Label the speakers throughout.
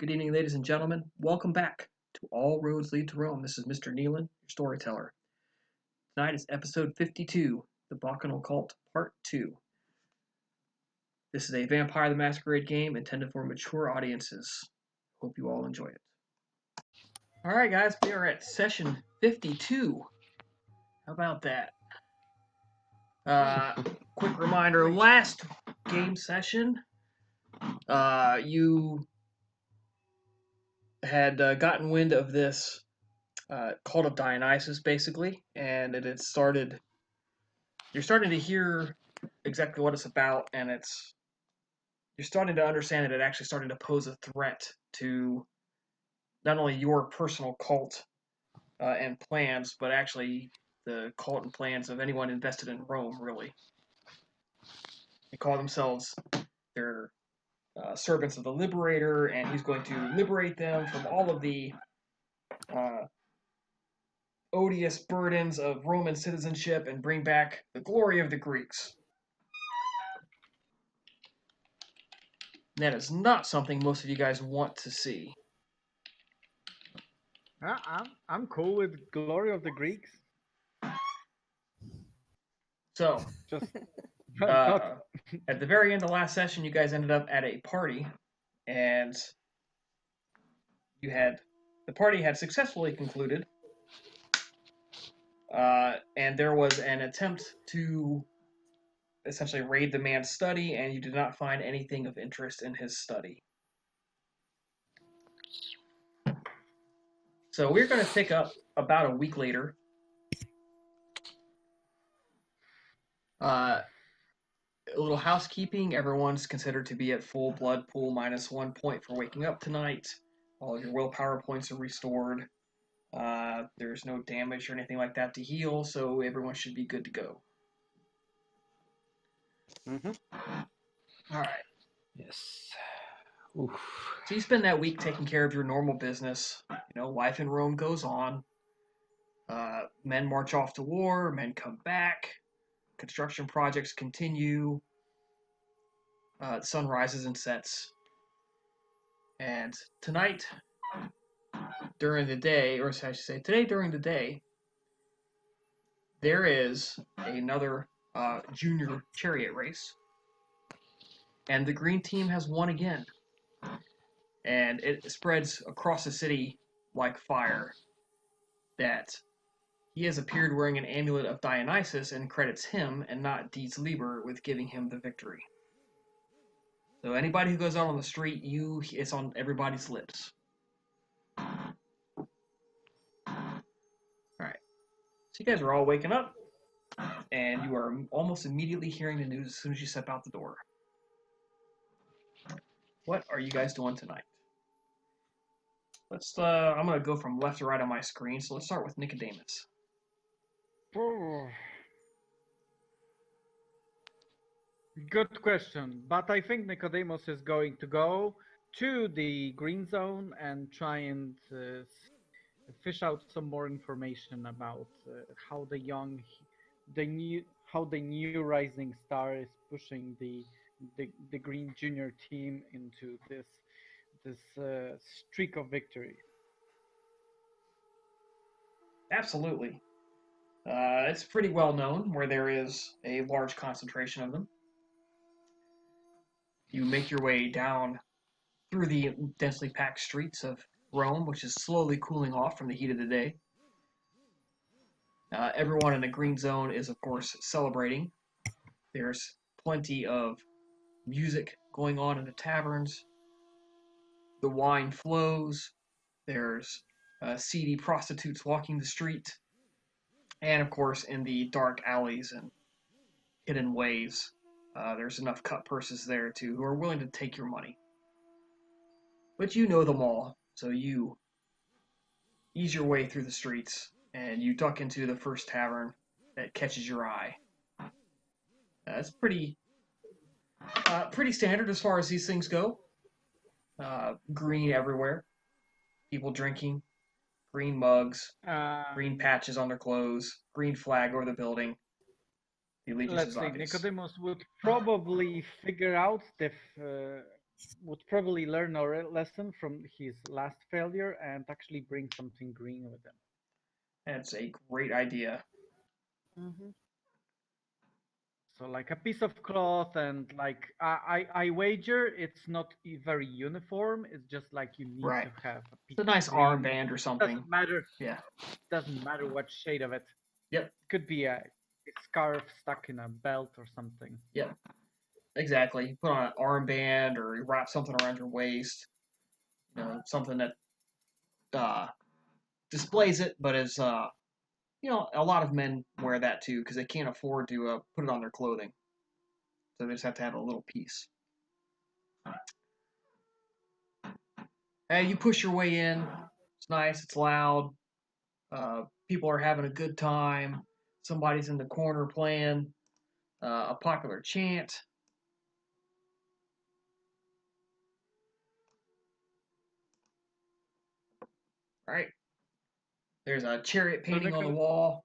Speaker 1: Good evening, ladies and gentlemen. Welcome back to All Roads Lead to Rome. This is Mr. Nealon, your storyteller. Tonight is episode 52, The Bacchanal Cult, Part 2. This is a Vampire the Masquerade game intended for mature audiences. Hope you all enjoy it. Alright, guys, we are at session 52. How about that? Quick reminder, last game session, you had gotten wind of this cult of Dionysus, basically, and it had started. You're starting to hear exactly what it's about, and you're starting to understand that it actually starting to pose a threat to not only your personal cult and plans, but actually the cult and plans of anyone invested in Rome. Really, they call themselves they're servants of the Liberator, and he's going to liberate them from all of the odious burdens of Roman citizenship and bring back the glory of the Greeks. That is not something most of you guys want to see.
Speaker 2: I'm cool with glory of the Greeks.
Speaker 1: So,
Speaker 2: Just
Speaker 1: at the very end of the last session, you guys ended up at a party, and the party had successfully concluded, and there was an attempt to essentially raid the man's study, and you did not find anything of interest in his study. So we're going to pick up about a week later. A little housekeeping. Everyone's considered to be at full blood pool minus 1 point for waking up tonight. All of your willpower points are restored. There's no damage or anything like that to heal, so everyone should be good to go.
Speaker 2: Mm-hmm.
Speaker 1: All right.
Speaker 3: Yes. Oof.
Speaker 1: So you spend that week taking care of your normal business. You know, life in Rome goes on. Men march off to war. Men come back. Construction projects continue. The sun rises and sets. And tonight, during the day, or I should say today during the day, there is another junior chariot race. And the green team has won again. And it spreads across the city like fire that he has appeared wearing an amulet of Dionysus and credits him and not Dies Liber with giving him the victory. So anybody who goes out on the street, it's on everybody's lips. Alright. So you guys are all waking up, and you are almost immediately hearing the news as soon as you step out the door. What are you guys doing tonight? I'm going to go from left to right on my screen, so let's start with Nicodemus.
Speaker 2: Good question, but I think Nicodemus is going to go to the green zone and try and fish out some more information about how the new rising star is pushing the green junior team into this streak of victory.
Speaker 1: Absolutely. It's pretty well known where there is a large concentration of them. You make your way down through the densely packed streets of Rome, which is slowly cooling off from the heat of the day. Everyone in the green zone is, of course, celebrating. There's plenty of music going on in the taverns. The wine flows. There's seedy prostitutes walking the street. And, of course, in the dark alleys and hidden ways, there's enough cut purses there, too, who are willing to take your money. But you know them all, so you ease your way through the streets, and you duck into the first tavern that catches your eye. It's pretty standard as far as these things go. Green everywhere. People drinking. Green mugs. Green patches on their clothes. Green flag over the building. The allegiance
Speaker 2: Let's
Speaker 1: is
Speaker 2: see,
Speaker 1: obvious.
Speaker 2: Nicodemus would probably figure out would probably learn a lesson from his last failure and actually bring something green with him.
Speaker 1: That's a great idea.
Speaker 2: Hmm. So like a piece of cloth, and like I wager it's not very uniform. It's just like you need
Speaker 1: Right.
Speaker 2: to have a
Speaker 1: It's
Speaker 2: piece
Speaker 1: a
Speaker 2: of
Speaker 1: nice
Speaker 2: green.
Speaker 1: armband or something.
Speaker 2: Doesn't matter.
Speaker 1: Yeah.
Speaker 2: Doesn't matter what shade of it.
Speaker 1: Yep.
Speaker 2: Could be a scarf stuck in a belt or something.
Speaker 1: Yep. Exactly. You put on an armband or you wrap something around your waist. Something that uh, displays it, but is a lot of men wear that too because they can't afford to put it on their clothing, so they just have to have a little piece. Hey, you push your way in. It's nice. It's loud. People are having a good time. Somebody's in the corner playing a popular chant. All right. There's a chariot
Speaker 2: So
Speaker 1: painting on the wall.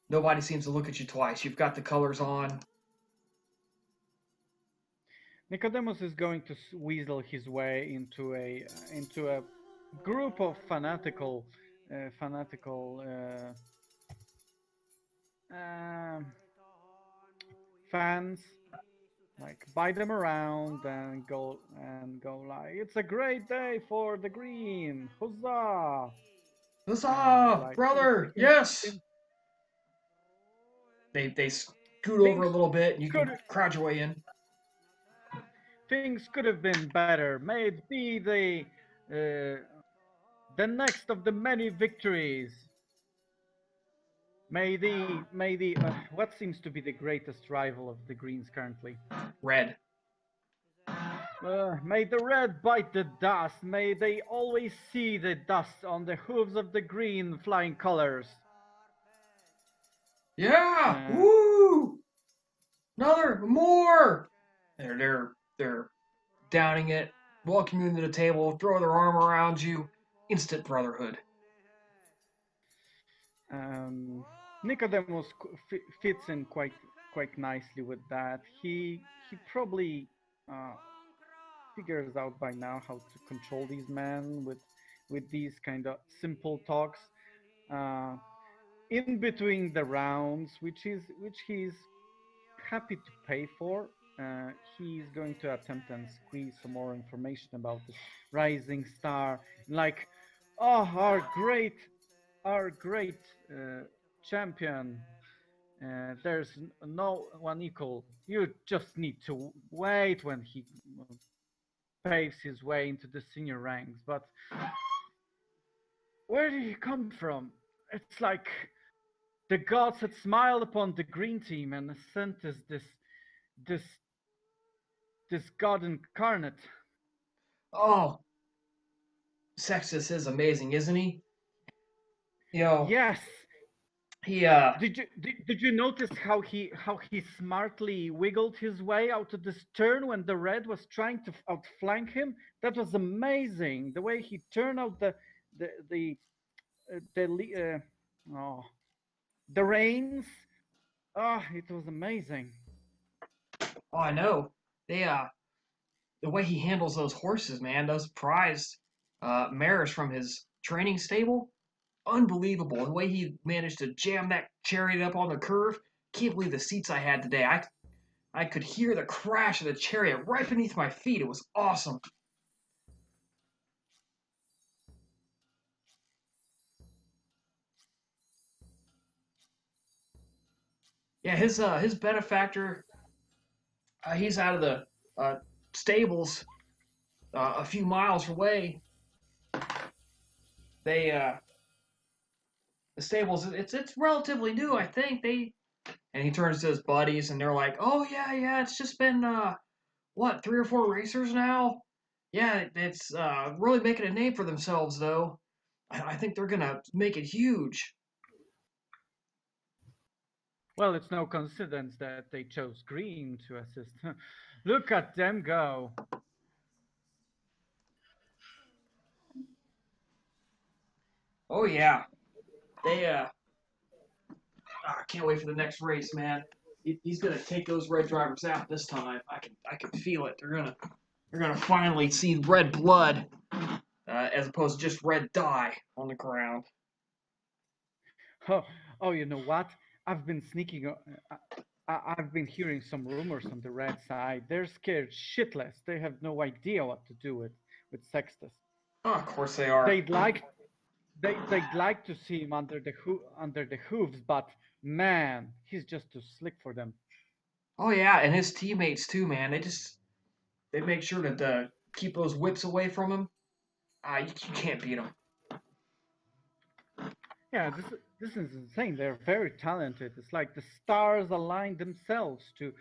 Speaker 1: Nobody seems to look at you twice. You've got the colors on.
Speaker 2: Nicodemus is going to weasel his way into a group of fanatical um fans, like buy them around and go like, it's a great day for the green, huzzah! And
Speaker 1: Huzzah,
Speaker 2: like
Speaker 1: brother! Yes. They scoot over
Speaker 2: things
Speaker 1: a little bit, and you can
Speaker 2: could
Speaker 1: crowd your way in.
Speaker 2: things could have been better. May it be the next of the many victories. May the what seems to be the greatest rival of the Greens currently.
Speaker 1: Red.
Speaker 2: May the red bite the dust. May they always see the dust on the hooves of the green flying colors.
Speaker 1: Yeah!
Speaker 2: Uh,
Speaker 1: Woo! Another more! They're downing it, welcome you into the table, throw their arm around you. Instant brotherhood.
Speaker 2: um, Nicodemus fits in quite nicely with that. He probably uh, figures out by now how to control these men with these kind of simple talks. Uh, in between the rounds, which he's happy to pay for. He's going to attempt and squeeze some more information about this rising star, like, oh, our great champion. There's no one equal. You just need to wait when he paves his way into the senior ranks. But where did he come from? It's like the gods had smiled upon the green team and sent us this this god incarnate.
Speaker 1: Oh, Sextus is amazing, isn't he? You know,
Speaker 2: Yes.
Speaker 1: he
Speaker 2: Did you notice how he smartly wiggled his way out of this turn when the red was trying to outflank him? That was amazing. The way he turned out the the the oh, the reins. Oh, it was amazing.
Speaker 1: oh I know. They the way he handles those horses, man, those prized mares from his training stable, unbelievable. The way he managed to jam that chariot up on the curve, can't believe the seats I had today. I could hear the crash of the chariot right beneath my feet. It was awesome. Yeah, his benefactor, he's out of the stables a few miles away. They the stables, it's relatively new, I think. And he turns to his buddies, and they're like, "Oh yeah, it's just been what 3 or 4 racers now. Yeah, it's really making a name for themselves though. I think they're gonna make it huge."
Speaker 2: Well, it's no coincidence that they chose green to assist. Look at them go.
Speaker 1: Oh yeah, they I can't wait for the next race, man. He's gonna take those red drivers out this time. I can feel it. They're gonna You're gonna finally see red blood, as opposed to just red dye on the ground.
Speaker 2: Oh, oh, you know what? I've been sneaking. I've been hearing some rumors on the red side. They're scared shitless. They have no idea what to do with Sextus.
Speaker 1: Oh, of course they are.
Speaker 2: They'd like they'd like to see him under the hooves, but man, he's just too slick for them.
Speaker 1: Oh yeah, and his teammates too, man. They make sure to keep those whips away from him. You can't beat them.
Speaker 2: Yeah, this is insane. They're very talented. It's like the stars aligned themselves to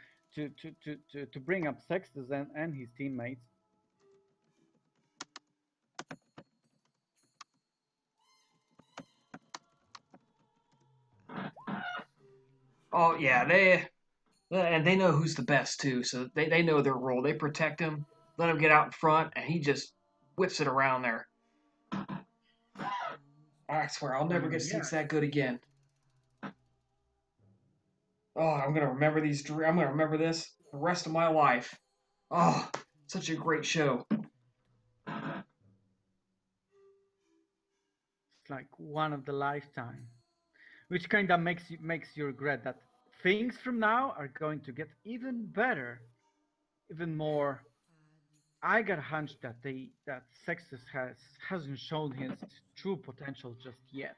Speaker 2: bring up Sextus and his teammates.
Speaker 1: Oh yeah, and they know who's the best too, so they know their role. They protect him, let him get out in front, and he just whips it around there. I swear, I'll never get seats that good again. Oh, I'm gonna remember I'm gonna remember this the rest of my life. Oh, such a great show.
Speaker 2: It's like one of the lifetime, which kind of makes you regret that things from now are going to get even better, even more. I got a hunch that Sextus hasn't shown his true potential just yet.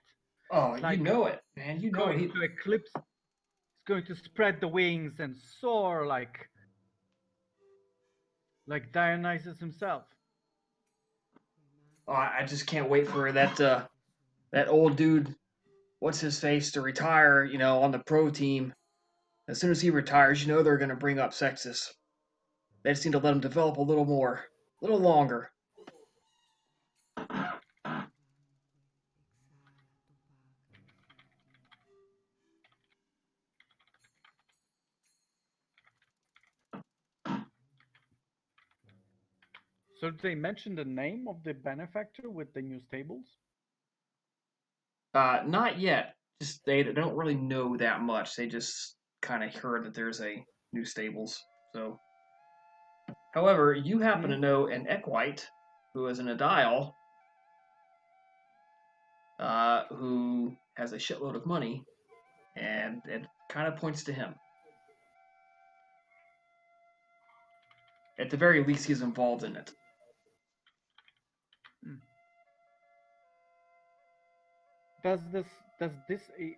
Speaker 1: Oh,
Speaker 2: It's like
Speaker 1: you know it, man. You know it.
Speaker 2: going to eclipse. It's going to spread the wings and soar like Dionysus himself.
Speaker 1: Oh, I just can't wait for that old dude, what's his face, to retire. On the pro team. As soon as he retires, they're gonna bring up Sextus. They just need to let him develop a little more, a little longer.
Speaker 2: So did they mention the name of the benefactor with the new stables?
Speaker 1: Not yet. Just they don't really know that much. They just kind of heard that there's a new stables. So, however, you happen to know an Equite who is in a dial, who has a shitload of money, and it kind of points to him. At the very least, he's involved in it.
Speaker 2: Does this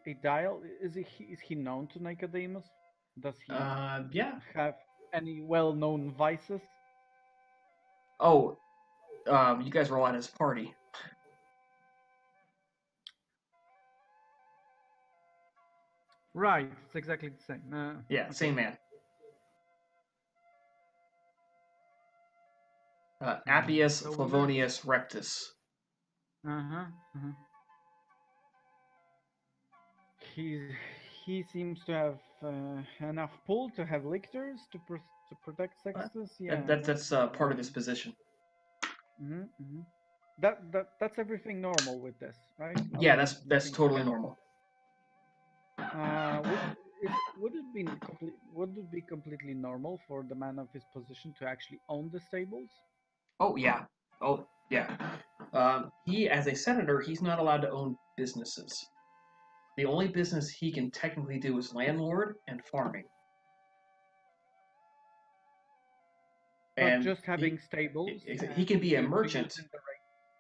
Speaker 2: a dial is he known to Nicodemus? Does he
Speaker 1: Yeah.
Speaker 2: have any well-known vices?
Speaker 1: Oh, you guys were all at his party.
Speaker 2: Right, it's exactly the same.
Speaker 1: Yeah,
Speaker 2: Okay.
Speaker 1: same man. Appius
Speaker 2: So
Speaker 1: Flavonius Rectus.
Speaker 2: Uh-huh. He he seems to have enough pull to have lictors to protect Sextus. Yeah,
Speaker 1: That's part of his position.
Speaker 2: Mm-hmm. That's everything normal with this, right?
Speaker 1: Yeah, that's totally normal.
Speaker 2: Would it be completely normal for the man of his position to actually own the stables?
Speaker 1: Oh yeah. Oh yeah. He, as a senator, he's not allowed to own businesses. The only business he can technically do is landlord and farming.
Speaker 2: But just having stables.
Speaker 1: He can be a merchant.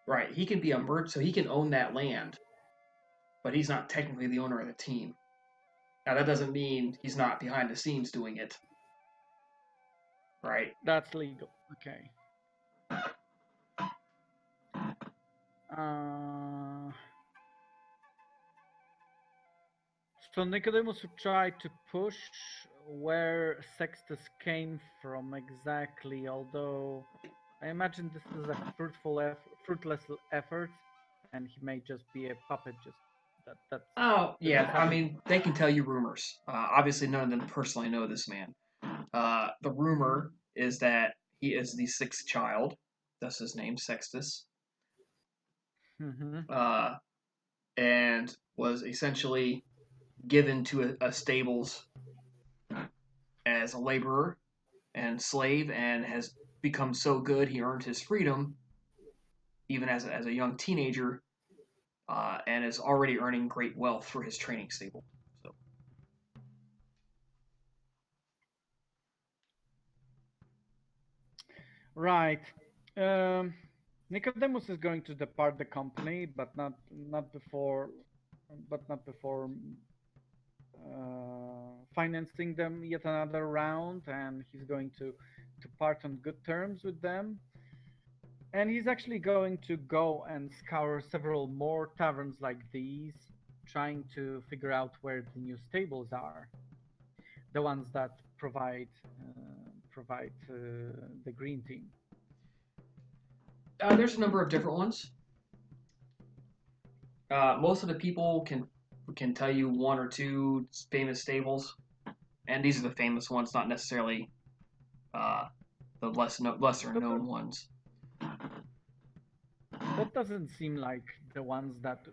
Speaker 1: Right. He can be a merchant, so he can own that land. But he's not technically the owner of the team. Now that doesn't mean he's not behind the scenes doing it. Right.
Speaker 2: That's legal. Okay. So Nicodemus would try to push where Sextus came from exactly, although I imagine this is a fruitless effort, and he may just be a puppet.
Speaker 1: I mean, they can tell you rumors. Obviously, none of them personally know this man. The rumor is that he is the sixth child. That's his name, Sextus.
Speaker 2: Mm-hmm.
Speaker 1: And was essentially given to a stables as a laborer and slave, and has become so good he earned his freedom, even as a young teenager, and is already earning great wealth for his training stable. So,
Speaker 2: Right. Nicodemus is going to depart the company, but not before, but not before financing them yet another round, and he's going to part on good terms with them. And he's actually going to go and scour several more taverns like these, trying to figure out where the new stables are, the ones that provide the green team.
Speaker 1: there's a number of different ones. Most of the people can tell you one or two famous stables, and these are the famous ones, not necessarily uh, the lesser
Speaker 2: But
Speaker 1: known ones.
Speaker 2: that doesn't seem like the ones that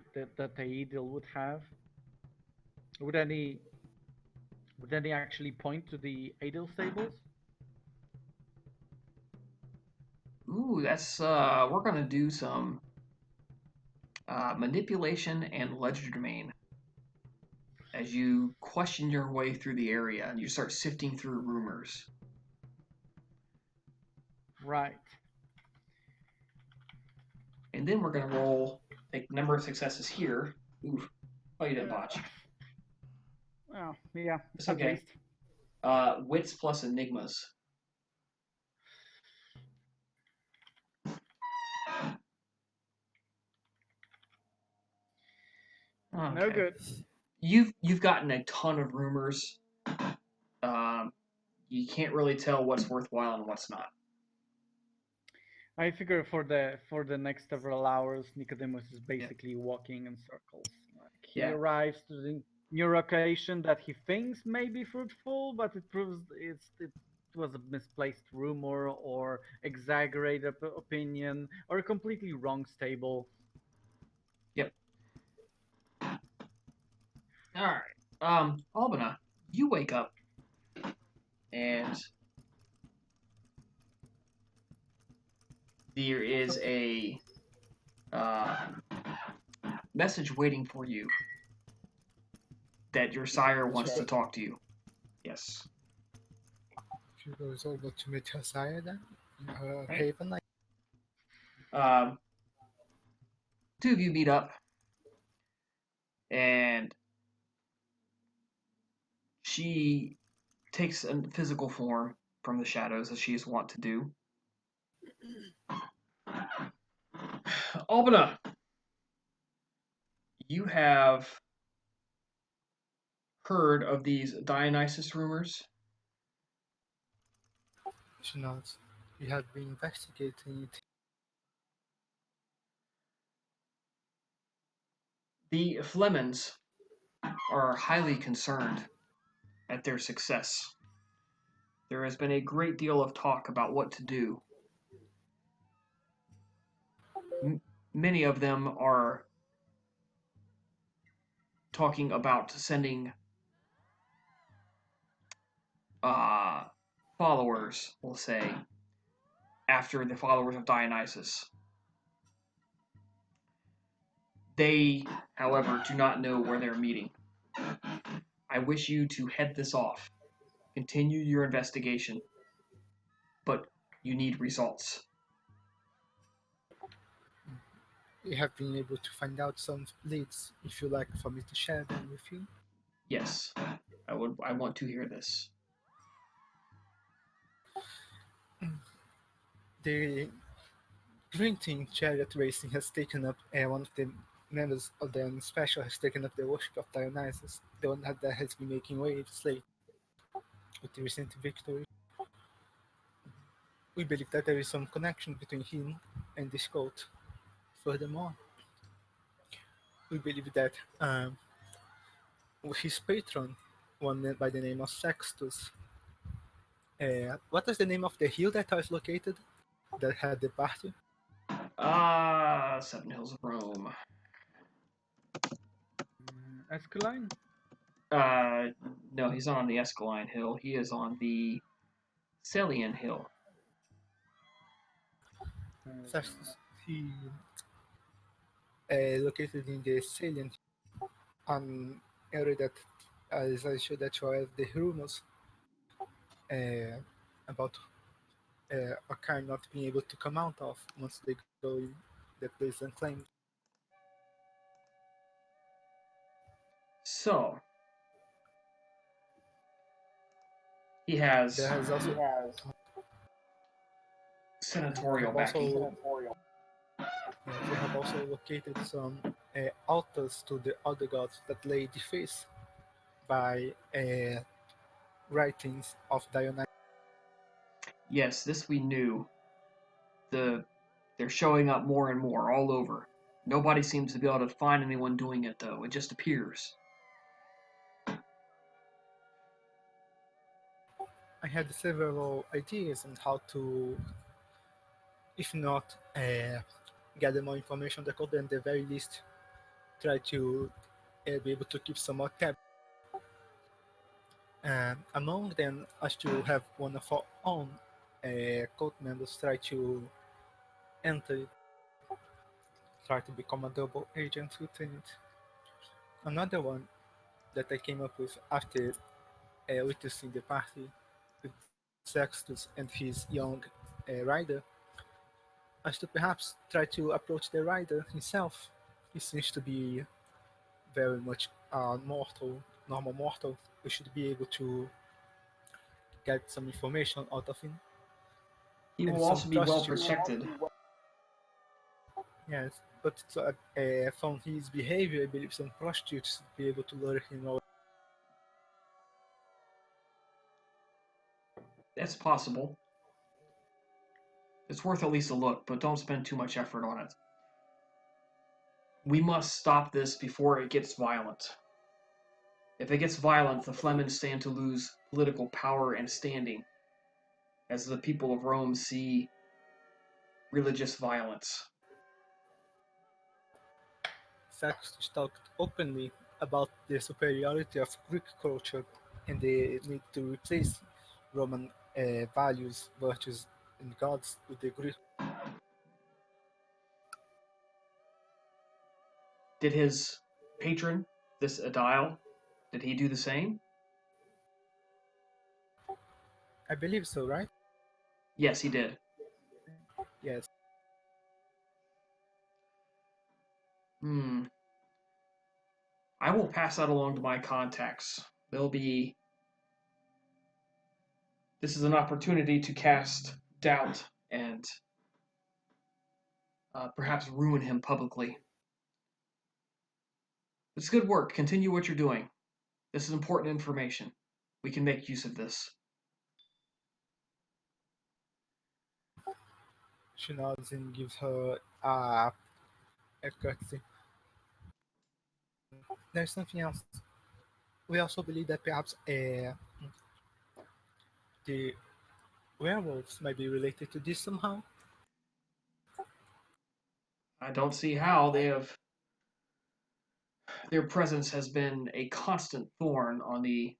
Speaker 2: the Eagle would have. Would any would any actually point to the Adel stables?
Speaker 1: Ooh, that's we're gonna do some manipulation and legerdemain as you question your way through the area and you start sifting through rumors.
Speaker 2: Right.
Speaker 1: And then we're gonna roll a number of successes here. Oof. Oh, you didn't botch.
Speaker 2: Oh, yeah.
Speaker 1: It's
Speaker 2: At
Speaker 1: okay.
Speaker 2: least.
Speaker 1: Wits plus enigmas. Okay.
Speaker 2: No good.
Speaker 1: You've gotten a ton of rumors. You can't really tell what's worthwhile and what's not.
Speaker 2: I figure for the next several hours, Nicodemus is basically walking in circles. Like he
Speaker 1: Yeah.
Speaker 2: arrives to the new location that he thinks may be fruitful, but it proves it was a misplaced rumor or exaggerated opinion or a completely wrong stable.
Speaker 1: Yep. All right. Albina, you wake up and there is a message waiting for you that your sire wants to talk to you. Yes.
Speaker 4: She goes over to meet her sire then in her
Speaker 1: Okay.
Speaker 4: haven. Like,
Speaker 1: Two of you meet up, and she takes a physical form from the shadows as she is wont to do. Albina, you have heard of these Dionysus rumors?
Speaker 4: she nods. We have been investigating it.
Speaker 1: The Flemons are highly concerned at their success. There has been a great deal of talk about what to do. Many of them are talking about sending followers, we'll say, after the followers of Dionysus. They, however, do not know where they're meeting. I wish you to head this off. Continue your investigation, but you need results.
Speaker 4: We have been able to find out some leads. If you like for me to share them with you.
Speaker 1: Yes, I want to hear this.
Speaker 4: The Green Team chariot racing has taken up, one of the members of the special has taken up the worship of Dionysus, the one that has been making waves lately with the recent victory. We believe that there is some connection between him and this cult. Furthermore, we believe that his patron, one by the name of Sextus, what is the name of the hill that was located that had the party?
Speaker 1: Seven Hills of Rome.
Speaker 2: Escaline?
Speaker 1: No, he's not on the Escaline Hill. He is on the Celian Hill.
Speaker 4: Sextus, he located in the salient, an area that, as I showed that you have the rumors uh, about a car not being able to come out of once they go in that place unclaimed.
Speaker 1: So he
Speaker 4: There
Speaker 1: has
Speaker 4: has also they
Speaker 1: senatorial
Speaker 4: have also
Speaker 1: backing.
Speaker 4: they have also located some altars to the other gods that lay defaced by writings of Dionysus.
Speaker 1: Yes, this we knew. They're showing up more and more all over. Nobody seems to be able to find anyone doing it, though. It just appears.
Speaker 4: I had several ideas on how to, if not gather more information on the code, then at the very least try to be able to keep some more tabs. And among them, as to have one of our own code members try to enter it, try to become a double agent within it. Another one that I came up with after witnessing the party with Sextus and his young rider, as to perhaps try to approach the rider himself. He seems to be very much normal mortal. We should be able to get some information out of him.
Speaker 1: He
Speaker 4: And
Speaker 1: will
Speaker 4: some
Speaker 1: also be well
Speaker 4: prostitutes.
Speaker 1: protected.
Speaker 4: Yes, but from his behavior, I believe some prostitutes would be able to lure him away.
Speaker 1: That's possible. It's worth at least a look, but don't spend too much effort on it. We must stop this before it gets violent. If it gets violent, the Flemings stand to lose political power and standing, as the people of Rome see religious violence.
Speaker 4: Sextus talked openly about the superiority of Greek culture and the need to replace Roman values, virtues, and gods with the Greek.
Speaker 1: Did his patron, this Adile, did he do the same?
Speaker 4: I believe so, right?
Speaker 1: Yes, he did.
Speaker 4: Yes.
Speaker 1: I will pass that along to my contacts. This is an opportunity to cast doubt and perhaps ruin him publicly. It's good work. Continue what you're doing. This is important information. We can make use of this.
Speaker 4: She nods and gives her a courtesy. There's something else. We also believe that perhaps the werewolves might be related to this somehow.
Speaker 1: I don't see how their presence has been a constant thorn on the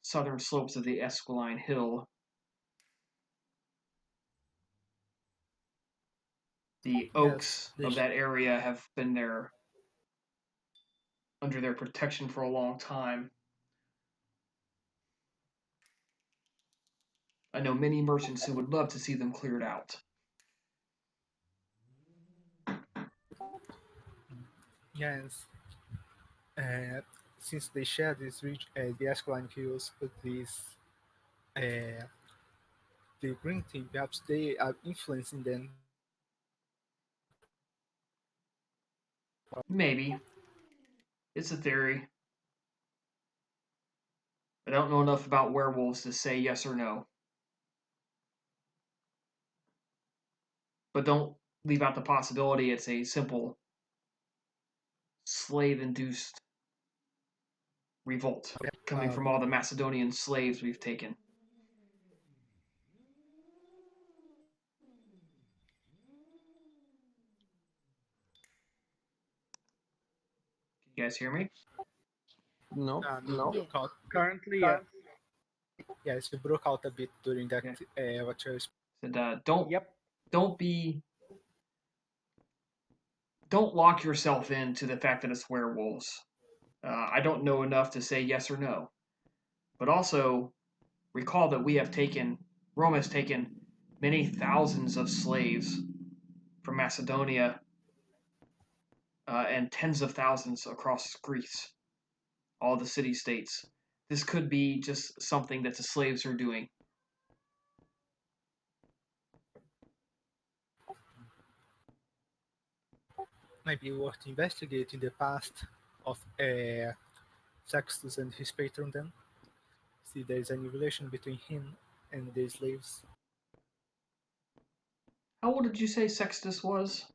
Speaker 1: southern slopes of the Esquiline Hill. The oaks
Speaker 4: Yes,
Speaker 1: of that area have been under their protection for a long time. I know many merchants who would love to see them cleared out.
Speaker 4: yes. Uh, since they share this the Esquiline Hills with uh, the Green Team, perhaps they are influencing them.
Speaker 1: Maybe. It's a theory. I don't know enough about werewolves to say yes or no. But don't leave out the possibility it's a simple slave-induced revolt coming from all the Macedonian slaves we've taken. Can you guys hear me?
Speaker 3: No,
Speaker 4: You
Speaker 3: no.
Speaker 4: broke out.
Speaker 2: Currently, yes.
Speaker 4: Yes, you broke out a bit during that.
Speaker 1: Okay.
Speaker 4: What you
Speaker 1: Said, don't
Speaker 2: Yep.
Speaker 1: don't be don't lock yourself into the fact that it's werewolves. I don't know enough to say yes or no. But also, recall that Rome has taken many thousands of slaves from Macedonia and tens of thousands across Greece, all the city states. This could be just something that the slaves are doing.
Speaker 4: Maybe worth investigating the past of Sextus and his patron then. See if there is any relation between him and the slaves.
Speaker 1: How old did you say Sextus was?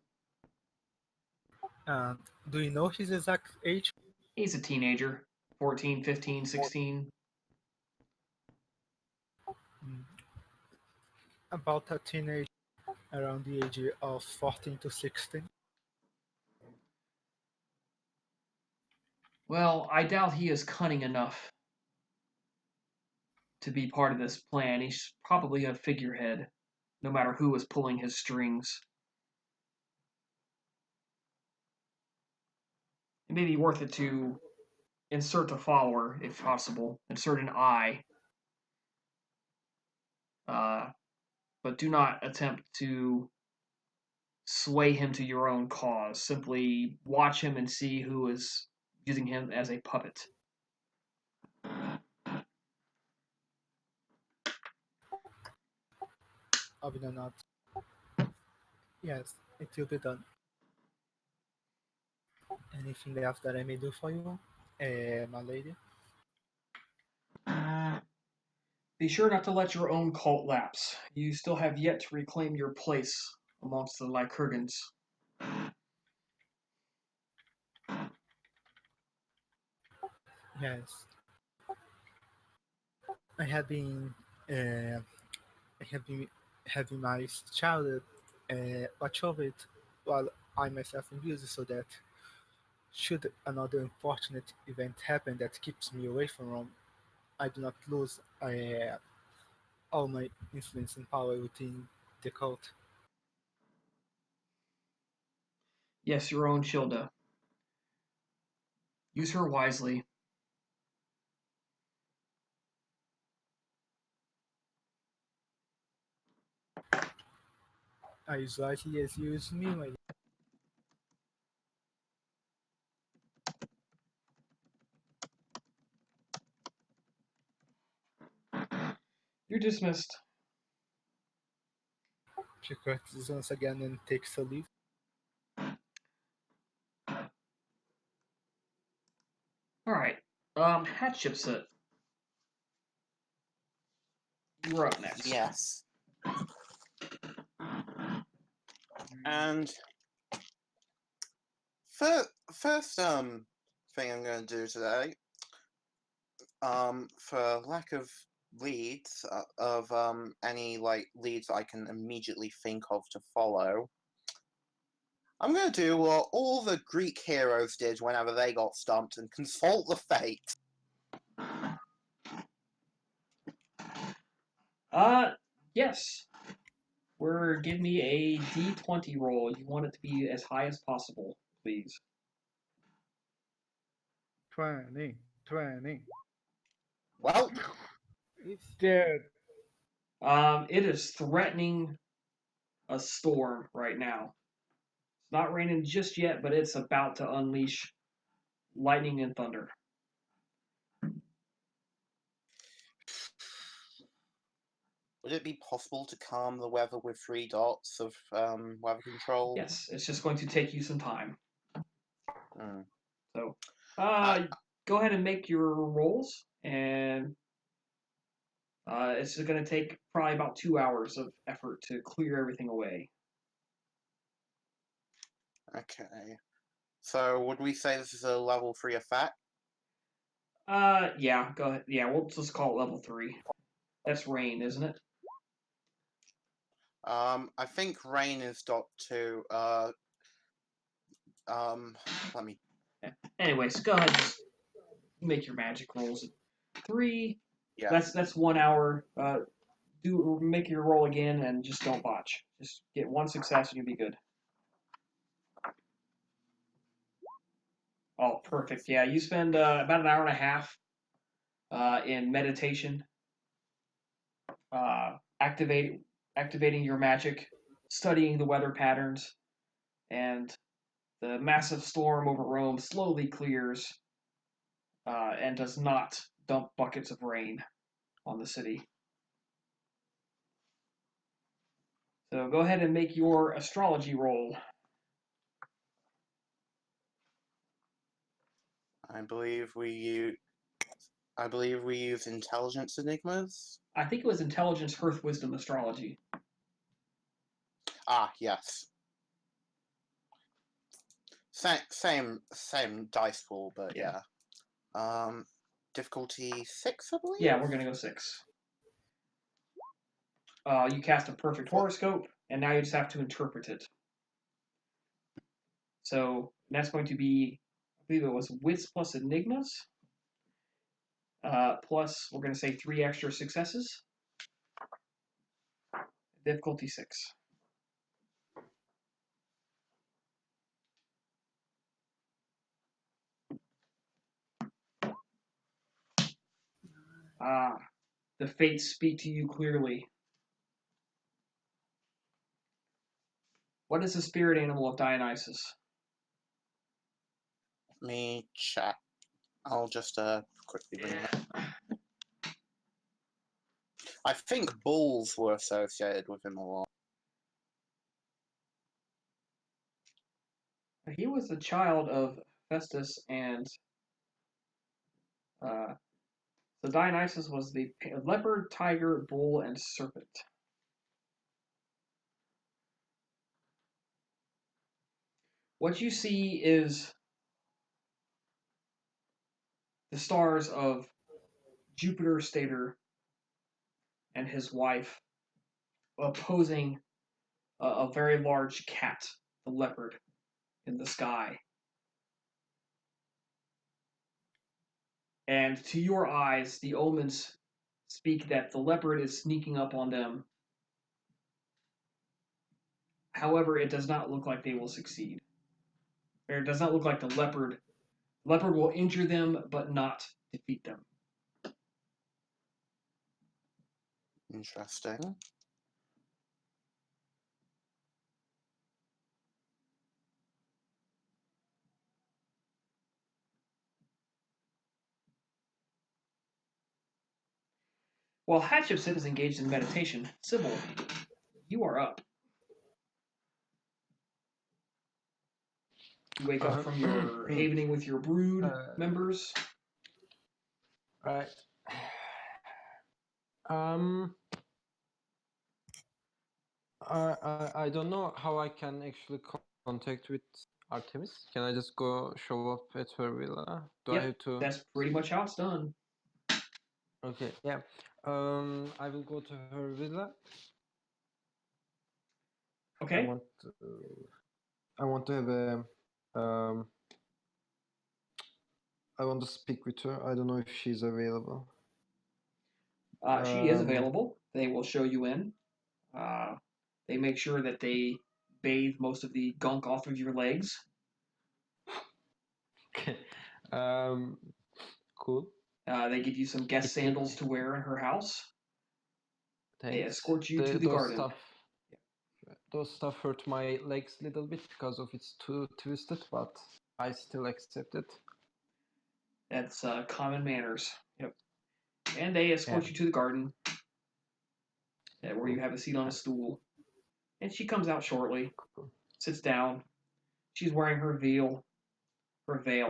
Speaker 4: And do you know his exact age?
Speaker 1: He's a teenager, 14, 15, 16.
Speaker 4: Mm, About a teenage around the age of 14 to 16.
Speaker 1: Well, I doubt he is cunning enough to be part of this plan. He's probably a figurehead, no matter who is pulling his strings. It may be worth it to insert a follower, if possible. Insert an eye. But do not attempt to sway him to your own cause. Simply watch him and see who is using him as a puppet.
Speaker 4: Obviously not. Yes, it will be done. Anything else that I may do for you, my lady?
Speaker 1: Be sure not to let your own cult lapse. You still have yet to reclaim your place amongst the Lycurgans.
Speaker 4: Yes. I have been, I have been having my child watch over it while I myself am busy, so that should another unfortunate event happen that keeps me away from Rome, I do not lose all my influence and power within the cult.
Speaker 1: Yes, your own Shilda. Use her wisely.
Speaker 4: As wisely as you use me, my
Speaker 1: You're dismissed.
Speaker 4: she curtsies once again and takes a leave.
Speaker 1: Alright. Hatshepsut. You're up next.
Speaker 5: Yes. And first thing I'm going to do today, for lack of leads of any like leads I can immediately think of to follow, I'm going to do what all the Greek heroes did whenever they got stumped and consult the fate.
Speaker 1: Yes. Give me a D20 roll. You want it to be as high as possible, please.
Speaker 2: 20.
Speaker 5: Well,
Speaker 2: It's dead.
Speaker 1: It is threatening a storm right now. It's not raining just yet, but it's about to unleash lightning and thunder.
Speaker 5: would it be possible to calm the weather with 3 dots of weather control?
Speaker 1: Yes, it's just going to take you some time.
Speaker 5: Hmm.
Speaker 1: So, go ahead and make your rolls, and it's going to take probably about 2 hours of effort to clear everything away.
Speaker 5: Okay. So would we say this is a level 3 effect?
Speaker 1: Yeah, go ahead. Yeah, we'll just call it level 3. That's rain, isn't it?
Speaker 5: I think rain is dot 2. Let me.
Speaker 1: Anyways, go ahead and just make your magic rolls. 3.
Speaker 5: Yeah.
Speaker 1: That's 1 hour. Make your roll again and just don't botch. Just get one success and you'll be good. Perfect. Yeah, you spend about an hour and a half in meditation, uh, activating your magic, studying the weather patterns, and the massive storm over Rome slowly clears and does not dump buckets of rain on the city. So go ahead and make your astrology roll.
Speaker 5: I believe we use intelligence enigmas.
Speaker 1: I think it was intelligence, hearth, wisdom, astrology.
Speaker 5: Ah, yes. Same dice pool, but
Speaker 1: Yeah.
Speaker 5: Difficulty 6, I believe.
Speaker 1: Yeah, we're gonna go 6. You cast a perfect horoscope, and now you just have to interpret it. So that's going to be, I believe it was wits plus enigmas, plus we're going to say 3 extra successes. Difficulty 6. Ah, the fates speak to you clearly. What is the spirit animal of Dionysus?
Speaker 5: Let me check. I'll just quickly bring that. I think bulls were associated with him a lot.
Speaker 1: He was the child of Festus and so Dionysus was the leopard, tiger, bull, and serpent. What you see is the stars of Jupiter Stator and his wife opposing a very large cat, the leopard, in the sky. And to your eyes, the omens speak that the leopard is sneaking up on them. However, it does not look like they will succeed. Or it does not look like the leopard will injure them, but not defeat them.
Speaker 5: Interesting.
Speaker 1: While Hatshepsut is engaged in meditation, Sybil, you are up. You wake up from your havening with your brood members.
Speaker 3: Right. I don't know how I can actually contact with Artemis. Can I just go show up at her villa? Do I have to?
Speaker 1: That's pretty much how it's done.
Speaker 3: Okay, yeah. I will go to her villa.
Speaker 1: Okay.
Speaker 3: I want to have a I want to speak with her. I don't know if she's available.
Speaker 1: She is available. They will show you in. They make sure that they bathe most of the gunk off of your legs.
Speaker 3: Okay. Cool.
Speaker 1: They give you some guest sandals to wear in her house.
Speaker 3: Thanks.
Speaker 1: They escort you to the garden.
Speaker 3: Those stuff hurt my legs a little bit because of it's too twisted, but I still accept it.
Speaker 1: That's common manners. Yep. And they escort you to the garden, where you have a seat on a stool. And she comes out shortly, sits down. She's wearing her veil,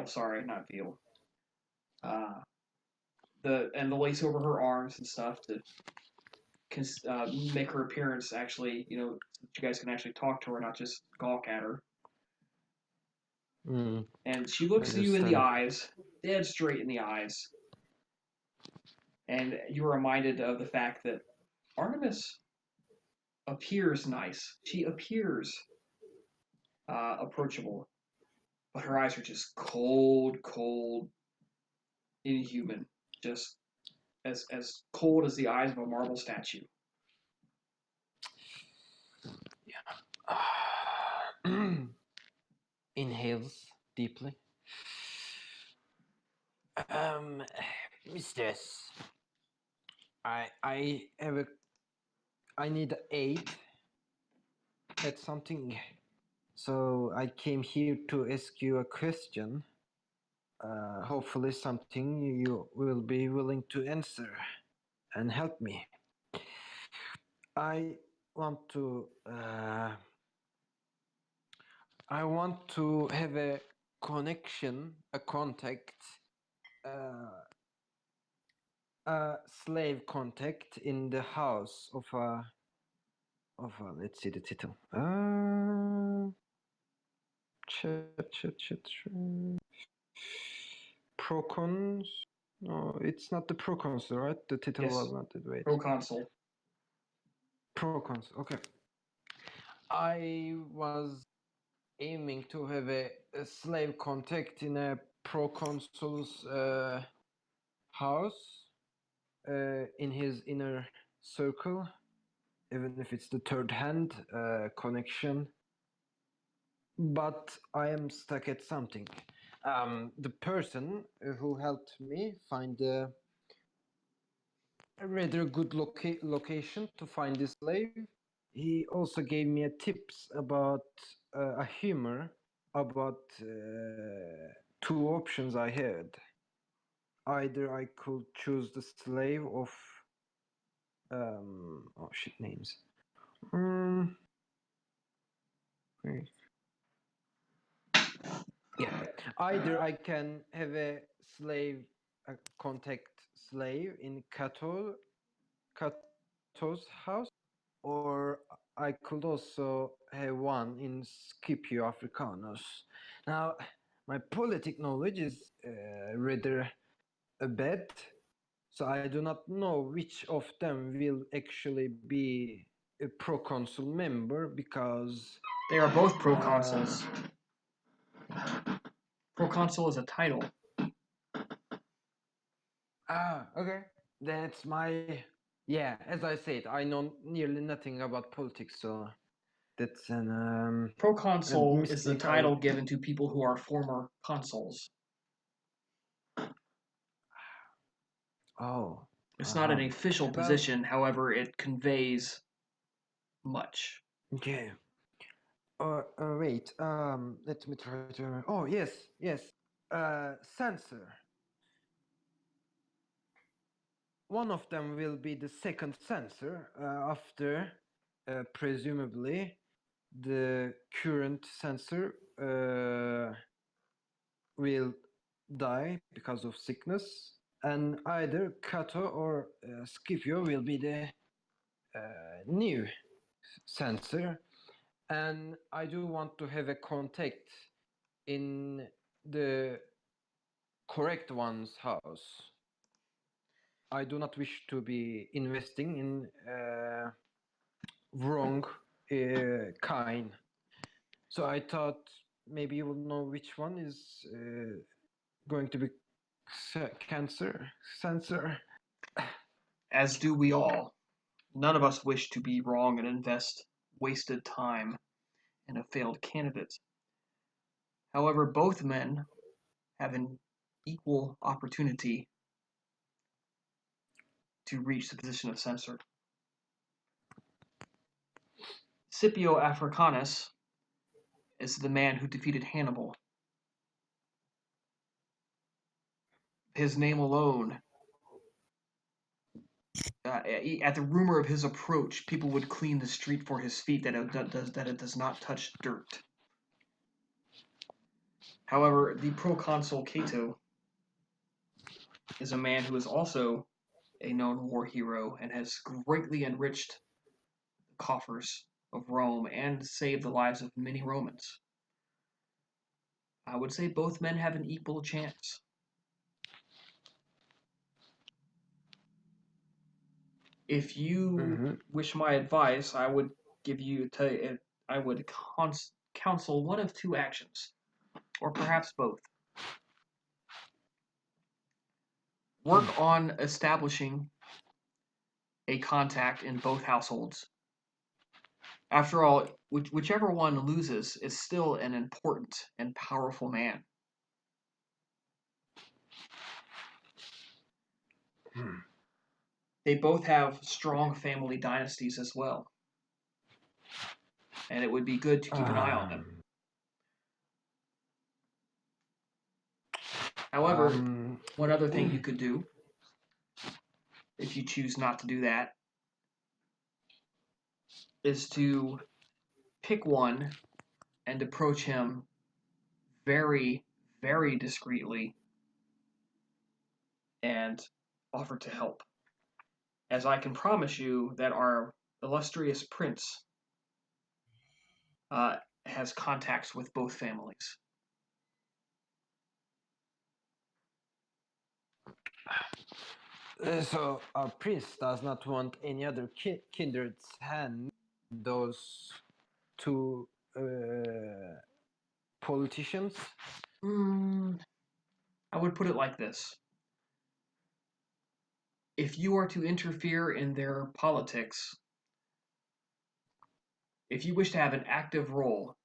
Speaker 1: sorry, not veil. The lace over her arms and stuff to make her appearance actually, you guys can actually talk to her, not just gawk at her. And she looks you in the eyes, dead straight in the eyes. And you're reminded of the fact that Artemis appears nice. She appears approachable. But her eyes are just cold, inhuman. Just as cold as the eyes of a marble statue.
Speaker 3: Yeah. Inhales deeply. Um, Mistress, I have a I need aid at something, so I came here to ask you a question. Hopefully, something you will be willing to answer and help me. I want to I want to have a connection, a contact, uh, a slave contact in the house of a let's see the title. Chat. Procons. No, it's not the proconsul, right? The title
Speaker 1: Yes.
Speaker 3: was not that. Wait.
Speaker 1: Proconsul.
Speaker 3: Proconsul. Okay. I was aiming to have a slave contact in a proconsul's house, in his inner circle, even if it's the third hand connection. But I am stuck at something. The person who helped me find a rather good location to find this slave, he also gave me a tips about a humor about two options I had. Either I could choose the slave of oh shit names. Wait. Yeah. Either I can have a contact slave in Cato's house, or I could also have one in Scipio Africanus. Now, my politic knowledge is rather bad, so I do not know which of them will actually be a proconsul member, because
Speaker 1: They are both proconsuls. Proconsul is a title.
Speaker 3: Okay. That's my... Yeah, as I said, I know nearly nothing about politics, so that's a
Speaker 1: Proconsul is the
Speaker 3: mistake
Speaker 1: title given to people who are former consuls.
Speaker 3: Oh.
Speaker 1: It's not an official position, however, it conveys much.
Speaker 3: Okay. Wait. Let me try to... Oh, yes. Censor. One of them will be the second censor after, presumably, the current censor will die because of sickness, and either Cato or Scipio will be the new censor. And I do want to have a contact in the correct one's house. I do not wish to be investing in wrong kind. So I thought maybe you will know which one is going to be censor.
Speaker 1: As do we all. None of us wish to be wrong and invest wasted time in a failed candidate. However, both men have an equal opportunity to reach the position of censor. Scipio Africanus is the man who defeated Hannibal. His name alone, at the rumor of his approach, people would clean the street for his feet that it does not touch dirt. However, the proconsul Cato is a man who is also a known war hero and has greatly enriched the coffers of Rome and saved the lives of many Romans. I would say both men have an equal chance. If you wish my advice, I would counsel one of two actions, or perhaps both. Work on establishing a contact in both households. After all, whichever one loses is still an important and powerful man. They both have strong family dynasties as well. And it would be good to keep an eye on them. However, one other thing you could do, if you choose not to do that, is to pick one and approach him very, very discreetly and offer to help. As I can promise you that our illustrious prince has contacts with both families.
Speaker 3: So our prince does not want any other kindred's hand. Those two politicians.
Speaker 1: I would put it like this. If you are to interfere in their politics, if you wish to have an active role,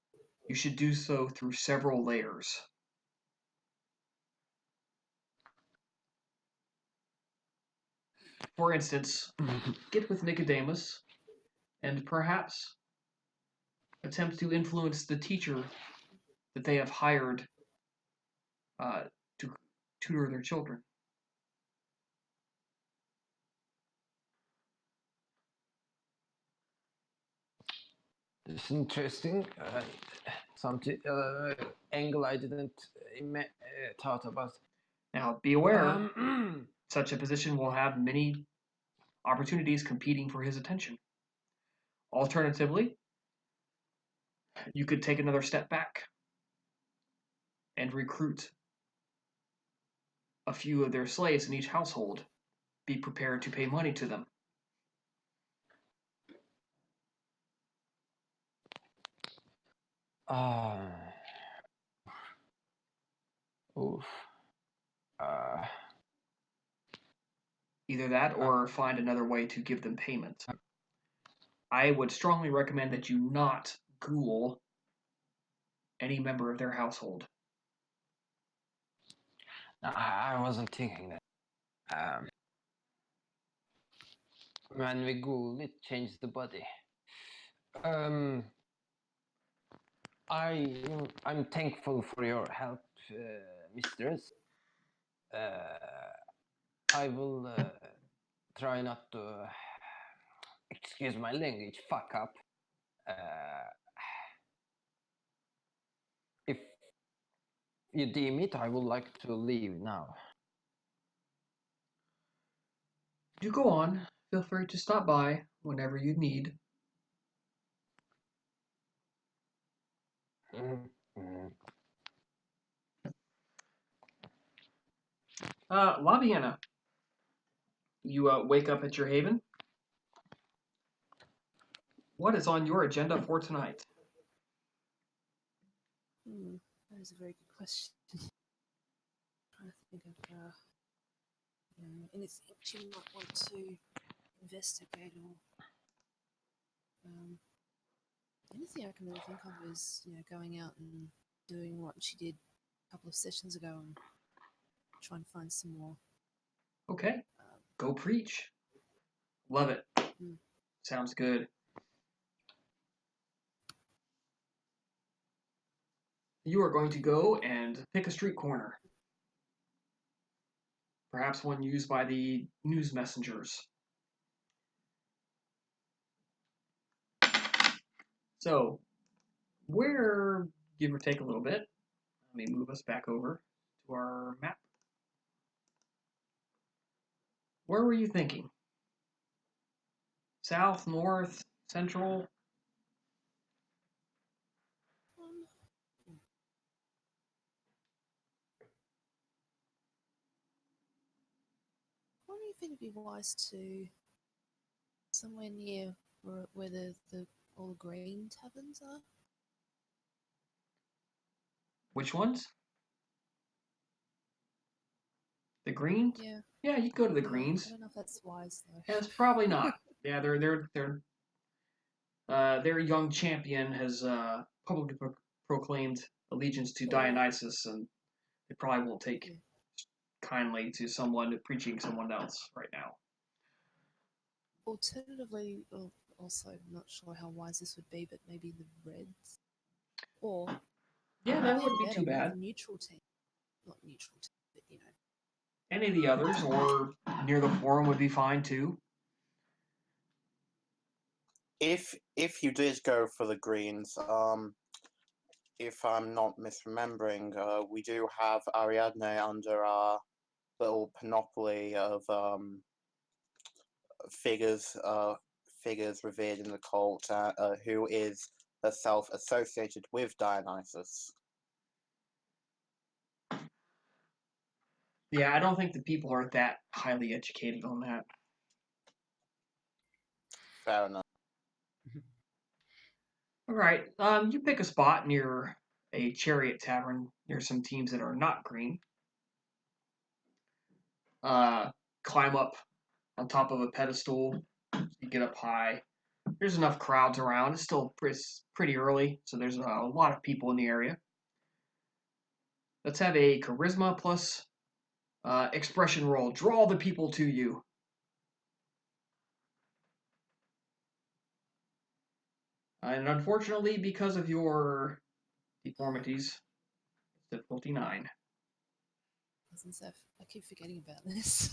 Speaker 1: you should do so through several layers. For instance, get with Nicodemus and perhaps attempt to influence the teacher that they have hired to tutor their children.
Speaker 3: It's interesting. Something angle I didn't thought about.
Speaker 1: Now, be aware, such a position will have many opportunities competing for his attention. Alternatively, you could take another step back and recruit a few of their slaves in each household. Be prepared to pay money to them.
Speaker 3: Oof.
Speaker 1: Either that or find another way to give them payment. I would strongly recommend that you not ghoul any member of their household.
Speaker 3: I wasn't thinking that. When we ghoul, it changes the body. I'm thankful for your help, mistress. I will try not to, excuse my language, fuck up. If you deem it, I would like to leave now.
Speaker 1: You go on. Feel free to stop by whenever you need. Laviana, you wake up at your haven. What is on your agenda for tonight?
Speaker 6: That is a very good question. I'm trying to think of anything she might want to investigate or anything I can really think of is going out and doing what she did a couple of sessions ago and trying to find some more.
Speaker 1: Okay, go preach. Love it. Sounds good. You are going to go and pick a street corner. Perhaps one used by the news messengers. So, where, give or take a little bit, let me move us back over to our map. Where were you thinking? South, north, central?
Speaker 6: I wonder if it'd be wise to somewhere near where the all the green taverns are.
Speaker 1: Which ones? The greens?
Speaker 6: Yeah.
Speaker 1: Yeah, you can go to the
Speaker 6: I
Speaker 1: greens.
Speaker 6: don't know if that's wise though.
Speaker 1: Yeah, it's probably not. Yeah, their young champion has publicly proclaimed allegiance to Dionysus, and they probably won't take kindly to someone preaching someone else right now.
Speaker 6: Alternatively, also not sure how wise this would be, but maybe the Reds, or
Speaker 1: Yeah, that
Speaker 6: even
Speaker 1: wouldn't be
Speaker 6: better,
Speaker 1: too
Speaker 6: one of
Speaker 1: bad.
Speaker 6: the neutral team, not neutral team, but
Speaker 1: Any of the others or near the forum would be fine too.
Speaker 5: If you did go for the Greens, if I'm not misremembering, we do have Ariadne under our little panoply of figures revered in the cult, who is herself associated with Dionysus.
Speaker 1: Yeah, I don't think the people are that highly educated on that.
Speaker 5: Fair enough.
Speaker 1: All right, you pick a spot near a chariot tavern near some teams that are not green. Climb up on top of a pedestal. You get up high. There's enough crowds around. It's still pretty early, so there's a lot of people in the area. Let's have a charisma plus expression roll. Draw the people to you. And unfortunately, because of your deformities, it's difficulty 9.
Speaker 6: I keep forgetting about this.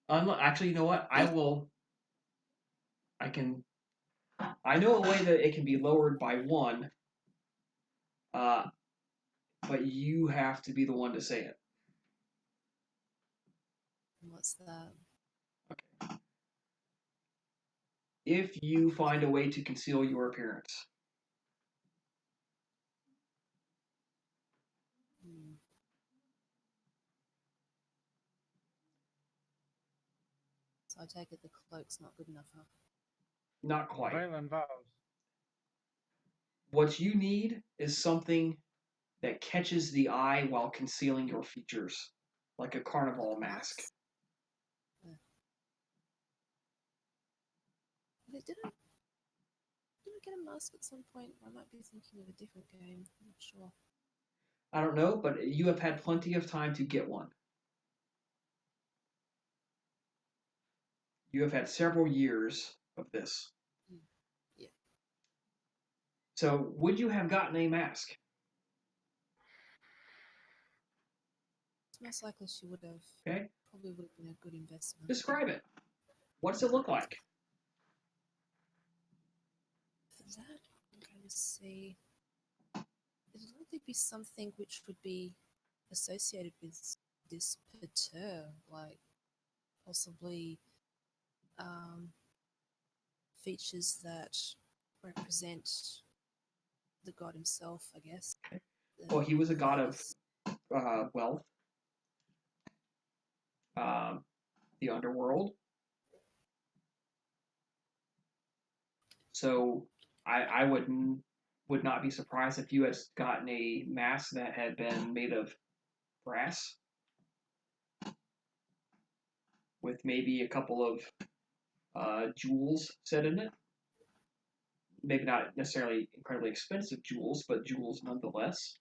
Speaker 1: Actually, you know what? I know a way that it can be lowered by 1, but you have to be the one to say it.
Speaker 6: What's that?
Speaker 1: Okay. If you find a way to conceal your appearance.
Speaker 6: Hmm. So I take it the cloak's not good enough, huh?
Speaker 1: Not quite.
Speaker 2: Violent vows.
Speaker 1: What you need is something that catches the eye while concealing your features, like a carnival
Speaker 6: Like a
Speaker 1: mask.
Speaker 6: Wait, did I get a mask at some point? I might be thinking of a different game. I'm not sure.
Speaker 1: I don't know, but you have had plenty of time to get one. You have had several years of this.
Speaker 6: Yeah.
Speaker 1: So, would you have gotten a mask?
Speaker 6: It's most likely she would have.
Speaker 1: Okay.
Speaker 6: Probably would have been a good investment.
Speaker 1: Describe it. What does it look like?
Speaker 6: For that, I'm going to see. It'd likely be something which would be associated with this perturb, like possibly features that represent the god himself, I guess.
Speaker 1: Well, he was a god of
Speaker 6: Yes.
Speaker 1: wealth, the underworld. So I would not be surprised if you had gotten a mask that had been made of brass with maybe a couple of jewels set in it. Maybe not necessarily incredibly expensive jewels, but jewels nonetheless.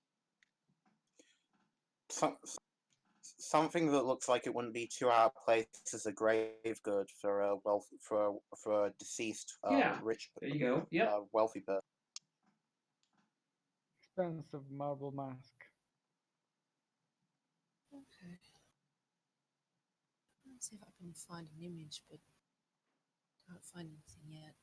Speaker 5: Something that looks like it wouldn't be too out of place as a grave good for a deceased
Speaker 1: Yeah.
Speaker 5: rich
Speaker 1: There you go. Yep.
Speaker 5: wealthy person.
Speaker 2: Expensive marble mask.
Speaker 6: Okay. Let's see if I can find an image, but can't find anything yet.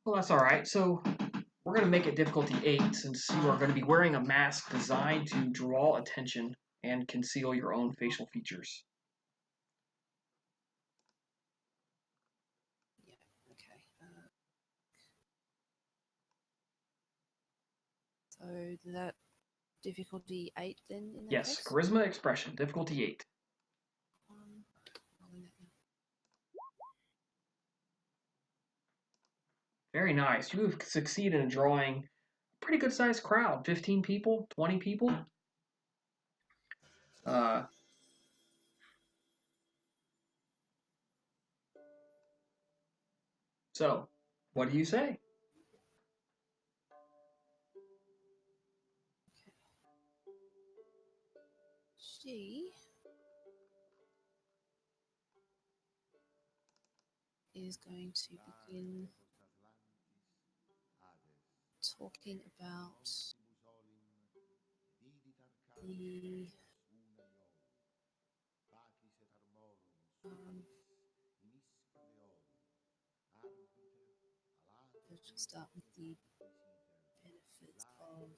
Speaker 1: Well, that's all right. So we're going to make it difficulty 8 since you are going to be wearing a mask designed to draw attention and conceal your own facial features.
Speaker 6: Yeah, okay. So that difficulty 8 then in that
Speaker 1: Yes,
Speaker 6: case?
Speaker 1: charisma expression, difficulty 8.
Speaker 6: Rolling that now.
Speaker 1: Very nice. You have succeeded in drawing a pretty good sized crowd, 15 people, 20 people. So, what do you say?
Speaker 6: She is going to begin talking about the let's start with the benefits of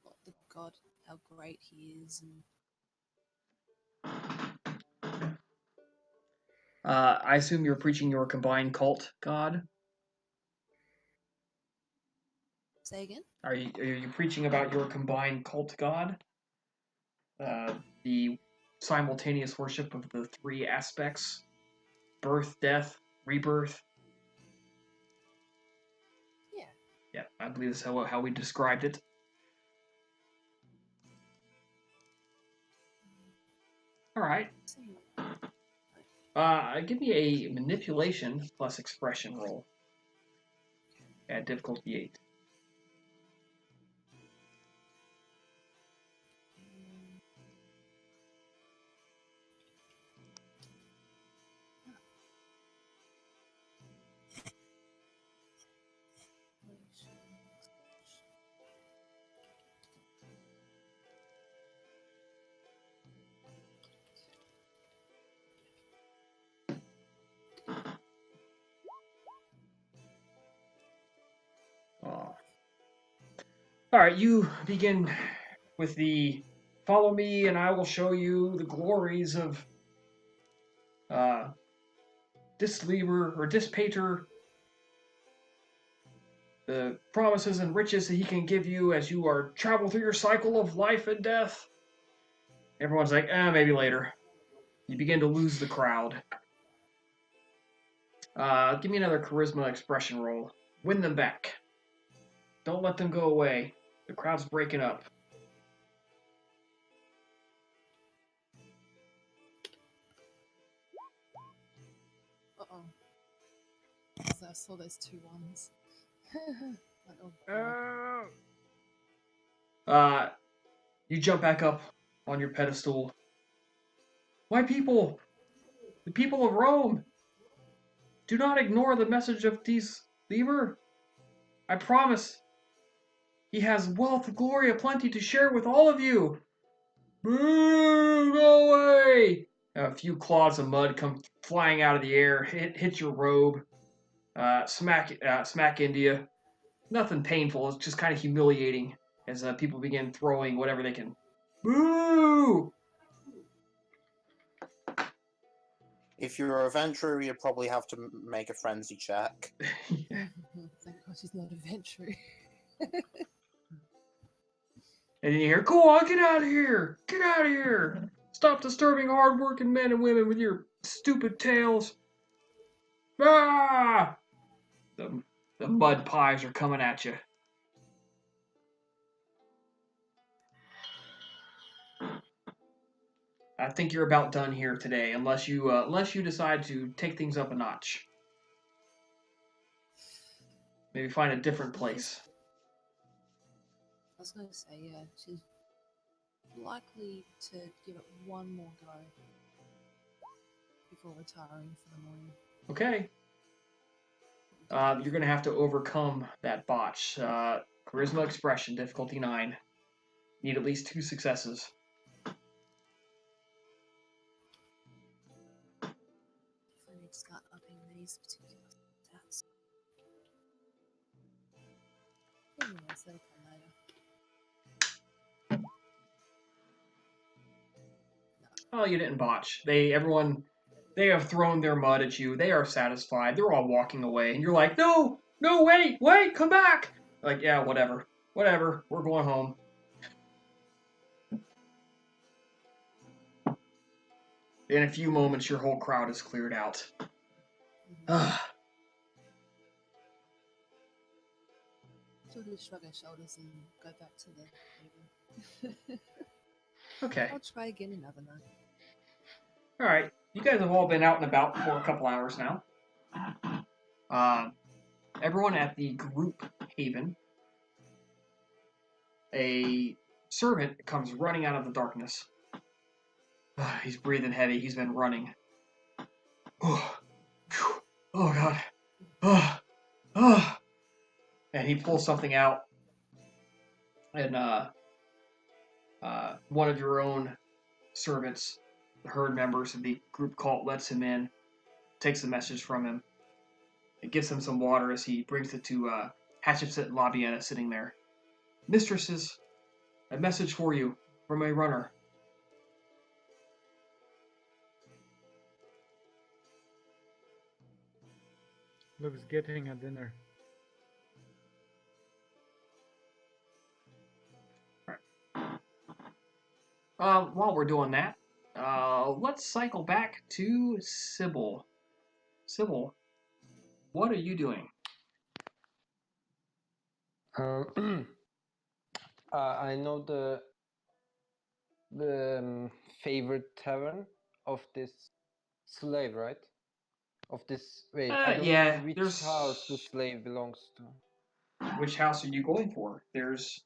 Speaker 6: what the god, how great he is, and
Speaker 1: I assume you're preaching your combined cult god.
Speaker 6: say again.
Speaker 1: Are you preaching about your combined cult god? The simultaneous worship of the three aspects: birth, death, rebirth.
Speaker 6: Yeah.
Speaker 1: Yeah, I believe that's how we described it. All right. Give me a manipulation plus expression roll at difficulty 8. Oh. All right, you begin with the follow me and I will show you the glories of Dislever or Dispater, the promises and riches that he can give you as you are travel through your cycle of life and death. Everyone's like, maybe later. You begin to lose the crowd. Give me another charisma expression roll. Win them back. Don't let them go away. The crowd's breaking up.
Speaker 6: Uh-oh. So I saw those two ones. Like, oh, God.
Speaker 1: You jump back up on your pedestal. My people, the people of Rome, do not ignore the message of Dislever. I promise. He has wealth, glory, aplenty to share with all of you. Boo! Go away! A few clods of mud come flying out of the air, hit your robe, smack India. Nothing painful. It's just kind of humiliating as people begin throwing whatever they can. Boo!
Speaker 5: If you're a venturer, you probably have to make a frenzy check.
Speaker 1: Yeah.
Speaker 6: Thank God she's not a venturer.
Speaker 1: And you hear, go on, get out of here! Get out of here! Stop disturbing hard-working men and women with your stupid tales. Ah! The mud pies are coming at you. I think you're about done here today, unless you decide to take things up a notch. Maybe find a different place.
Speaker 6: I was going to say, yeah, she's likely to give it one more go before retiring for the morning.
Speaker 1: Okay. You're going to have to overcome that botch. Charisma expression, difficulty 9. Need at least 2 successes.
Speaker 6: If I need to start upping these particular stats. Anyways, that'll come later.
Speaker 1: Oh, you didn't botch. They have thrown their mud at you. They are satisfied. They're all walking away. And you're like, no, wait, come back. Like, yeah, whatever. We're going home. In a few moments, your whole crowd is cleared out.
Speaker 6: She'll just shrug her shoulders and go back to the table.
Speaker 1: Okay.
Speaker 6: I'll try again another night.
Speaker 1: All right. You guys have all been out and about for a couple hours now. everyone at the group haven, a servant comes running out of the darkness. He's breathing heavy. He's been running. Oh, oh God. Oh, oh. And he pulls something out, and one of your own servants, the herd members of the group cult, lets him in, takes the message from him, and gives him some water as he brings it to Hatchetsit and Labiana sitting there. Mistresses, a message for you from a runner.
Speaker 2: Looks getting a dinner.
Speaker 1: While we're doing that, let's cycle back to Sybil. Sybil, what are you doing?
Speaker 3: I know the favorite tavern of this slave, right? Of this. Wait, I don't
Speaker 1: Yeah,
Speaker 3: know which
Speaker 1: there's-
Speaker 3: house the slave belongs to.
Speaker 1: Which house are you going for? There's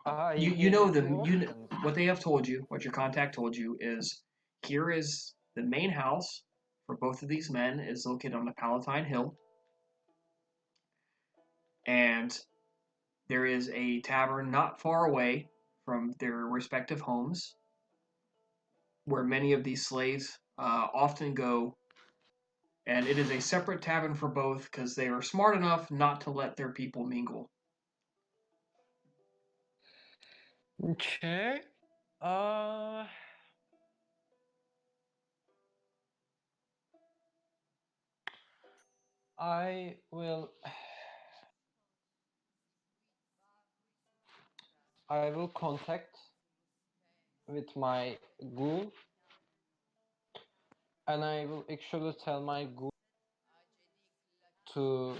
Speaker 3: Ah,
Speaker 1: you
Speaker 3: he
Speaker 1: know
Speaker 3: has
Speaker 1: them.
Speaker 3: two options.
Speaker 1: What they have told you, what your contact told you is here is the main house for both of these men is located on the Palatine Hill, and there is a tavern not far away from their respective homes, where many of these slaves often go. And it is a separate tavern for both because they are smart enough not to let their people mingle.
Speaker 3: Okay. I will. I will contact with my ghoul, and I will actually tell my ghoul to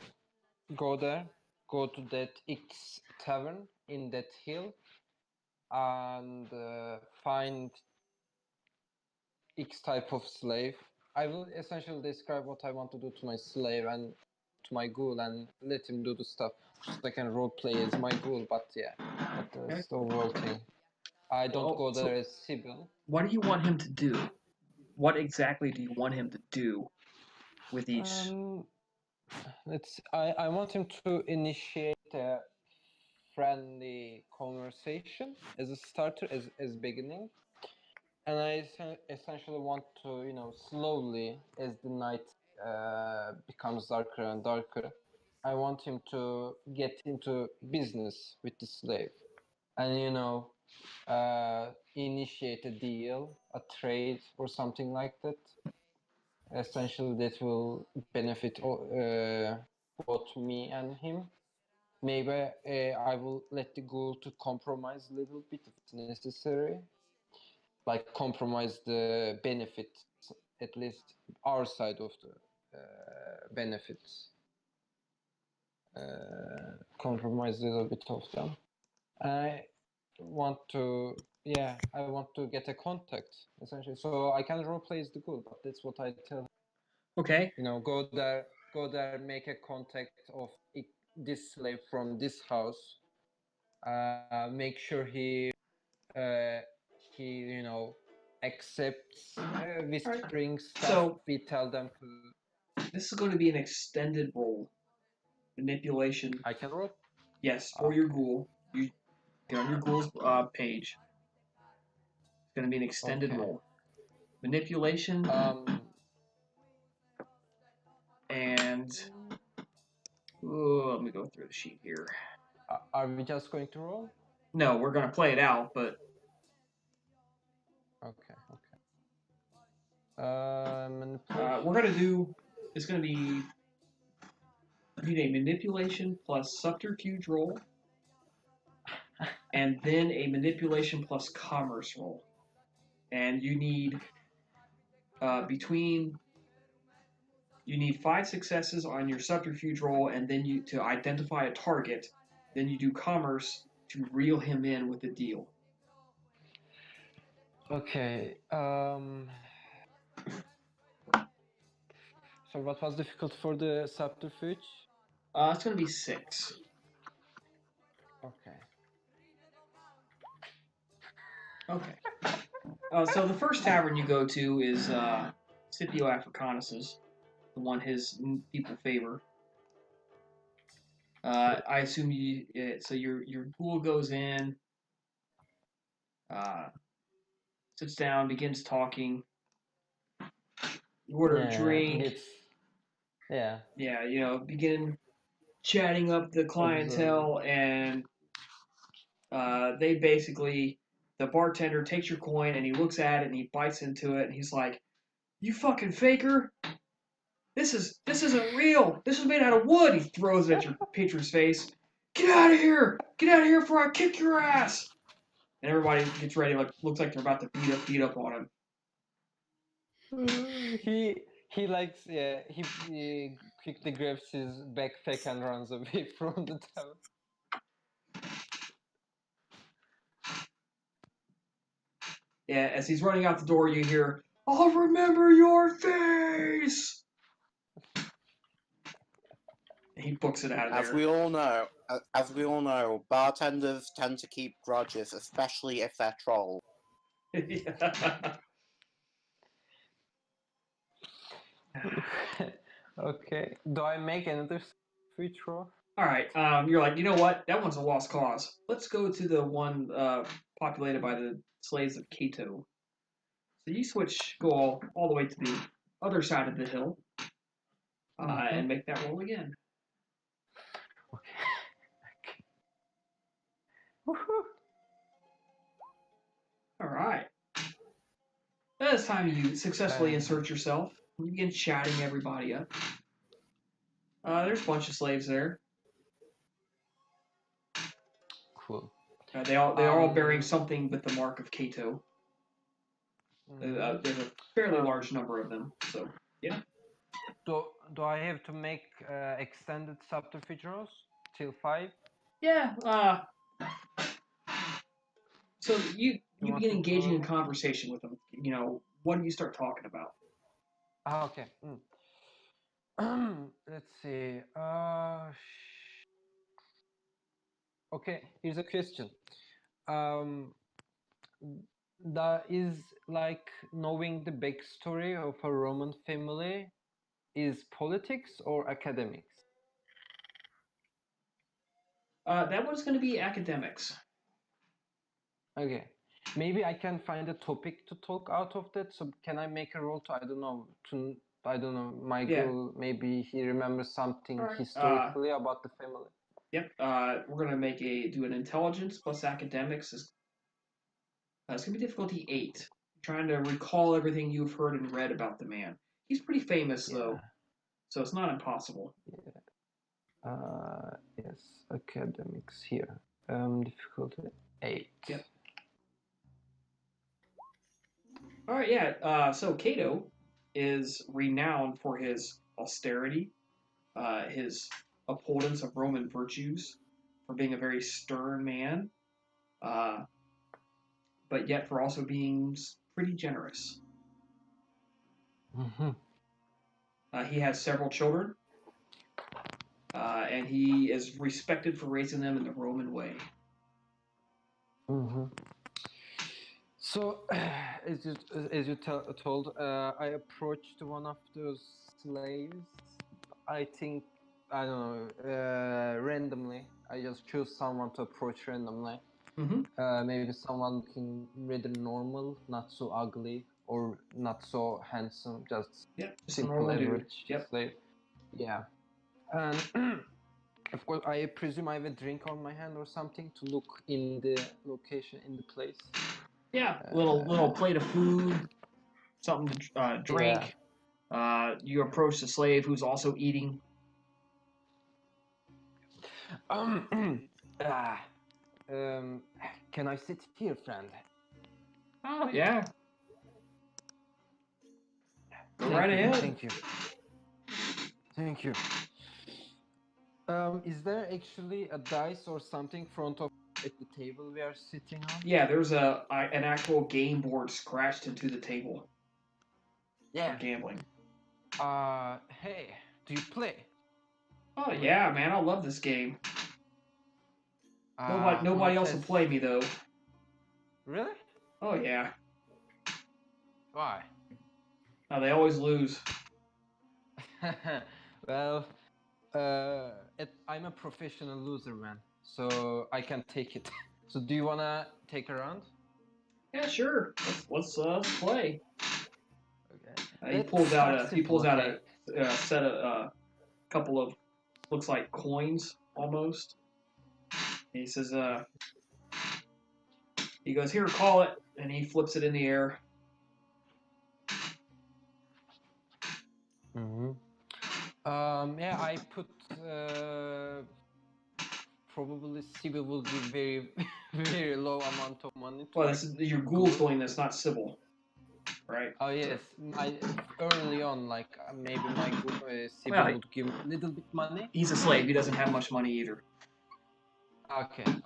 Speaker 3: go there, go to that X tavern in that hill, and find X type of slave. I will essentially describe what I want to do to my slave and to my ghoul, and let him do the stuff. Just I can role play as my ghoul, but yeah, that's the overall thing. I don't go there as Sybil.
Speaker 1: What do you want him to do? What exactly do you want him to do with each?
Speaker 3: I want him to initiate a friendly conversation as a starter, as beginning, and I essentially want to, slowly as the night becomes darker and darker, I want him to get into business with the slave, and initiate a deal, a trade, or something like that. Essentially, that will benefit both me and him. Maybe I will let the ghoul to compromise a little bit if it's necessary. Like compromise the benefits, at least our side of the benefits. Compromise a little bit of them. I want to get a contact essentially, so I can roleplay as the ghoul, but that's what I tell him.
Speaker 1: Okay.
Speaker 3: Go there, make a contact of this slave from this house. Make sure he accepts whispering stuff.
Speaker 1: So
Speaker 3: we tell them to.
Speaker 1: This is going to be an extended roll. Manipulation.
Speaker 3: I can roll.
Speaker 1: Yes, for your ghoul. You get on your ghoul's page. It's going to be an extended roll. Manipulation. And let me go through the sheet here.
Speaker 3: Are we just going to roll?
Speaker 1: No, we're going to play it out, but.
Speaker 3: Okay. Manipulation.
Speaker 1: We're going to do. It's going to be. You need a manipulation plus subterfuge roll, and then a manipulation plus commerce roll. And you need you need 5 successes on your subterfuge roll, and then to identify a target. Then you do commerce to reel him in with the deal.
Speaker 3: Okay. So what was difficult for the subterfuge?
Speaker 1: It's going to be 6.
Speaker 3: Okay.
Speaker 1: Okay. So the first tavern you go to is Scipio Africanus's, the one his people favor. I assume so your ghoul goes in, sits down, begins talking. You order a drink.
Speaker 3: Yeah.
Speaker 1: Yeah, begin chatting up the clientele, and they basically, the bartender takes your coin and he looks at it and he bites into it and he's like, "You fucking faker! This isn't real. This is made out of wood." He throws it at your patron's face. "Get out of here! Get out of here before I kick your ass!" And everybody gets ready. Looks like they're about to beat up on him.
Speaker 3: He likes he quickly grabs his backpack and runs away from the tavern.
Speaker 1: Yeah, as he's running out the door, you hear, "I'll remember your face!" And he books it out of
Speaker 5: As
Speaker 1: there.
Speaker 5: we all know, bartenders tend to keep grudges, especially if they're trolls.
Speaker 3: Okay. Do I make another switch roll?
Speaker 1: All right. You're like, you know what? That one's a lost cause. Let's go to the one populated by the slaves of Cato. So you go all the way to the other side of the hill, and make that roll again.
Speaker 3: Okay. Woohoo!
Speaker 1: All right. This time you successfully insert yourself. You begin chatting everybody up. There's a bunch of slaves there.
Speaker 3: Cool.
Speaker 1: They are all bearing something with the mark of Cato. There's a fairly large number of them. So yeah.
Speaker 3: Do I have to make extended subterfuge rolls till 5?
Speaker 1: Yeah. So you begin engaging in conversation with them. What do you start talking about?
Speaker 3: Okay. Let's see. Okay, here's a question. That is like knowing the backstory of a Roman family is politics or academics?
Speaker 1: That one's going to be academics.
Speaker 3: Okay. Maybe I can find a topic to talk out of that. So can I make a roll to Michael, maybe he remembers something historically about the family.
Speaker 1: Yep. We're gonna do an intelligence plus academics. It's gonna be difficulty 8. Trying to recall everything you've heard and read about the man. He's pretty famous though, so it's not impossible.
Speaker 3: Yeah. Yes, academics here. Difficulty 8.
Speaker 1: Yep. All right. Yeah. So Cato is renowned for his austerity, his upholdance of Roman virtues, for being a very stern man, but yet for also being pretty generous. He has several children, and he is respected for raising them in the Roman way.
Speaker 3: So, as you told, I approached one of those slaves. I think, I don't know, randomly. I just choose someone to approach randomly. Maybe someone looking rather normal, not so ugly or not so handsome, just simple average slave. Yeah. And of course, I presume I have a drink on my hand or something to look in the location, in the place.
Speaker 1: Yeah, little plate of food, something to drink. Yeah. You approach the slave who's also eating.
Speaker 3: Can I sit here, friend?
Speaker 1: Oh yeah. Go right ahead.
Speaker 3: Thank you. Is there actually a dice or something front of at the table we are sitting on?
Speaker 1: Yeah, there's an actual game board scratched into the table.
Speaker 3: Yeah.
Speaker 1: For gambling.
Speaker 3: Hey, do you play?
Speaker 1: Oh yeah, man, I love this game. Nobody
Speaker 3: Not
Speaker 1: else will
Speaker 3: as
Speaker 1: play me though.
Speaker 3: really?
Speaker 1: Oh yeah.
Speaker 3: Why?
Speaker 1: No, they always lose.
Speaker 3: Well, I'm a professional loser, man, so I can take it. So do you wanna take a round?
Speaker 1: Yeah, sure. Let's play.
Speaker 3: Okay.
Speaker 1: He
Speaker 3: Let's
Speaker 1: pulls out
Speaker 3: start
Speaker 1: a
Speaker 3: simple, okay?
Speaker 1: set of couple of looks like coins almost. And he says he goes, here, call it, and he flips it in the air.
Speaker 3: Mm-hmm. Yeah, I put probably Sibyl will give very very low amount of money to
Speaker 1: Well,
Speaker 3: like
Speaker 1: this is your ghoul's
Speaker 3: ghoul.
Speaker 1: doing this, not Sybil, right?
Speaker 3: Oh yes, I early on like maybe my Sibyl
Speaker 1: Well,
Speaker 3: would give a little bit money.
Speaker 1: he's a slave. He doesn't have much money either.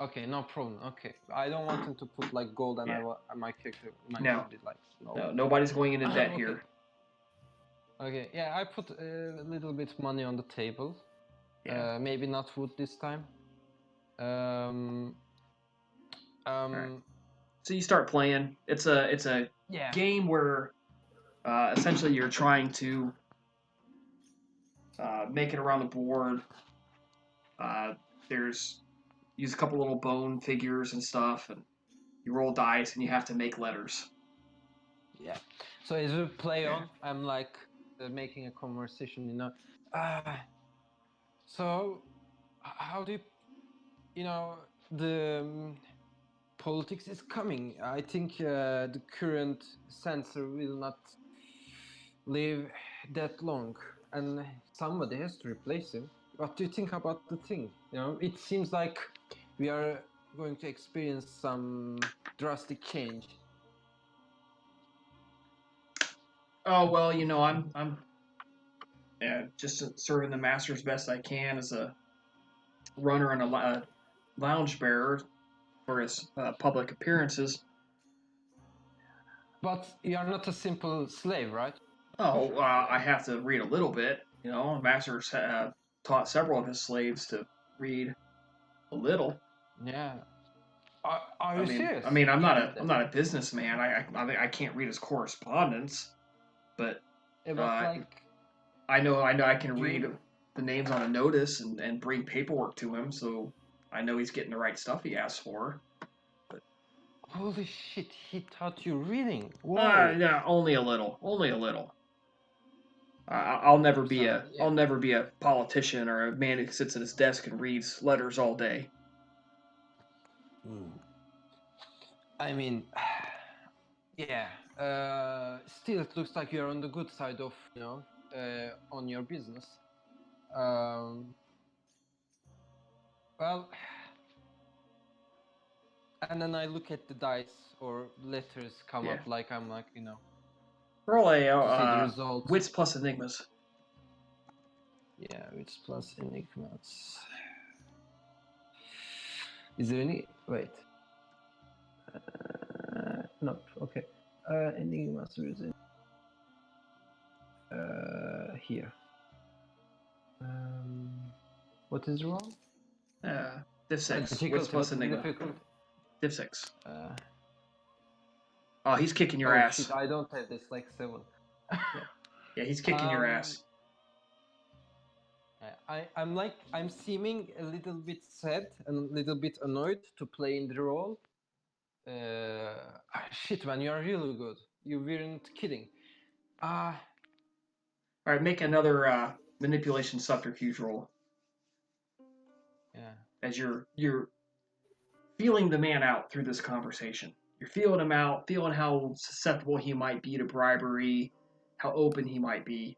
Speaker 3: Okay, no problem. Okay, I don't want him to put like gold, and
Speaker 1: Yeah.
Speaker 3: my character might
Speaker 1: No.
Speaker 3: be like no.
Speaker 1: No, nobody's going into debt
Speaker 3: Okay.
Speaker 1: here.
Speaker 3: Okay, yeah, I put a little bit money on the table.
Speaker 1: Yeah.
Speaker 3: Maybe not wood this time.
Speaker 1: Right. So you start playing. It's a
Speaker 3: Yeah.
Speaker 1: game where essentially you're trying to make it around the board. There's use a couple little bone figures and stuff, and you roll dice, and you have to make letters.
Speaker 3: Yeah. So as we play on, I'm like making a conversation, you know. So how do you know the politics is coming? I think the current censor will not live that long, and somebody has to replace him. What do you think about the thing? You know, it seems like we are going to experience some drastic change.
Speaker 1: Oh well, I'm just serving the master as best I can as a runner and a lounge bearer for his public appearances.
Speaker 3: But you are not a simple slave, right?
Speaker 1: Oh, I have to read a little bit. The master's taught several of his slaves to read a little.
Speaker 3: Yeah. Are you serious?
Speaker 1: I mean, I'm
Speaker 3: He
Speaker 1: not
Speaker 3: did
Speaker 1: a
Speaker 3: that?
Speaker 1: I'm not a businessman. I can't read his correspondence, but
Speaker 3: Yeah, but like,
Speaker 1: I know I can
Speaker 3: you...
Speaker 1: read the names on a notice and bring paperwork to him, so I know he's getting the right stuff he asks for.
Speaker 3: Holy shit! He taught you reading. Whoa.
Speaker 1: Yeah, only a little, only a little. I'll never be
Speaker 3: So, yeah.
Speaker 1: I'll never be a politician or a man who sits at his desk and reads letters all day.
Speaker 3: I mean, yeah. Still, it looks like you're on the good side of, on your business. Well, and then I look at the dice or letters come
Speaker 1: Yeah.
Speaker 3: up like I'm like,
Speaker 1: Roll
Speaker 3: to see the
Speaker 1: a
Speaker 3: results.
Speaker 1: wits plus enigmas.
Speaker 3: Yeah, wits plus enigmas. Is there any? Wait. No. Okay. Enigmas. Where is it? Here. What is wrong?
Speaker 1: Div 6. Wits
Speaker 3: Difficult.
Speaker 1: plus
Speaker 3: What is
Speaker 1: enigma.
Speaker 3: difficult?
Speaker 1: Div 6. Oh, he's kicking your
Speaker 3: oh
Speaker 1: ass.
Speaker 3: Shit, I don't have this like 7.
Speaker 1: Yeah, he's kicking your ass.
Speaker 3: I'm seeming a little bit sad and a little bit annoyed to play in the role. Shit, man, you are really good. You weren't kidding.
Speaker 1: All right, make another manipulation subterfuge roll.
Speaker 3: Yeah.
Speaker 1: As you're feeling the man out through this conversation. You're feeling him out, feeling how susceptible he might be to bribery, how open he might be.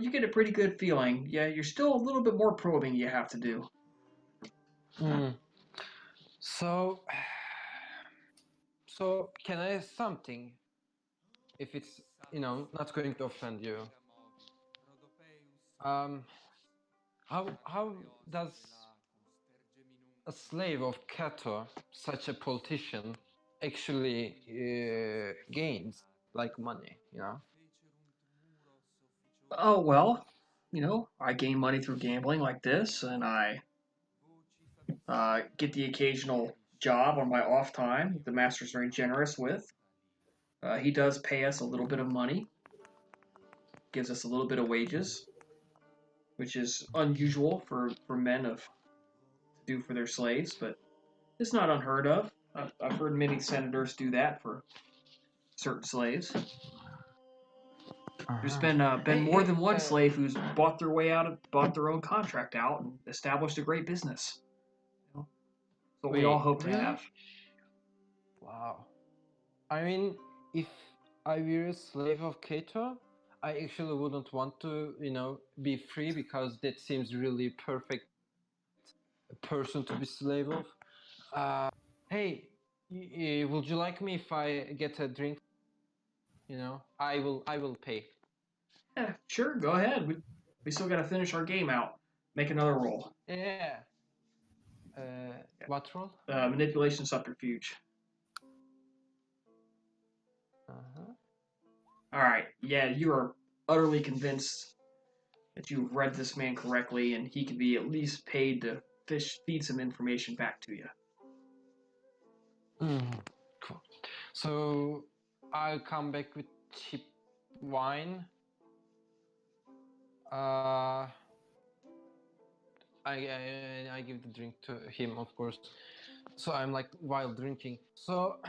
Speaker 1: You get a pretty good feeling. Yeah, you're still a little bit more probing you have to do.
Speaker 3: So can I ask something? If it's not going to offend you. How does a slave of Cato, such a politician, actually gains like money?
Speaker 1: Oh, well, I gain money through gambling like this, and I get the occasional job on my off time that the master's very generous with. He does pay us a little bit of money, gives us a little bit of wages, which is unusual for men to do for their slaves, but it's not unheard of. I've heard many senators do that for certain slaves. There's
Speaker 3: Uh-huh.
Speaker 1: been
Speaker 3: Hey,
Speaker 1: more
Speaker 3: hey,
Speaker 1: than one slave who's bought their own contract out and established a great business. That's what we all
Speaker 3: wait,
Speaker 1: hope to
Speaker 3: really?
Speaker 1: have.
Speaker 3: Wow. I mean, if I were a slave of Cato, I actually wouldn't want to, be free because that seems really perfect person to be slave of. Hey, would you like me if I get a drink? I will pay.
Speaker 1: Yeah, sure, go ahead. We still got to finish our game out. Make another roll.
Speaker 3: Yeah. What roll?
Speaker 1: Manipulation subterfuge.
Speaker 3: Uh-huh.
Speaker 1: All right. Yeah, you are utterly convinced that you've read this man correctly, and he can be at least paid to feed some information back to you.
Speaker 3: Cool. So I'll come back with cheap wine. I give the drink to him, of course. So I'm like while drinking. So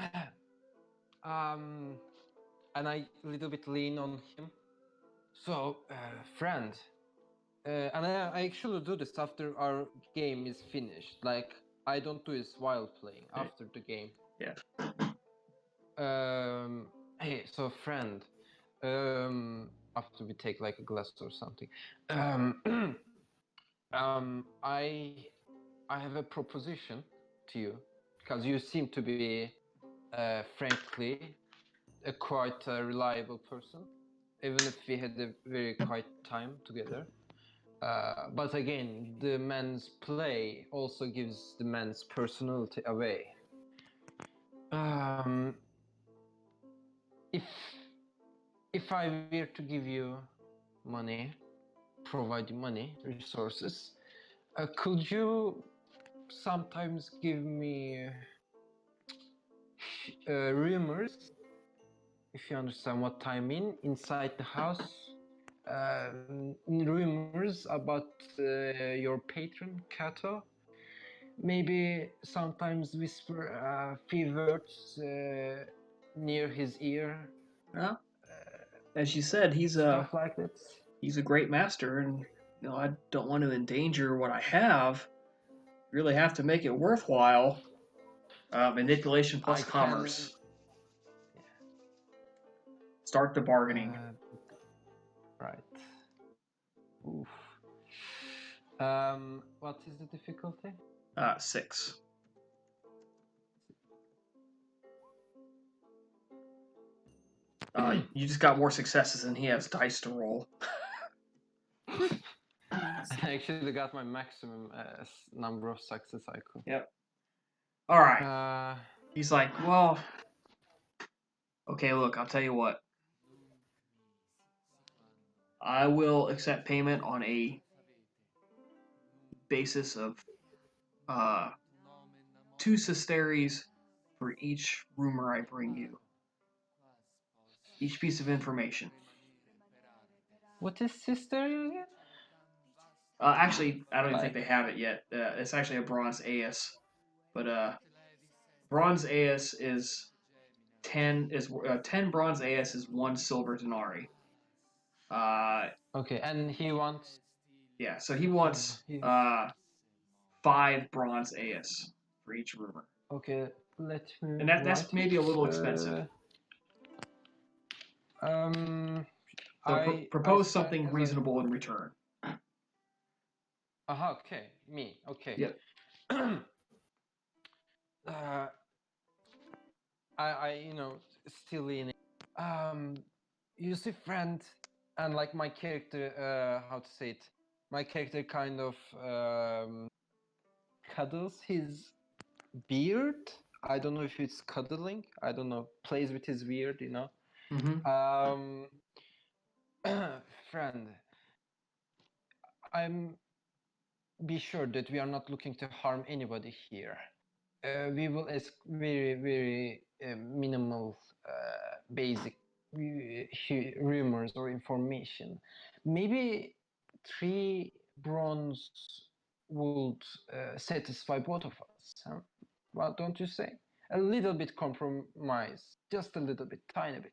Speaker 3: and I a little bit lean on him. So friend, and I actually do this after our game is finished. Like I don't do this while playing. After the game.
Speaker 1: Yeah.
Speaker 3: Hey, so friend, after we take like a glass or something, I have a proposition to you because you seem to be, frankly, a quite reliable person, even if we had a very quiet time together. But again, the man's play also gives the man's personality away. If if I were to give you money, provide you money, resources, could you sometimes give me rumors, if you understand what I mean, inside the house? Rumors about your patron, Kato? Maybe sometimes whisper a few words near his ear.
Speaker 1: Well, as you said,
Speaker 3: Stuff like that.
Speaker 1: he's a great master, and I don't want to endanger what I have. Really have to make it worthwhile. Manipulation plus
Speaker 3: I
Speaker 1: commerce.
Speaker 3: can.
Speaker 1: Start the bargaining.
Speaker 3: Right. Oof. What is the difficulty?
Speaker 1: 6. You just got more successes than he has dice to roll.
Speaker 3: I actually got my maximum number of success I could.
Speaker 1: Yep. All right. He's like, well, okay, look, I'll tell you what. I will accept payment on a basis of 2 sesterces for each rumor I bring you. Each piece of information.
Speaker 3: What is sister again?
Speaker 1: Actually, I don't even think they have it yet. It's actually a bronze AS, but bronze AS is 10 bronze AS is 1 silver denarii.
Speaker 3: Okay, and he wants.
Speaker 1: Yeah, so he wants 5 bronze AS for each rumor.
Speaker 3: Okay, let me.
Speaker 1: And that's maybe a little expensive. So propose something reasonable in return.
Speaker 3: Okay, me. Okay.
Speaker 1: Yep.
Speaker 3: I still leaning. You see, friend, and like my character, how to say it? My character kind of cuddles his beard. I don't know if it's cuddling. I don't know. Plays with his beard,
Speaker 1: Mm-hmm.
Speaker 3: Friend, I'm be sure that we are not looking to harm anybody here. We will ask very, very minimal, basic rumors or information. Maybe 3 bronze would satisfy both of us. Huh? Well, don't you say? A little bit compromise, just a little bit, tiny bit.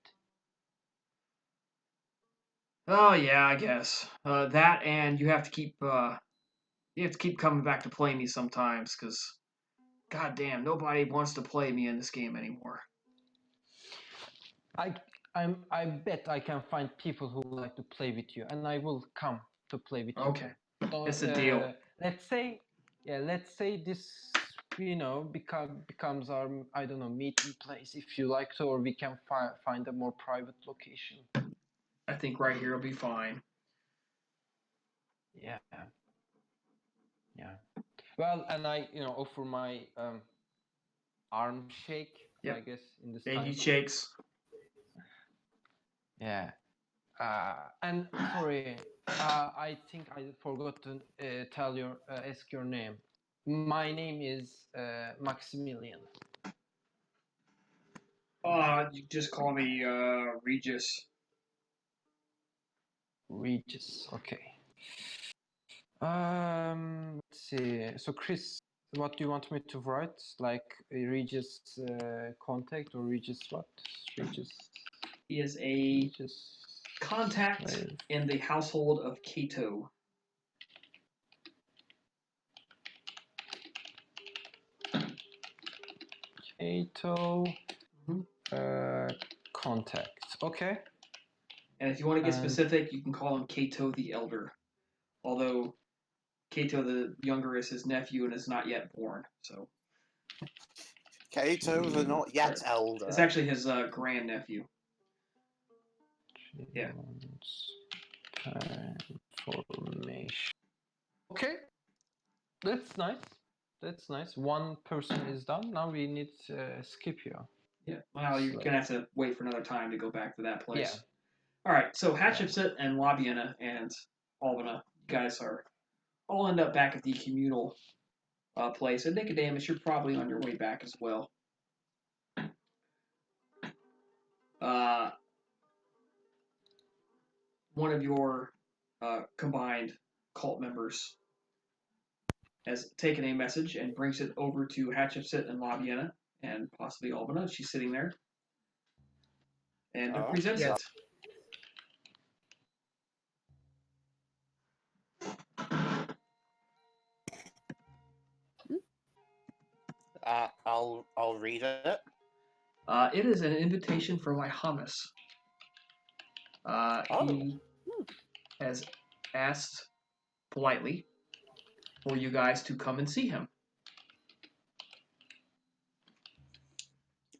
Speaker 1: Oh yeah, I guess. That and you have to keep coming back to play me sometimes, because goddamn, nobody wants to play me in this game anymore.
Speaker 3: I I bet I can find people who like to play with you, and I will come to play with you.
Speaker 1: Okay,
Speaker 3: So,
Speaker 1: it's a deal.
Speaker 3: let's say this, becomes our, I don't know, meeting place if you like to, or we can find a more private location.
Speaker 1: I think right here will be fine.
Speaker 3: Yeah, yeah. Well, and I, offer my arm shake.
Speaker 1: Yep.
Speaker 3: I guess in this
Speaker 1: Yeah,
Speaker 3: time.
Speaker 1: he shakes.
Speaker 3: Yeah. And sorry, I think I forgot to ask your name. My name is Maximilian.
Speaker 1: You just call me Regis.
Speaker 3: Regis. Okay. Let's see. So Chris, what do you want me to write? Like Regis contact or Regis what? Regis.
Speaker 1: He is a
Speaker 3: Regis.
Speaker 1: contact
Speaker 3: Slave.
Speaker 1: in the household of Cato.
Speaker 3: Cato.
Speaker 1: Mhm.
Speaker 3: Contact. Okay.
Speaker 1: And if you want to get
Speaker 3: And-
Speaker 1: specific, you can call him Cato the Elder. Although Cato the Younger is his nephew and is not yet born. So
Speaker 5: Cato the not yet elder.
Speaker 1: it's actually his grandnephew. Yeah.
Speaker 3: Information. Okay. That's nice. That's nice. One person is done. Now we need Scipio.
Speaker 1: Yeah. Well, you're
Speaker 3: Slave.
Speaker 1: gonna have to wait for another time to go back to that place.
Speaker 3: Yeah.
Speaker 1: All right. So Hatshepsut and Labiana and Albina, you guys are all end up back at the communal place. And Nicodemus, you're probably on your way back as well. One of your combined cult members has taken a message and brings it over to Hatshepsut and Labiana and possibly Albina. She's sitting there and presents
Speaker 4: Yeah.
Speaker 1: it.
Speaker 5: I'll read it.
Speaker 1: It is an invitation for my hummus. He has asked politely for you guys to come and see him.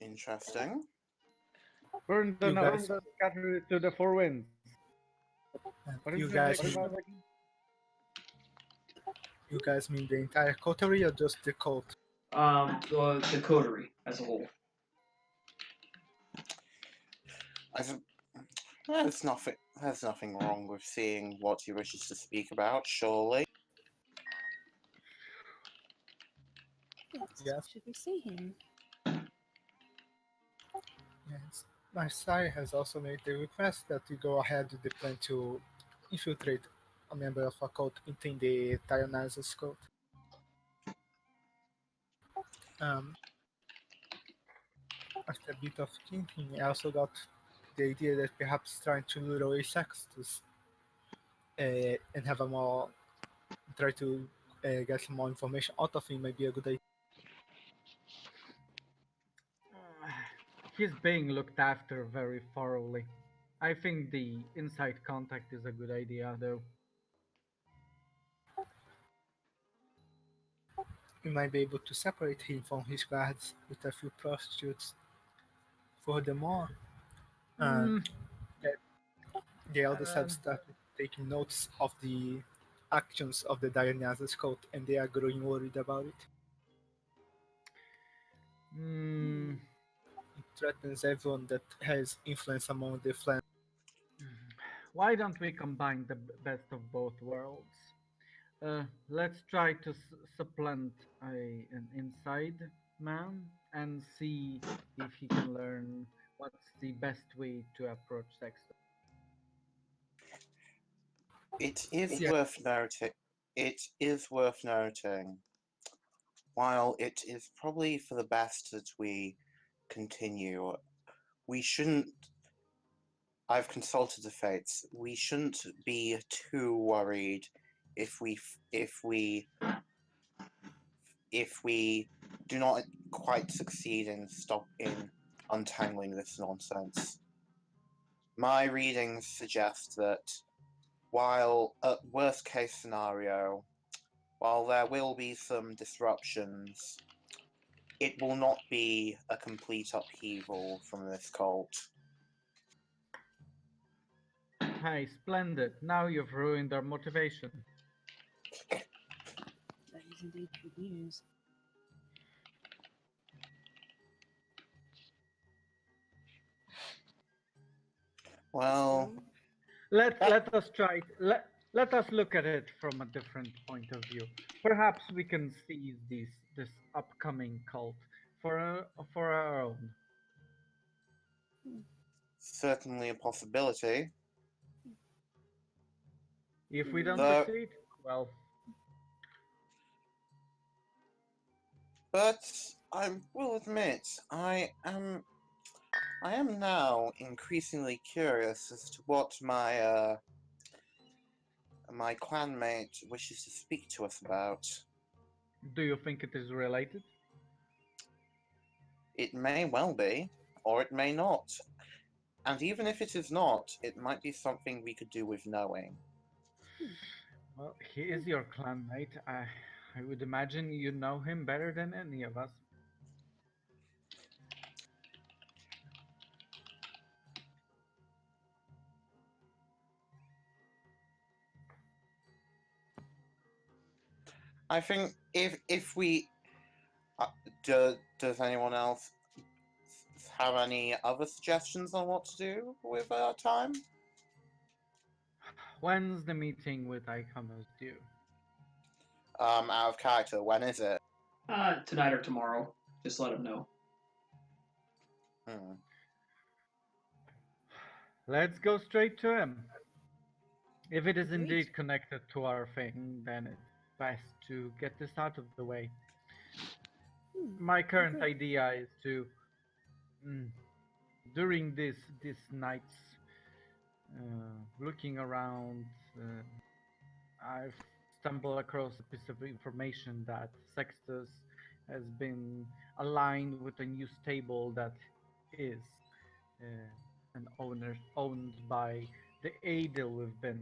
Speaker 5: Interesting.
Speaker 2: Burn the
Speaker 4: You
Speaker 2: nose
Speaker 4: guys-
Speaker 2: and scatter it to the four winds. What is
Speaker 4: You
Speaker 2: it
Speaker 4: guys,
Speaker 2: like
Speaker 4: mean,
Speaker 2: about again?
Speaker 4: you guys mean the entire coterie or just the cult?
Speaker 1: The coterie as a whole.
Speaker 5: There's nothing wrong with seeing what he wishes to speak about, surely.
Speaker 4: Yes.
Speaker 6: Should we see him?
Speaker 4: Yes. My sire has also made the request that we go ahead with the plan to infiltrate a member of a cult within the Dionysus cult. After a bit of thinking, I also got the idea that perhaps trying to lure away Sextus and have a more try to get some more information out of him might be a good idea.
Speaker 2: He's being looked after very thoroughly. I think the inside contact is a good idea, though.
Speaker 4: We might be able to separate him from his guards with a few prostitutes. Furthermore, the elders have started taking notes of the actions of the Dionysus cult, and they are growing worried about it. It threatens everyone that has influence among the clan.
Speaker 2: why don't we combine the best of both worlds? Let's try to supplant an inside man and see if he can learn what's the best way to approach Sexton.
Speaker 5: It is
Speaker 2: Yeah.
Speaker 5: worth noting. It is worth noting. While it is probably for the best that we continue, we shouldn't. I've consulted the fates. We shouldn't be too worried if we do not quite succeed in untangling this nonsense. My readings suggest that while at worst case scenario, while there will be some disruptions, it will not be a complete upheaval from this cult.
Speaker 2: Hey, splendid. Now you've ruined our motivation.
Speaker 6: That is indeed good news.
Speaker 5: Well,
Speaker 6: So,
Speaker 2: Let us try. Let us look at it from a different point of view. Perhaps we can seize this upcoming cult for our own.
Speaker 5: certainly a possibility.
Speaker 2: If we don't
Speaker 5: Though,
Speaker 2: succeed, well,
Speaker 5: but I will admit, I am now increasingly curious as to what my clanmate wishes to speak to us about.
Speaker 2: do you think it is related?
Speaker 5: It may well be, or it may not. And even if it is not, it might be something we could do with knowing.
Speaker 2: Well, he is your clanmate. I would imagine you know him better than any of us.
Speaker 5: I think if we does anyone else have any other suggestions on what to do with our time?
Speaker 2: When's the meeting with Icomers due?
Speaker 5: Out of character, when is it?
Speaker 1: Tonight or tomorrow. Just let him know.
Speaker 5: Hmm.
Speaker 2: Let's go straight to him. If it is
Speaker 6: Agreed.
Speaker 2: indeed connected to our thing, then it's best to get this out of the way. My current
Speaker 6: Agreed.
Speaker 2: idea is to, during this night's looking around, I've stumbled across a piece of information that Sextus has been aligned with a new stable that is an owner owned by the Adel uh,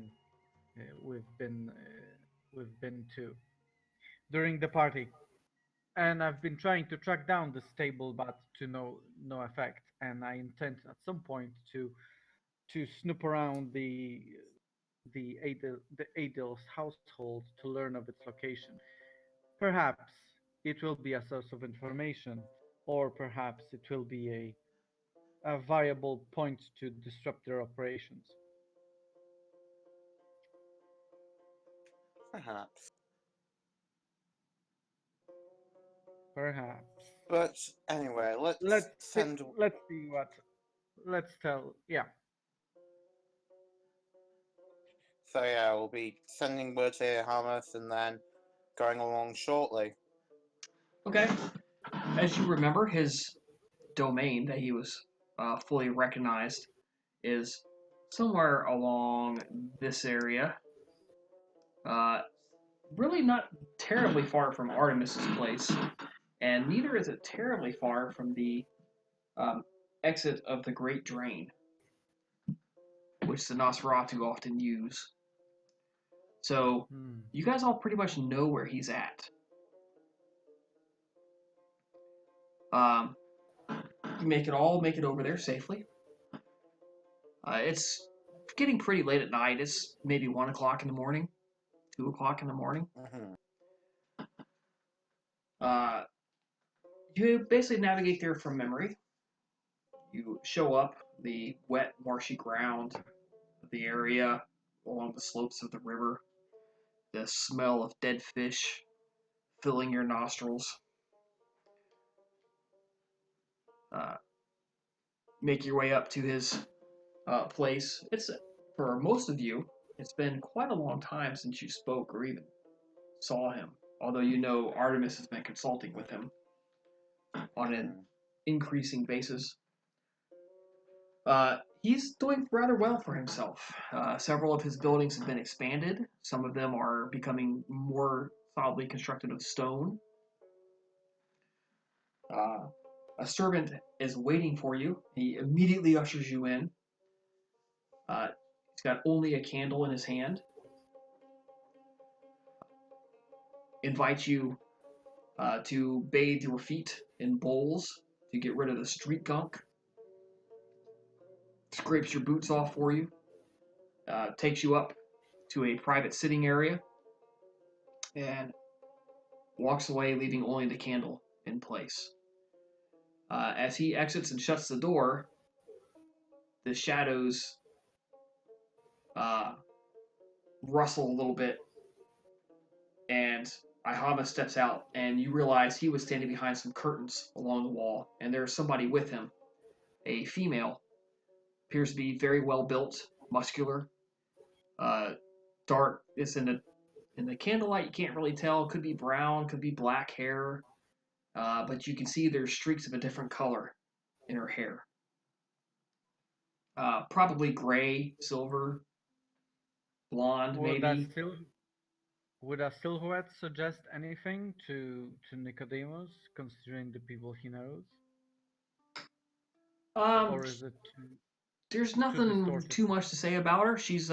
Speaker 2: we've been we've been to during the party, and I've been trying to track down the stable, but to no effect. And I intend at some point to snoop around the Adel's household to learn of its location. Perhaps it will be a source of information, or perhaps it will be a viable point to disrupt their operations.
Speaker 5: Perhaps.
Speaker 2: Perhaps.
Speaker 5: But anyway,
Speaker 2: Let's see, let's see what. Let's tell. Yeah.
Speaker 5: So yeah, we'll be sending word to Hamas and then going along shortly.
Speaker 1: Okay. As you remember, his domain that he was fully recognized is somewhere along this area. Really not terribly far from Artemis's place, and neither is it terribly far from the um, exit of the Great Drain, which the Nosferatu often use. So you guys all pretty much know where he's at. You make it over there safely. It's getting pretty late at night. It's maybe 1 o'clock in the morning, 2 o'clock in the morning.
Speaker 5: Mm-hmm.
Speaker 1: You basically navigate there from memory. You show up, the wet, marshy ground, of the area along the slopes of the river. The smell of dead fish filling your nostrils. Make your way up to his place. It's for most of you. It's been quite a long time since you spoke or even saw him. Although you know Artemis has been consulting with him on an increasing basis. He's doing rather well for himself. Several of his buildings have been expanded. Some of them are becoming more solidly constructed of stone. A servant is waiting for you. He immediately ushers you in. He's got only a candle in his hand. Invites you to bathe your feet in bowls to get rid of the street gunk. Scrapes your boots off for you. Takes you up to a private sitting area and walks away, leaving only the candle in place. As he exits and shuts the door, the shadows rustle a little bit, and Ihama steps out, and you realize he was standing behind some curtains along the wall, and there's somebody with him, a female, appears to be very well built, muscular, dark. It's in the candlelight. You can't really tell. Could be brown, could be black hair, but you can see there's streaks of a different color in her hair. Probably gray, silver, blonde, maybe.
Speaker 2: Would a silhouette suggest anything to Nicodemus, considering the people he knows? Or is it
Speaker 1: there's nothing too much to say about her. She's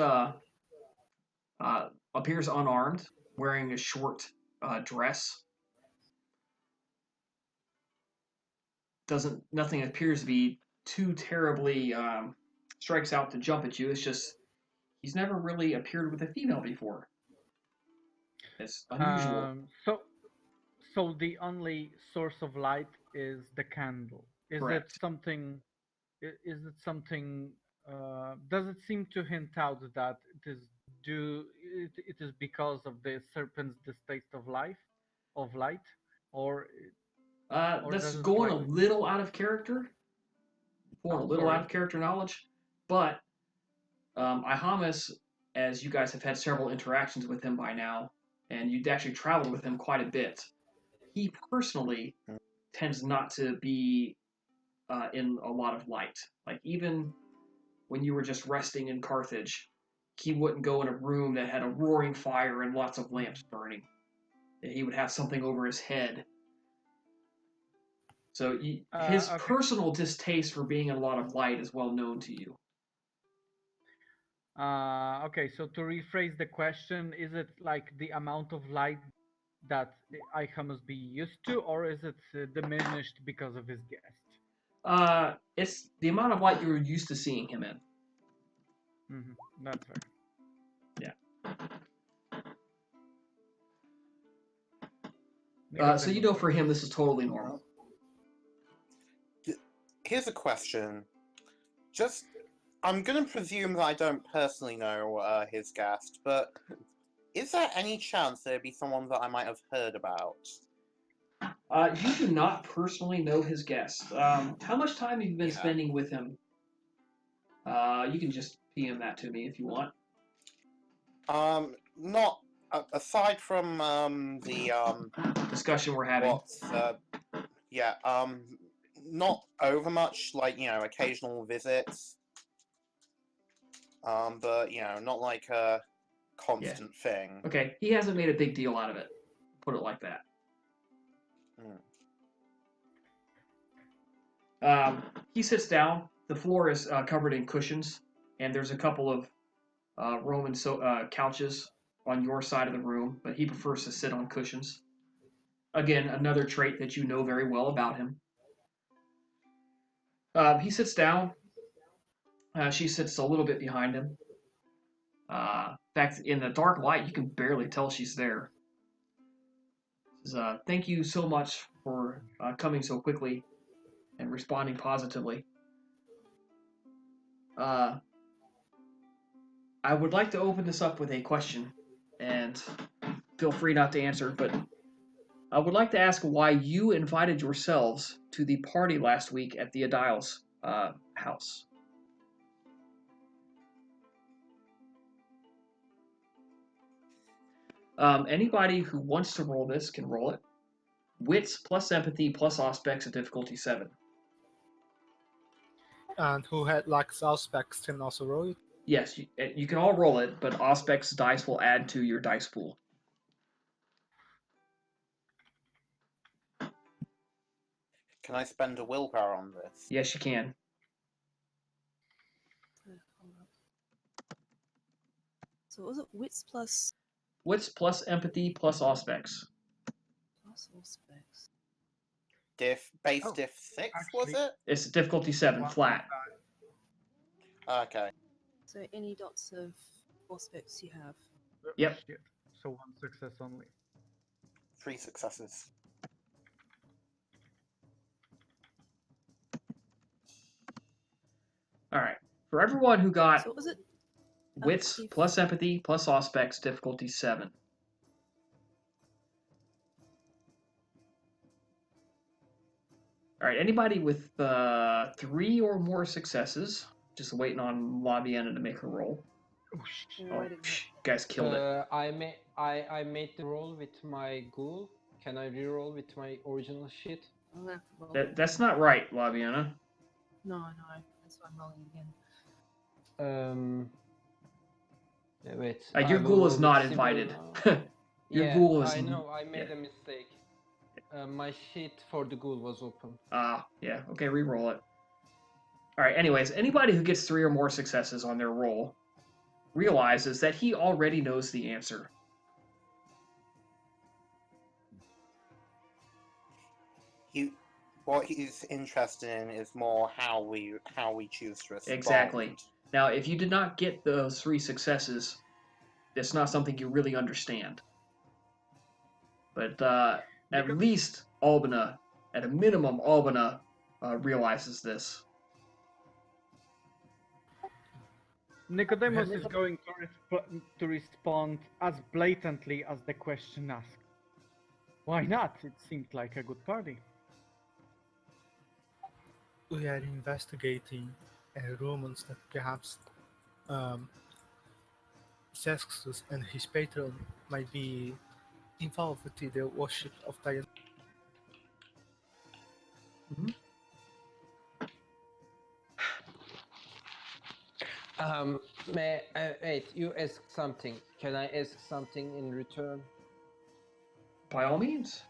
Speaker 1: appears unarmed, wearing a short dress. Nothing appears to be too terribly strikes out to jump at you. It's just he's never really appeared with a female before. It's unusual.
Speaker 2: So the only source of light is the candle.
Speaker 1: Correct.
Speaker 2: Is it something? Does it seem to hint out that it is because of the serpent's distaste of light, or
Speaker 1: that's going a little out of character. Out of character knowledge, but Ihamus, as you guys have had several interactions with him by now, and you'd actually traveled with him quite a bit, he personally tends not to be in a lot of light. Like, even when you were just resting in Carthage, he wouldn't go in a room that had a roaring fire and lots of lamps burning. He would have something over his head. So his personal distaste for being in a lot of light is well known to you.
Speaker 2: Okay, so to rephrase the question, is it like the amount of light that Aika must be used to, or is it diminished because of his guest?
Speaker 1: It's the amount of light you're used to seeing him in.
Speaker 2: Mm-hmm. That's fair.
Speaker 1: Yeah. So you know, for him, this is totally normal.
Speaker 5: Here's a question. I'm going to presume that I don't personally know his guest, but is there any chance there'd be someone that I might have heard about?
Speaker 1: You do not personally know his guest. How much time have you been spending with him? You can just PM that to me if you want.
Speaker 5: Not aside from the
Speaker 1: discussion we're having.
Speaker 5: Not over much. Like, occasional visits. But not like a constant thing.
Speaker 1: Okay, he hasn't made a big deal out of it. Put it like that. He sits down. The floor is covered in cushions, and there's a couple of Roman couches on your side of the room, but he prefers to sit on cushions. Again, another trait that you know very well about him. He sits down. She sits a little bit behind him. In fact, in the dark light, you can barely tell she's there. Says, thank you so much for coming so quickly and responding positively. I would like to open this up with a question, and feel free not to answer, but I would like to ask why you invited yourselves to the party last week at the Adiles house. Anybody who wants to roll this can roll it. Wits plus empathy plus aspects of difficulty 7.
Speaker 4: And who had like suspects can also roll it.
Speaker 1: Yes, you can all roll it, but aspects dice will add to your dice pool.
Speaker 5: Can I spend a willpower on this?
Speaker 1: Yes, you can.
Speaker 6: Hold up. So what was it wits plus
Speaker 1: Wits plus empathy plus aspects.
Speaker 6: all specs?
Speaker 5: Base
Speaker 2: Oh,
Speaker 5: diff 6, was
Speaker 2: actually-
Speaker 5: it?
Speaker 1: It's difficulty 7, flat.
Speaker 5: Okay.
Speaker 6: So any dots of aspects you have.
Speaker 1: Yep.
Speaker 2: Shit. So 1 success only.
Speaker 5: 3 successes.
Speaker 1: All right. For everyone who got
Speaker 6: So what was it?
Speaker 1: wits
Speaker 6: Empathy
Speaker 1: plus empathy plus aspects, difficulty 7. All right. Anybody with 3 or more successes, just waiting on Laviana to make her roll.
Speaker 2: Oh shit.
Speaker 1: Oh,
Speaker 6: Right in
Speaker 1: psh, guys killed it.
Speaker 3: I made the roll with my ghoul. Can I re-roll with my original shit?
Speaker 6: I'm gonna have to roll
Speaker 1: That's not right, Laviana.
Speaker 6: No, that's why I'm rolling again.
Speaker 3: Wait.
Speaker 1: Your
Speaker 3: I will
Speaker 1: ghoul is
Speaker 3: roll
Speaker 1: not
Speaker 3: with simple
Speaker 1: invited.
Speaker 3: now.
Speaker 1: Your
Speaker 3: Yeah,
Speaker 1: ghoul is.
Speaker 3: I know. I made
Speaker 1: yeah.
Speaker 3: a mistake. My sheet for the ghoul was open.
Speaker 1: Yeah. Okay, re-roll it. All right. Anyways, anybody who gets 3 or more successes on their roll realizes that he already knows the answer.
Speaker 5: What he's interested in is more how we choose to respond.
Speaker 1: Exactly. Now, if you did not get those 3 successes, it's not something you really understand. But at least Albina, at a minimum, Albina realizes this.
Speaker 2: Nicodemus is going to respond as blatantly as the question asked. Why not? It seemed like a good party.
Speaker 4: We are investigating rumors that perhaps Sextus and his patron might be involved with the worship of Dionysus.
Speaker 3: Wait, you ask something. Can I ask something in return?
Speaker 1: By all means.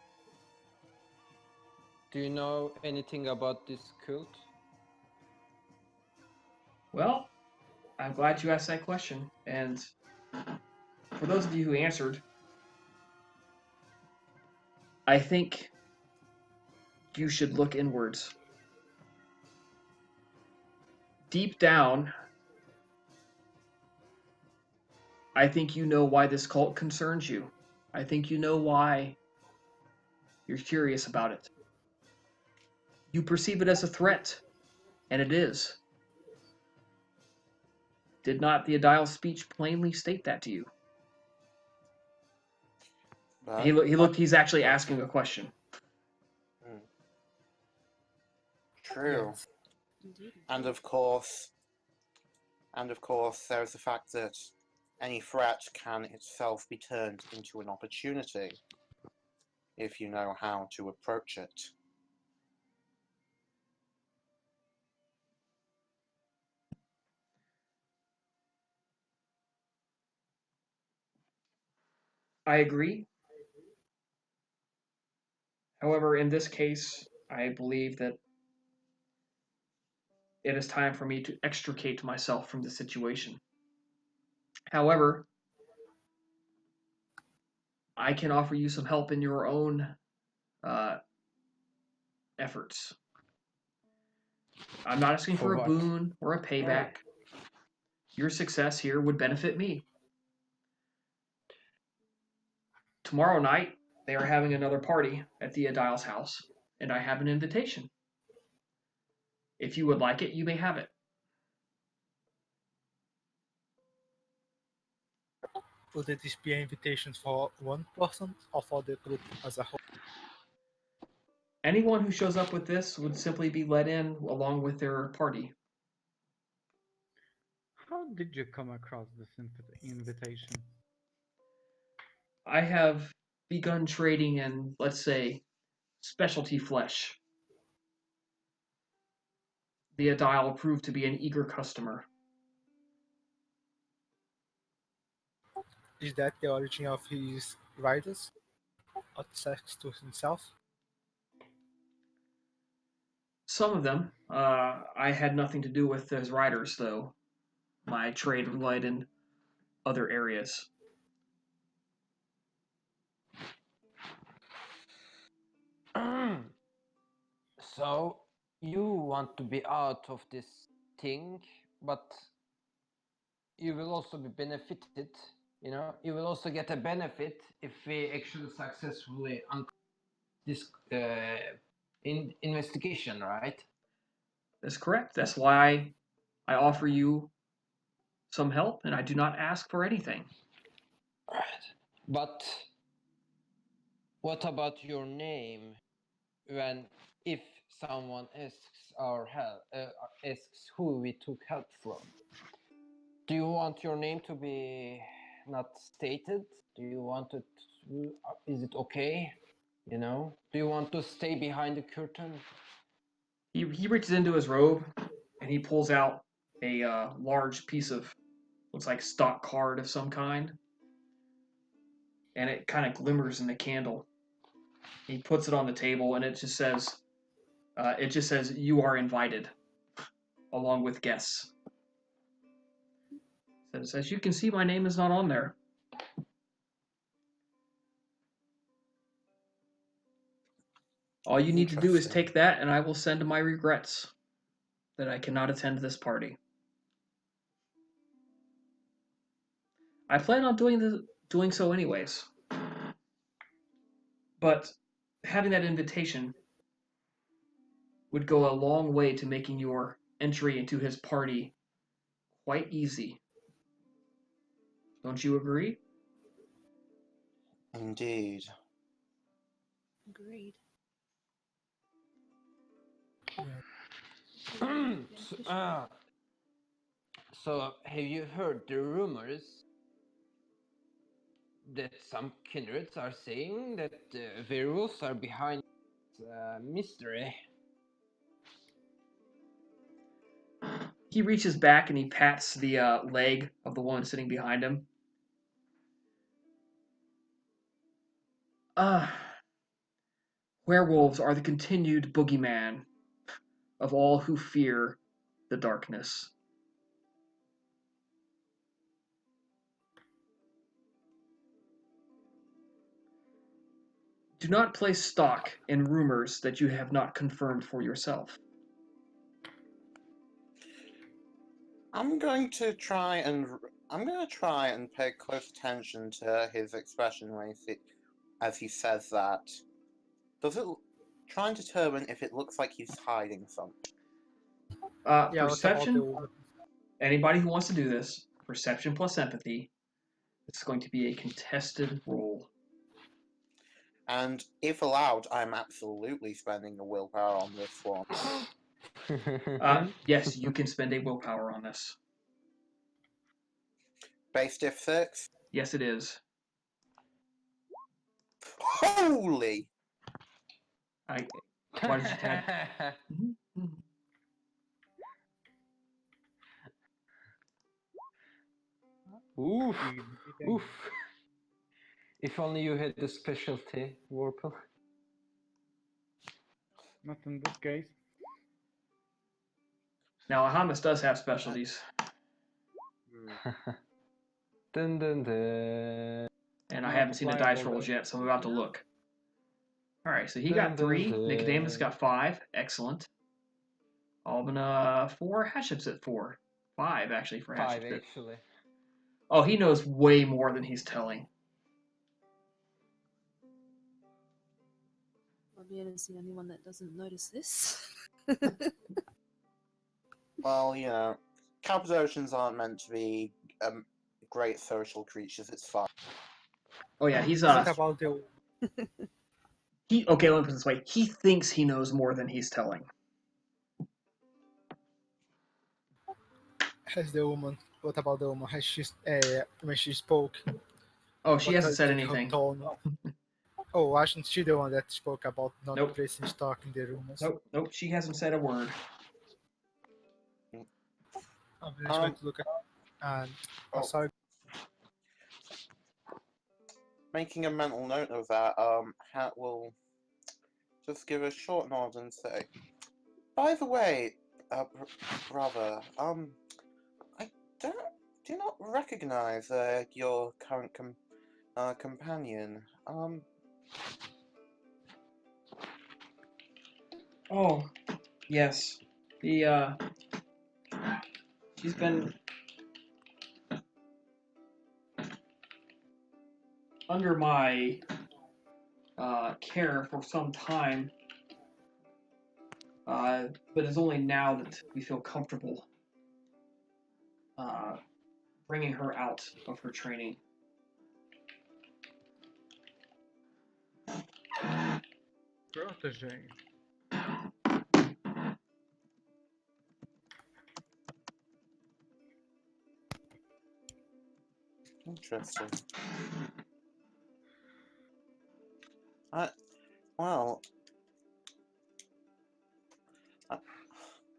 Speaker 3: Do you know anything about this cult?
Speaker 1: Well, I'm glad you asked that question. And for those of you who answered, I think you should look inwards. Deep down, I think you know why this cult concerns you. I think you know why you're curious about it. You perceive it as a threat, and it is. Did not the Adile speech plainly state that to you? He's actually asking a question.
Speaker 5: True.
Speaker 4: Yes.
Speaker 6: Indeed.
Speaker 5: And of course, there's the fact that any threat can itself be turned into an opportunity if you know how to approach it.
Speaker 1: I agree. However, in this case, I believe that it is time for me to extricate myself from the situation. However, I can offer you some help in your own efforts. I'm not asking for a
Speaker 3: what?
Speaker 1: boon or a payback. Your success here would benefit me. Tomorrow night, they are having another party at the Adile's house, and I have an invitation. If you would like it, you may have it.
Speaker 4: Would this be an invitation for one person or for the group as a whole?
Speaker 1: Anyone who shows up with this would simply be let in along with their party.
Speaker 2: How did you come across this invitation?
Speaker 1: I have begun trading in, let's say, specialty flesh. The Adile proved to be an eager customer.
Speaker 4: Is that the origin of his riders? Or sex to himself?
Speaker 1: Some of them. I had nothing to do with those riders, though. My trade relied in other areas.
Speaker 3: So you want to be out of this thing, but you will also be benefited. You know, you will also get a benefit if we actually successfully uncover this investigation, right?
Speaker 1: That's correct. That's why I offer you some help, and I do not ask for anything.
Speaker 3: Right. But what about your name when if someone asks our help, asks who we took help from? Do you want your name to be not stated? Do you want it? Is it okay? You know? Do you want to stay behind the curtain?
Speaker 1: He reaches into his robe and he pulls out a large piece of looks like stock card of some kind, and it kind of glimmers in the candle. He puts it on the table, and it just says you are invited, along with guests. It says, as you can see, my name is not on there. All you need to do is
Speaker 5: Interesting.
Speaker 1: take that, and I will send my regrets that I cannot attend this party. I plan on doing so anyways. But having that invitation would go a long way to making your entry into his party quite easy. Don't you agree?
Speaker 5: Indeed.
Speaker 6: Agreed.
Speaker 3: So, so have you heard the rumors that some kindreds are saying that werewolves are behind mystery?
Speaker 1: He reaches back and he pats the leg of the woman sitting behind him. Werewolves are the continued boogeyman of all who fear the darkness. Do not place stock in rumors that you have not confirmed for yourself.
Speaker 5: I'm going to try and pay close attention to his expression as he says that. Does it try and determine if it looks like he's hiding something?
Speaker 4: Yeah, what about
Speaker 1: Perception.
Speaker 4: the...
Speaker 1: Anybody who wants to do this, perception plus empathy. It's going to be a contested roll.
Speaker 5: And if allowed, I'm absolutely spending a willpower on this one.
Speaker 1: Yes, you can spend a willpower on this.
Speaker 5: Base diff 6?
Speaker 1: Yes, it is.
Speaker 5: Holy!
Speaker 1: Why did you tag?
Speaker 3: Oof. Oof. If only you had the specialty, Warple.
Speaker 2: Not in this case.
Speaker 1: Now, Ahamas does have specialties.
Speaker 3: Dun, dun, dun.
Speaker 1: And I haven't seen the dice
Speaker 2: Multipliable,
Speaker 1: rolls
Speaker 2: though.
Speaker 1: yet, so I'm about to look. Alright, so he
Speaker 3: Dun,
Speaker 1: got
Speaker 3: dun,
Speaker 1: 3.
Speaker 3: dun.
Speaker 1: Nicodemus got 5. Excellent. Albina 4. Hatshep's at 4. 5, actually, for
Speaker 3: 5
Speaker 1: Hatshep's.
Speaker 3: actually.
Speaker 1: Oh, he knows way more than he's telling.
Speaker 6: I'll be able to see anyone that doesn't notice this.
Speaker 5: Well, you know, Cappadocians aren't meant to be great social creatures. It's fine.
Speaker 1: Oh yeah, he's
Speaker 4: What about the
Speaker 1: okay. Let me put it this way: he thinks he knows more than he's telling.
Speaker 4: has the woman? What about the woman? Has she when she spoke?
Speaker 1: Oh, she
Speaker 4: What
Speaker 1: hasn't said
Speaker 4: did her
Speaker 1: anything.
Speaker 4: tone? Oh, wasn't she the one that spoke about not
Speaker 1: Nope.
Speaker 4: placing stock in the rumors?
Speaker 1: Nope. She hasn't said a word.
Speaker 4: I'm just going to look at. And
Speaker 5: Oh.
Speaker 4: sorry.
Speaker 5: Making a mental note of that, Hat will just give a short nod and say, "By the way, brother, I do not recognize your current companion.
Speaker 1: Oh, yes. She's been under my care for some time, but it's only now that we feel comfortable bringing her out of her training.
Speaker 2: Protege.
Speaker 5: Interesting. Well,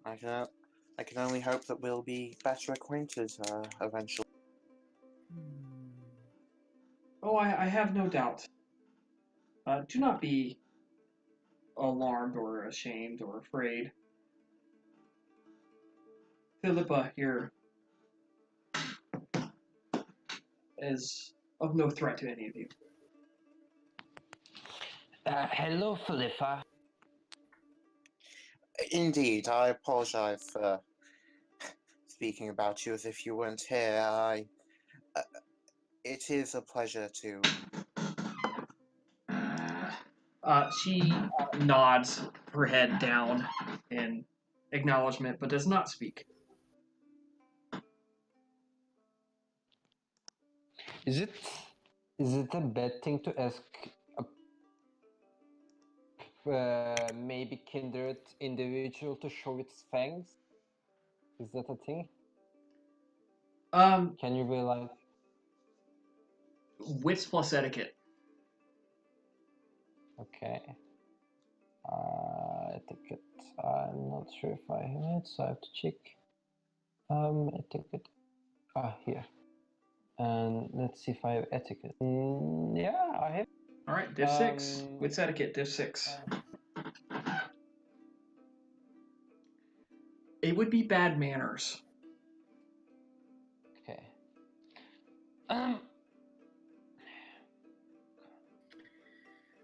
Speaker 5: I can only hope that we'll be better acquainted eventually.
Speaker 1: Oh, I have no doubt. Do not be alarmed or ashamed or afraid. Philippa here is of no threat to any of you.
Speaker 3: Hello, Philippa.
Speaker 5: Indeed, I apologize for speaking about you as if you weren't here. It is a pleasure to.
Speaker 1: She nods her head down in acknowledgement, but does not speak.
Speaker 3: Is it a bad thing to ask maybe kindred individual to show its fangs? Is that a thing? Can you realize?
Speaker 1: Wits plus etiquette.
Speaker 3: Okay. Etiquette. I'm not sure if I have it, so I have to check. Etiquette. Here. And let's see if I have etiquette. Yeah, I have.
Speaker 1: All right, diff 6. Wits etiquette, diff 6. It would be bad manners.
Speaker 3: Okay.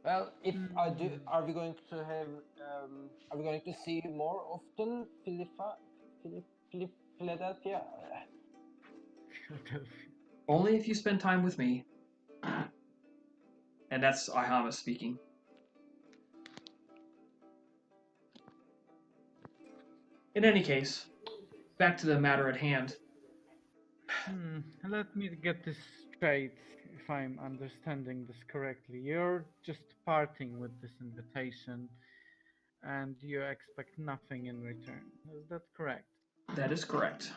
Speaker 3: Well, if I do, are we going to have? Are we going to see you more often, Philadelphia?
Speaker 1: Only if you spend time with me. And that's Ihama speaking. In any case, back to the matter at hand.
Speaker 2: Let me get this straight, if I'm understanding this correctly. You're just parting with this invitation, and you expect nothing in return. Is that correct?
Speaker 1: That is correct.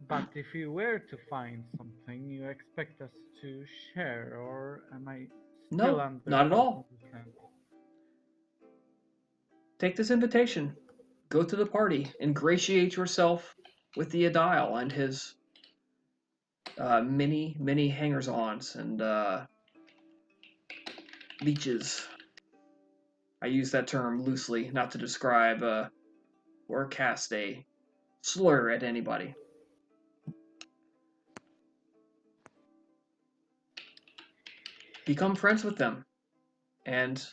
Speaker 2: But if you were to find something, you expect us to share, or am I still
Speaker 1: No,
Speaker 2: under
Speaker 1: not at all.
Speaker 2: misunderstanding?
Speaker 1: Take this invitation. Go to the party. Ingratiate yourself with the Adile and his many hangers-ons and leeches. I use that term loosely, not to describe or cast a slur at anybody. Become friends with them, and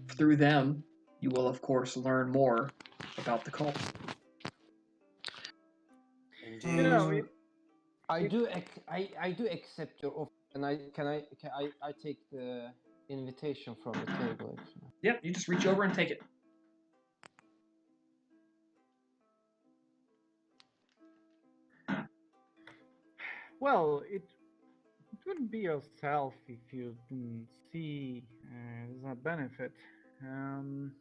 Speaker 1: through them, you will of course learn more about the cult.
Speaker 5: Indeed.
Speaker 2: You know,
Speaker 3: I do accept your offer, and I take the invitation from the table.
Speaker 1: Yep, you just reach over and take it.
Speaker 2: Well, it wouldn't be yourself if you didn't see the benefit. Um,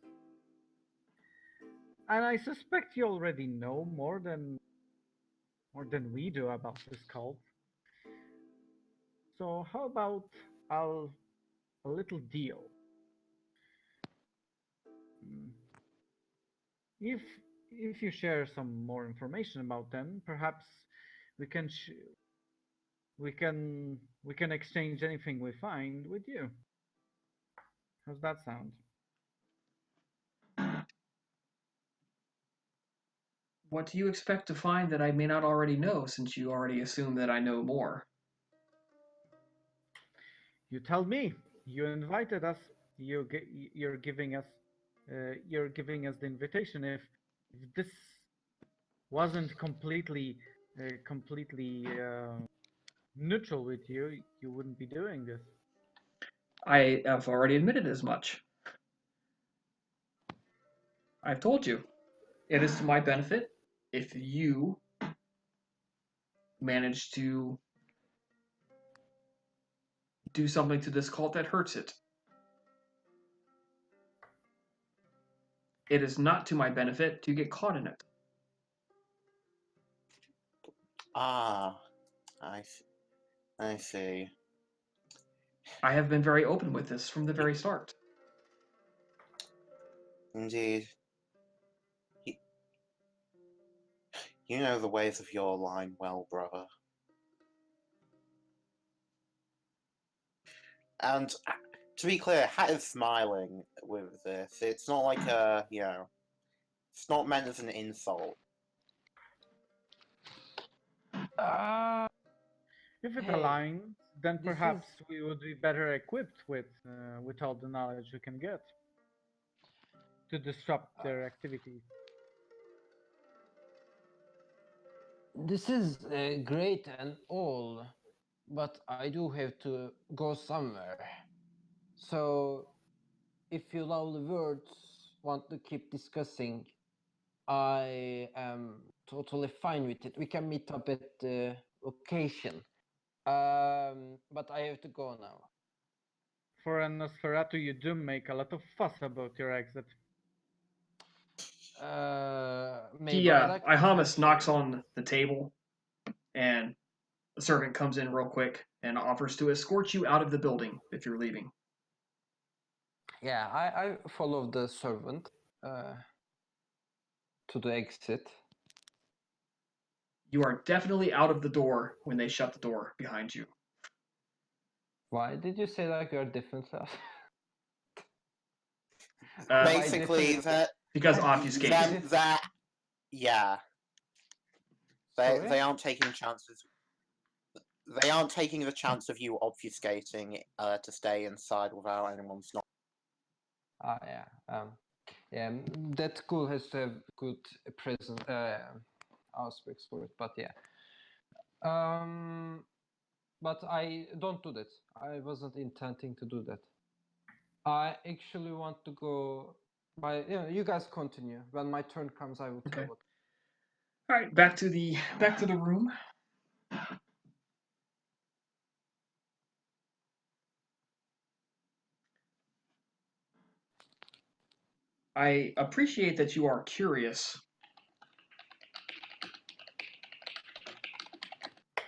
Speaker 2: and I suspect you already know more than we do about this cult. So how about a, a little deal? Mm, If if you share some more information about them, perhaps we can we can exchange anything we find with you. How's that sound?
Speaker 1: What do you expect to find that I may not already know, since you already assume that I know more?
Speaker 2: You tell me. You invited us. You're giving us the invitation. If this wasn't completely neutral with you, you wouldn't be doing this.
Speaker 1: I have already admitted as much. I've told you. It is to my benefit if you manage to do something to this cult that hurts it. It is not to my benefit to get caught in it.
Speaker 5: Ah, I see.
Speaker 1: I have been very open with this from the very start.
Speaker 5: Indeed. Y- You know the ways of your line well, brother. And to be clear, Hat is smiling with this. It's not like it's not meant as an insult.
Speaker 2: If it
Speaker 3: Hey,
Speaker 2: aligns, then
Speaker 3: this
Speaker 2: perhaps
Speaker 3: is
Speaker 2: we would be better equipped with all the knowledge we can get to disrupt their activities.
Speaker 3: this is great and all, but I do have to go somewhere. So, if you lovely words want to keep discussing, I am totally fine with it. We can meet up at the location. But I have to go now.
Speaker 2: For a Nosferatu, you do make a lot of fuss about your exit.
Speaker 3: Maybe I like this
Speaker 1: Ihamus
Speaker 3: actually.
Speaker 1: knocks on the table, and the servant comes in real quick and offers to escort you out of the building if you're leaving.
Speaker 3: Yeah, I follow the servant to the exit.
Speaker 1: You are definitely out of the door when they shut the door behind you.
Speaker 3: Why did you say like you're different class?
Speaker 5: Basically, that
Speaker 1: Because obfuscation.
Speaker 5: yeah,
Speaker 3: Sorry?
Speaker 5: they aren't taking chances. They aren't taking the chance of you obfuscating to stay inside without anyone's not.
Speaker 3: Yeah. Yeah, that school has to have good present aspects for it, but yeah. But I don't do that. I wasn't intending to do that. I actually want to go. You guys continue. When my turn comes, I will tell
Speaker 1: Okay.
Speaker 3: what.
Speaker 1: All right, back to the room. I appreciate that you are curious.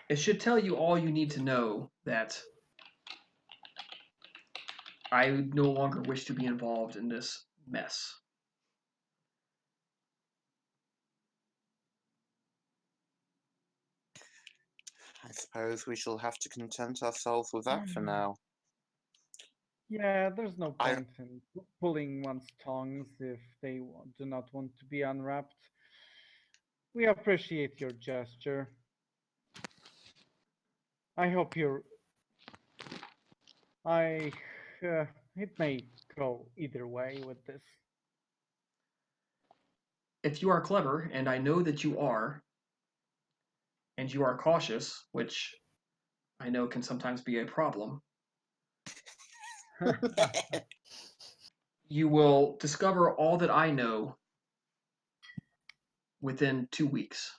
Speaker 1: It should tell you all you need to know that I no longer wish to be involved in this mess.
Speaker 5: I suppose we shall have to content ourselves with that for now.
Speaker 2: Yeah, there's no
Speaker 5: I
Speaker 2: point in pulling one's tongues if they do not want to be unwrapped. We appreciate your gesture. I hope you're. I. It may go either way with this.
Speaker 1: If you are clever, and I know that you are, and you are cautious, which I know can sometimes be a problem, you will discover all that I know within 2 weeks.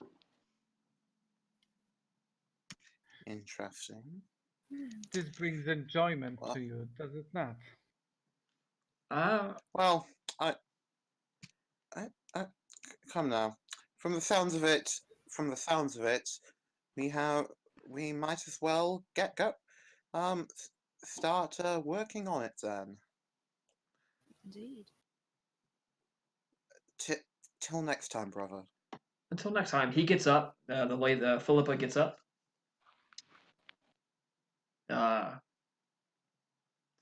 Speaker 5: Interesting.
Speaker 2: This brings enjoyment
Speaker 5: Well-
Speaker 2: to you, does it not?
Speaker 5: Well, I come now. From the sounds of it, we might as well start working on it then.
Speaker 6: Indeed.
Speaker 5: Till next time, brother.
Speaker 1: Until next time, he gets up. The Philippa gets up.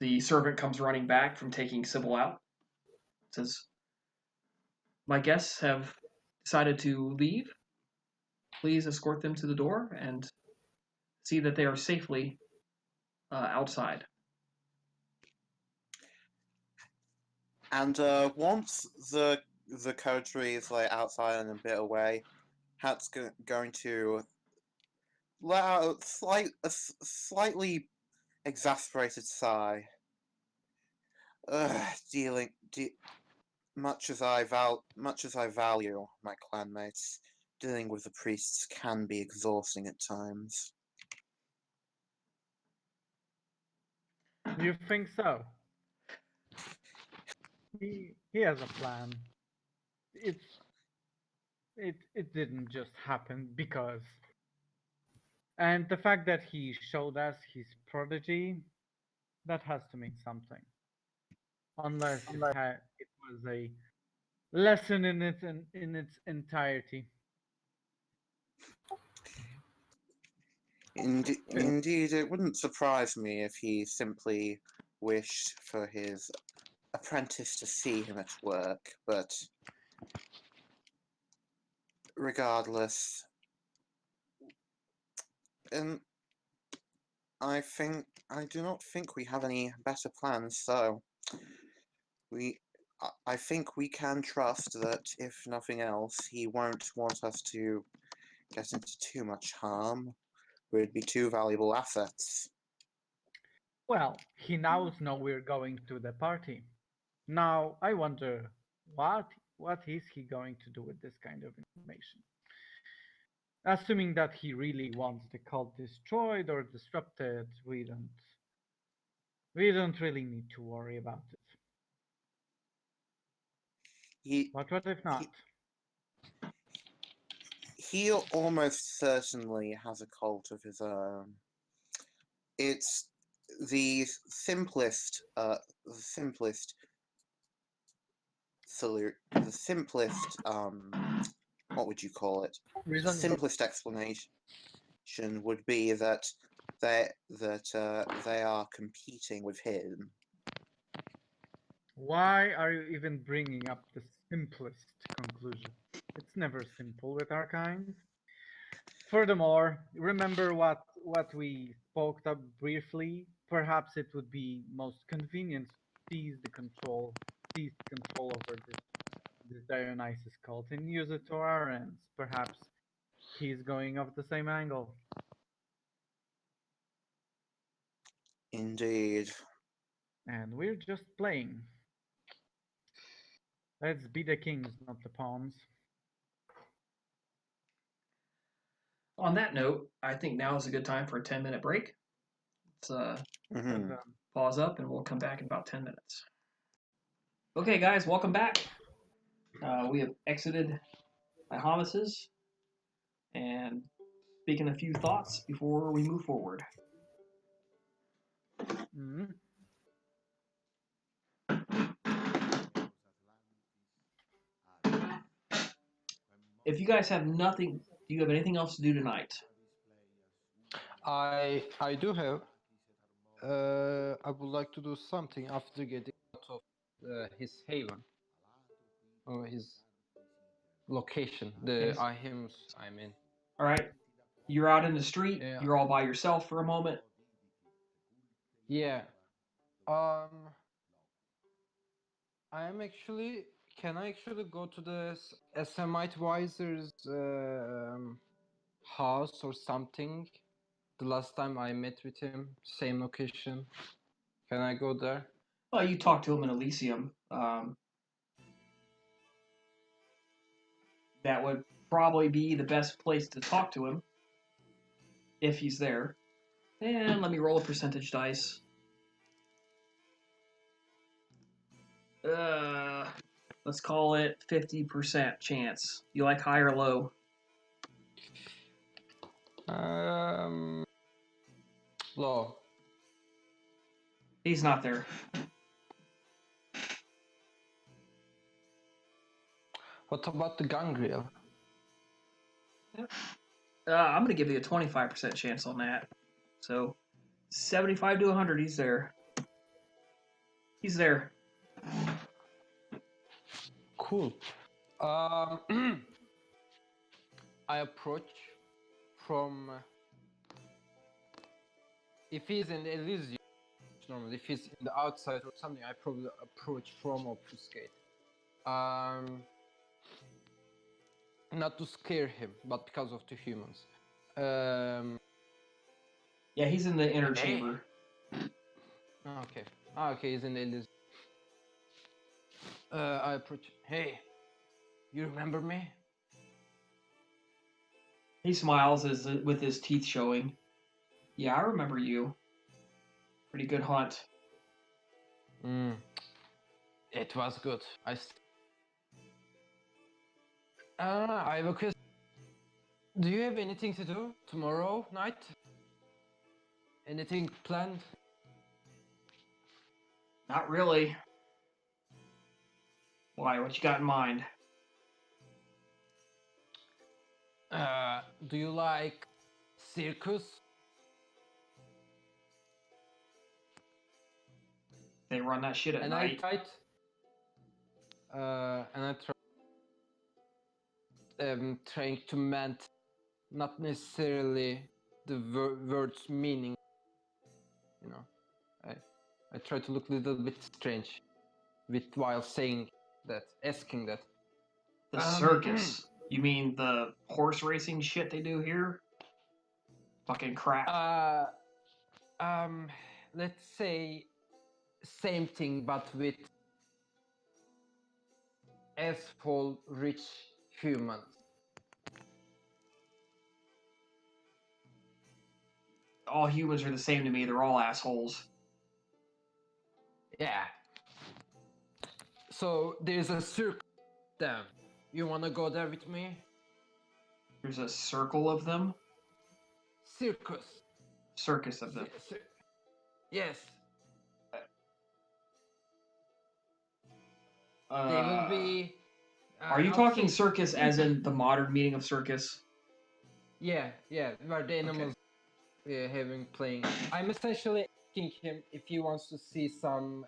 Speaker 1: The servant comes running back from taking Sybil out. Says, "My guests have decided to leave. Please escort them to the door and see that they are safely outside."
Speaker 5: And once the coterie is like outside and a bit away, Hat's going to let out a slightly exasperated sigh. Much as I value my clanmates, dealing with the priests can be exhausting at times.
Speaker 2: You think so? He has a plan. It didn't just happen because. And the fact that he showed us his prodigy, that has to mean something. Unless it was a lesson in its entirety.
Speaker 5: Indeed, it wouldn't surprise me if he simply wished for his apprentice to see him at work, but regardless, I do not think we have any better plans, so I think we can trust that, if nothing else, he won't want us to get into too much harm. We'd be two valuable assets.
Speaker 2: Well, he now knows we're going to the party. Now I wonder what is he going to do with this kind of information? Assuming that he really wants the cult destroyed or disrupted, we don't really need to worry about it. But what if not?
Speaker 5: He almost certainly has a cult of his own. It's the simplest what would you call it?
Speaker 4: Reason
Speaker 5: Simplest explanation would be that they are competing with him.
Speaker 2: Why are you even bringing up the simplest conclusion? It's never simple with our kind. Furthermore, remember what we spoke up briefly? Perhaps it would be most convenient to seize control over this Dionysus cult and use it to our ends. Perhaps he's going off the same angle.
Speaker 5: Indeed.
Speaker 2: And we're just playing. Let's be the kings, not the pawns.
Speaker 1: On that note, I think now is a good time for a 10-minute break. Let's pause up and we'll come back in about 10 minutes. Okay, guys, welcome back. We have exited Bahamas and speaking a few thoughts before we move forward.
Speaker 2: Mm-hmm.
Speaker 1: If you guys have nothing, do you have anything else to do tonight?
Speaker 3: I do have. I would like to do something after getting out of his haven or his location, the Ahims, I mean.
Speaker 1: All right. You're out in the street.
Speaker 3: Yeah.
Speaker 1: You're all by yourself for a moment.
Speaker 3: Yeah. Can I actually go to the Semite Visor's house or something? The last time I met with him, same location. Can I go there?
Speaker 1: Well, you talk to him in Elysium. That would probably be the best place to talk to him. if he's there. And let me roll a percentage dice. Let's call it 50% chance. You like high or low?
Speaker 3: Low.
Speaker 1: He's not there.
Speaker 3: What about the gangrel?
Speaker 1: I'm gonna give you a 25% chance on that. So 75 to 100, he's there. He's there.
Speaker 3: Cool. I approach from. If he's in the Elysium, normally, if he's in the outside or something, I probably approach from obfuscate. Not to scare him, but because of the humans.
Speaker 1: Yeah, he's in the inner
Speaker 3: Hey.
Speaker 1: chamber.
Speaker 3: Okay. Okay, he's in the Elysium. I approach. Hey, you remember me?
Speaker 1: He smiles with his teeth showing. Yeah, I remember you. Pretty good hunt.
Speaker 3: It was good. I have a question. Do you have anything to do tomorrow night? Anything planned?
Speaker 1: Not really. Why? What you got in mind?
Speaker 3: Do you like circus?
Speaker 1: They run that shit at
Speaker 3: And
Speaker 1: night.
Speaker 3: I trying to ment not necessarily the word's meaning. You know, I try to look a little bit strange while saying that, asking that.
Speaker 1: The circus. You mean the horse racing shit they do here? Fucking crap.
Speaker 3: Let's say same thing, but with asshole rich humans.
Speaker 1: All humans are the same to me. They're all assholes.
Speaker 3: Yeah. So there's a circus down. You wanna go there with me?
Speaker 1: There's a circle of them.
Speaker 3: Circus.
Speaker 1: Circus of them.
Speaker 3: Yes. They will be.
Speaker 1: Are you
Speaker 3: I'll
Speaker 1: talking
Speaker 3: say-
Speaker 1: circus as in the modern meaning of circus?
Speaker 3: Yeah, where the animals having playing. I'm essentially asking him if he wants to see some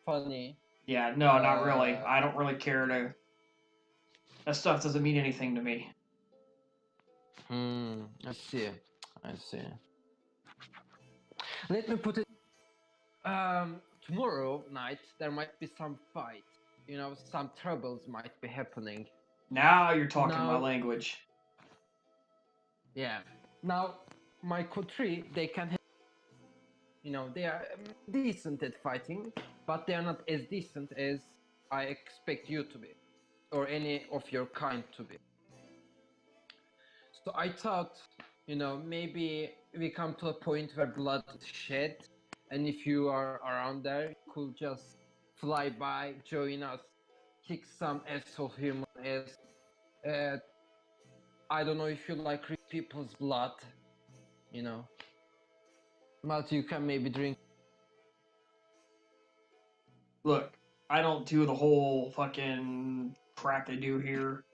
Speaker 3: funny.
Speaker 1: Yeah, no, not really. I don't really care to. That stuff doesn't mean anything to me.
Speaker 3: I see. Let me put it. Tomorrow night there might be some fight. You know, some troubles might be happening.
Speaker 1: Now you're talking my
Speaker 3: Now-
Speaker 1: language.
Speaker 3: Yeah. Now, my country, they can have, you know, they are decent at fighting, but they are not as decent as I expect you to be, or any of your kind to be. So I thought, you know, maybe we come to a point where blood is shed, and if you are around there, you could just fly by, join us, kick some asshole human ass. I don't know if you like rich people's blood, you know, but you can maybe drink.
Speaker 1: Look, I don't do the whole fucking crap they do here.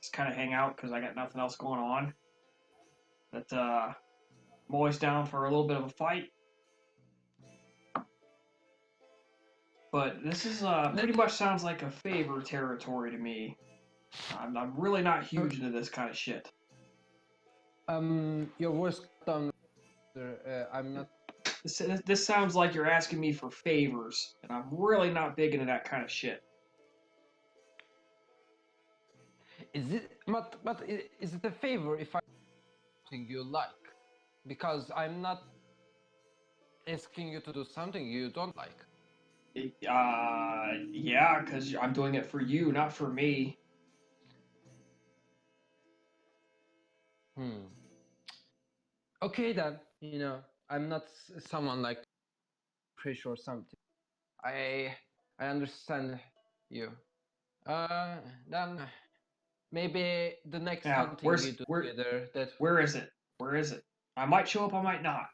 Speaker 1: Just kind of hang out because I got nothing else going on. But I'm always down for a little bit of a fight. But this is pretty much sounds like a favor territory to me. I'm really not huge into this kind of shit.
Speaker 3: Your voice cut down. I'm not.
Speaker 1: This sounds like you're asking me for favors, and I'm really not big into that kind of shit.
Speaker 3: Is it? But is it a favor if I something you like? Because I'm not asking you to do something you don't like.
Speaker 1: Yeah, because I'm doing it for you, not for me.
Speaker 3: Okay then, I'm not someone like pressure or something. I understand you. Then maybe the next
Speaker 1: Now,
Speaker 3: hunting we do together.
Speaker 1: where is it? Where is it? I might show up, I might not.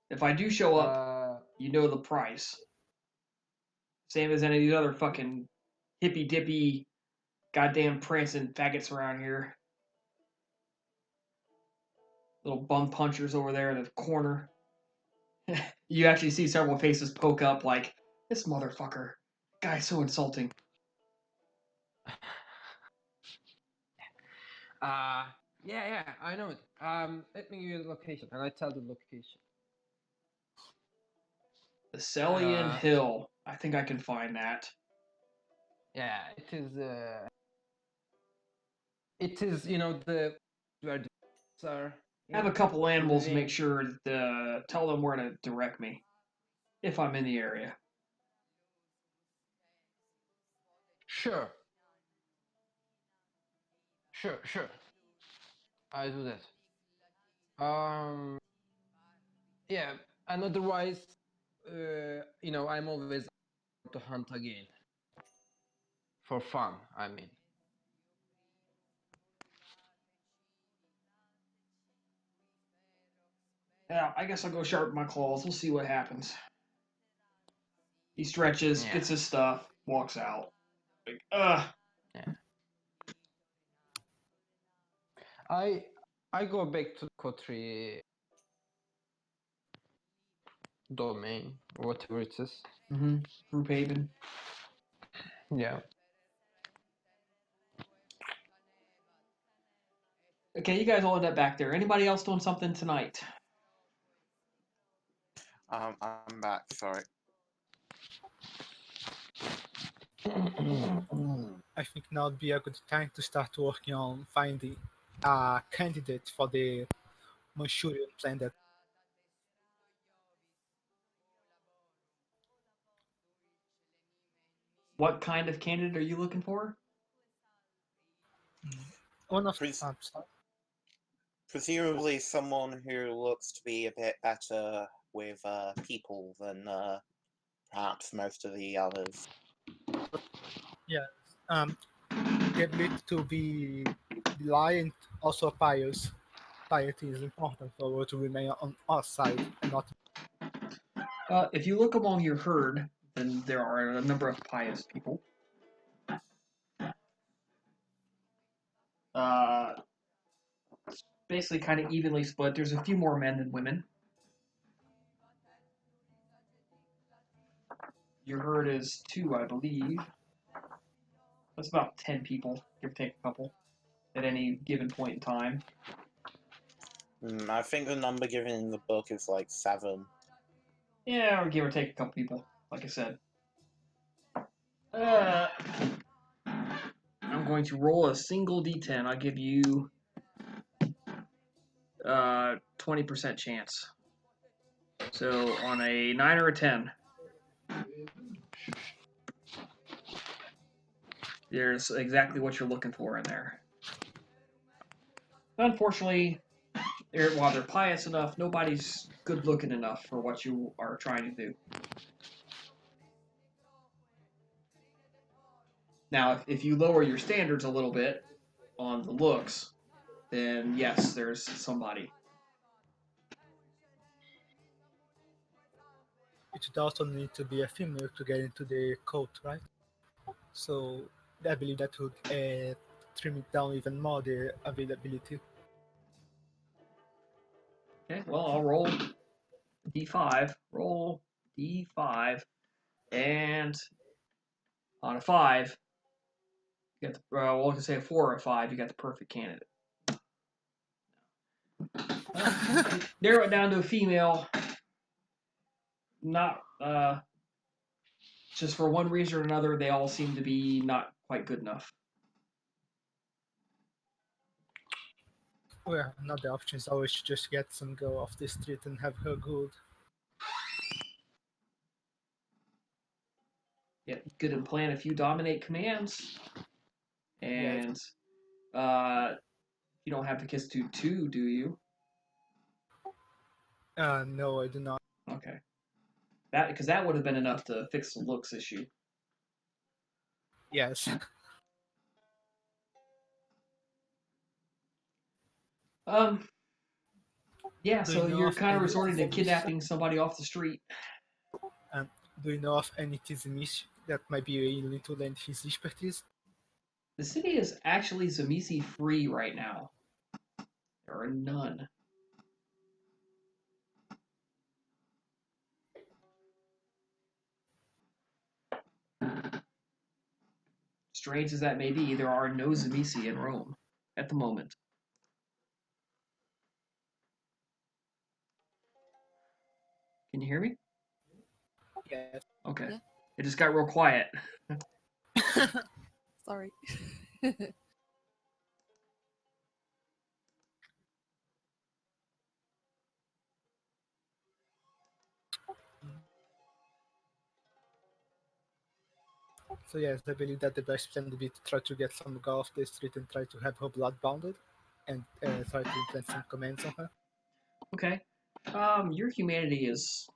Speaker 1: If I do show up, you know the price. Same as any of these other fucking hippy dippy, goddamn prancing faggots around here. Little bum punchers over there in the corner. You actually see several faces poke up like, this motherfucker. Guy's so insulting.
Speaker 3: Yeah, I know it. Let me give you the location, and I tell the location.
Speaker 1: The Celian Hill. I think I can find that.
Speaker 3: Yeah, it is. It is, the where the are.
Speaker 1: Have a couple animals make sure to tell them where to direct me if I'm in the area.
Speaker 3: Sure. I do that. Yeah, and otherwise, I'm always to hunt again. For fun, I mean.
Speaker 1: Yeah, I guess I'll go sharpen my claws. We'll see what happens. He stretches, gets his stuff, walks out. Like,
Speaker 3: Yeah. I go back to the Kotri domain, or whatever it is.
Speaker 1: Group Haven.
Speaker 3: Yeah.
Speaker 1: Okay, you guys all end up back there. Anybody else doing something tonight?
Speaker 5: I'm back. Sorry.
Speaker 4: I think now would be a good time to start working on finding a candidate for the Manchurian plan that
Speaker 1: What kind of candidate are you looking for?
Speaker 4: one of
Speaker 5: Presumably someone who looks to be a bit better with people than perhaps most of the others.
Speaker 4: the ability to be reliant, also pious. Piety is important for us to remain on our side and not.
Speaker 1: If you look among your herd, then there are a number of pious people. It's basically kind of evenly split. There's a few more men than women. Your herd is 2, I believe. That's about 10 people, give or take a couple, at any given point in time.
Speaker 5: I think the number given in the book is like 7.
Speaker 1: Yeah, or give or take a couple people, like I said. I'm going to roll a single d10. I'll give you 20% chance. So on a 9 or a 10, there's exactly what you're looking for in there. Unfortunately, while they're pious enough, nobody's good looking enough for what you are trying to do. Now, if you lower your standards a little bit on the looks, then yes, there's somebody.
Speaker 4: It would also need to be a female to get into the cult, right? So I believe that would trim it down even more, the availability.
Speaker 1: Okay, well, I'll roll d5. Roll d5. And on a 5, you got the, well, we can say a 4 or a 5, you got the perfect candidate. Narrow it down to a female. Not, just for one reason or another, they all seem to be not quite good enough.
Speaker 4: Well, another option is always to just get some girl off the street and have her good.
Speaker 1: Yeah, you could implant a few dominate commands. And you don't have to kiss to 2, do you?
Speaker 4: No, I do not.
Speaker 1: Okay. Because that would have been enough to fix the looks issue.
Speaker 4: Yes.
Speaker 1: Um. Yeah.
Speaker 4: Do you
Speaker 1: So
Speaker 4: know
Speaker 1: you're
Speaker 4: of
Speaker 1: kind of
Speaker 4: any
Speaker 1: resorting to
Speaker 4: Tizimish?
Speaker 1: kidnapping somebody off the street.
Speaker 4: Do you know of any Tizimish that might be willing to lend his expertise?
Speaker 1: The city is actually Zamisi free right now. There are none. Strange as that may be, there are no Zamisi in Rome at the moment. Can you hear me?
Speaker 4: Yes.
Speaker 1: Okay.
Speaker 6: Yeah.
Speaker 1: It just got real quiet.
Speaker 6: Sorry.
Speaker 4: So yes, I believe that the best plan would be to try to get some girl off the street and try to have her blood bounded, and try to implant some commands on her.
Speaker 1: Okay. Your humanity is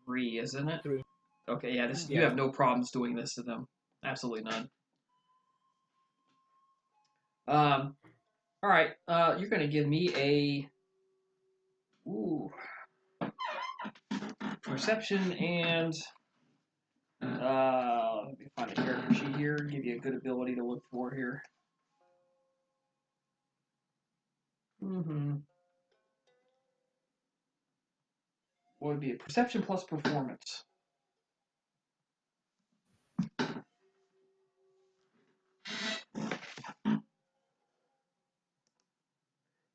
Speaker 1: 3, isn't it?
Speaker 4: 3.
Speaker 1: Okay, yeah, you
Speaker 4: Yeah.
Speaker 1: have no problems doing this to them. Absolutely none. All right. You're gonna give me a perception and let me find a character sheet here. Give you a good ability to look for here. What would be a perception plus performance?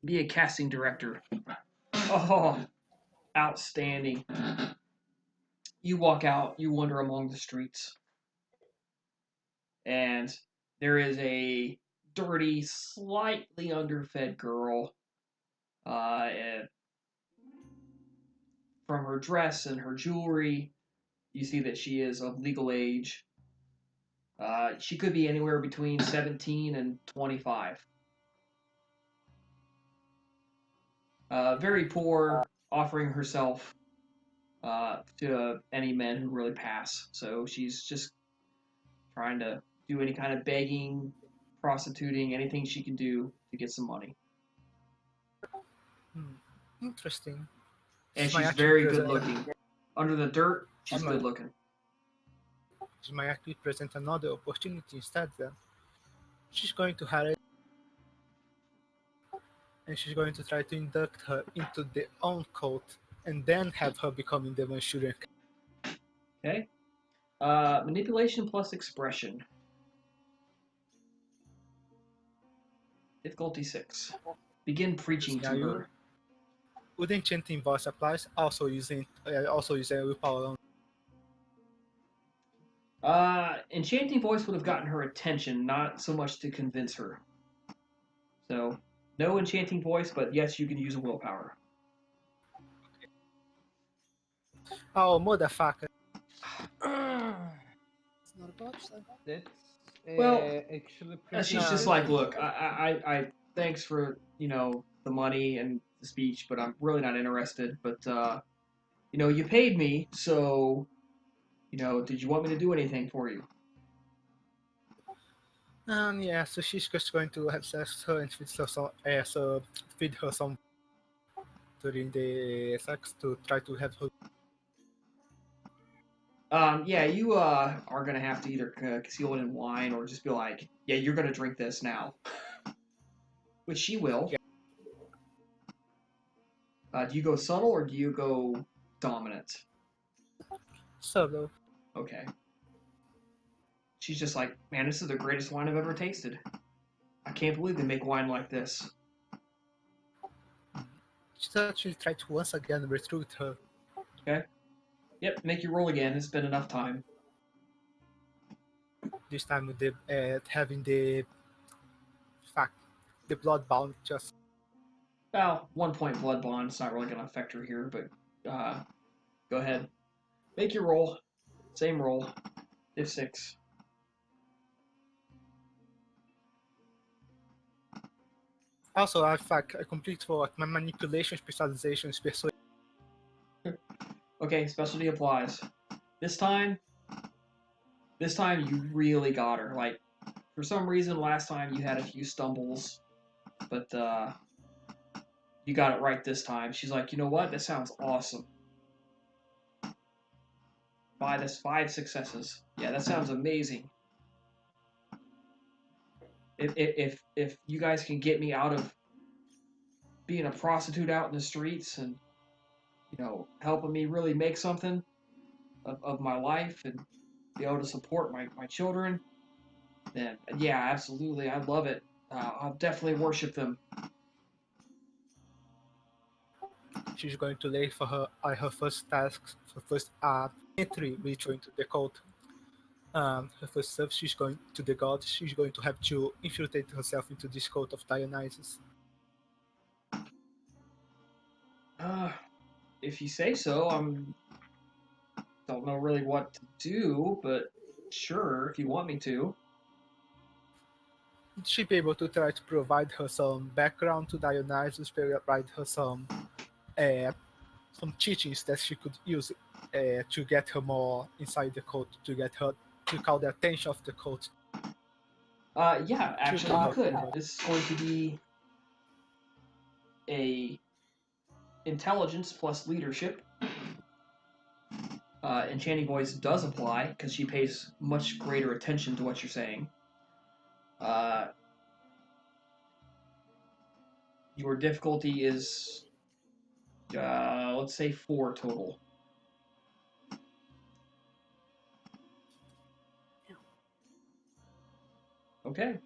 Speaker 1: Be a casting director. Oh, outstanding. You walk out, you wander among the streets, and there is a dirty, slightly underfed girl. And from her dress and her jewelry, you see that she is of legal age. She could be anywhere between 17 and 25. Very poor, offering herself to any men who really pass. So she's just trying to do any kind of begging, prostituting, anything she can do to get some money.
Speaker 4: Interesting.
Speaker 1: And
Speaker 4: She might
Speaker 1: she's
Speaker 4: actually
Speaker 1: very good
Speaker 4: present.
Speaker 1: looking. Under the dirt, she's
Speaker 4: might-
Speaker 1: good looking.
Speaker 4: She might actually present another opportunity instead. Then she's going to hire, and she's going to try to induct her into the own cult, and then have her becoming the Manchurian.
Speaker 1: Okay. Manipulation plus expression. Difficulty 6. Begin preaching to her.
Speaker 4: Would enchanting voice applies? Also using willpower on.
Speaker 1: Enchanting voice would have gotten her attention, not so much to convince her. So, no enchanting voice, but yes, you can use a willpower.
Speaker 4: Oh, motherfucker!
Speaker 6: It's not a botch, though.
Speaker 3: That's
Speaker 1: Well,
Speaker 3: actually pretty
Speaker 1: she's just
Speaker 3: good.
Speaker 1: like, look, I thanks for the money and the speech, but I'm really not interested. But you paid me, so did you want me to do anything for you?
Speaker 4: Yeah, so she's just going to have sex with her and feed her some during the sex to try to have her.
Speaker 1: Yeah, you are gonna have to either conceal it in wine or just be like, yeah, you're gonna drink this now, which she will.
Speaker 4: Yeah.
Speaker 1: Do you go subtle or do you go dominant?
Speaker 4: So,
Speaker 1: Okay. She's just like, man, this is the greatest wine I've ever tasted. I can't believe they make wine like this.
Speaker 4: she's actually tried to once again recruit her.
Speaker 1: Okay. Yep, make you roll again. It's been enough time.
Speaker 4: This time with the having the blood bound just.
Speaker 1: Well, 1 point blood bond. It's not really going to affect her here, but go ahead. Make your roll. Same roll. If 6.
Speaker 4: Also, in fact, I complete for my manipulation specialization is persuasion.
Speaker 1: Okay, specialty applies. This time, you really got her. Like, for some reason, last time you had a few stumbles, but you got it right this time. She's like, you know what? That sounds awesome. Five successes. Yeah, that sounds amazing. If you guys can get me out of being a prostitute out in the streets and helping me really make something of my life and be able to support my children, then yeah, absolutely, I love it. I'll definitely worship them.
Speaker 4: She's going to lay for her first task, her first entry ritual into the cult. Her first stuff, she's going to the god. She's going to have to infiltrate herself into this cult of Dionysus.
Speaker 1: If you say so. Don't know really what to do, but sure, if you want me to.
Speaker 4: She'll be able to try to provide her some background to Dionysus, provide her some teachings that she could use to get her more inside the cult, to get her to call the attention of the cult.
Speaker 1: Yeah, actually, you could. This is going to be a intelligence plus leadership. Enchanting Voice does apply because she pays much greater attention to what you're saying. Your difficulty is, let's say 4 total. Okay.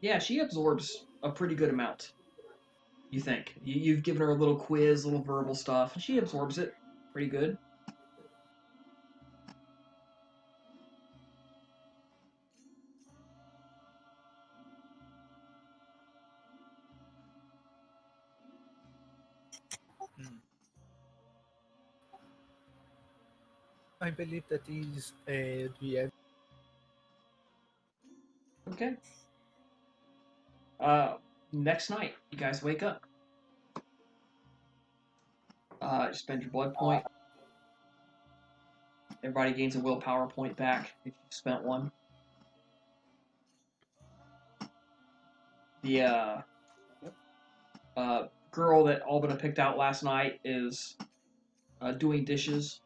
Speaker 1: Yeah, she absorbs a pretty good amount. You think. You've given her a little quiz, little verbal stuff, and she absorbs it pretty good.
Speaker 4: I believe that is the end.
Speaker 1: Okay. Next night, you guys wake up. You spend your blood point. Everybody gains a willpower point back if you spent one. The girl that Albina picked out last night is doing dishes,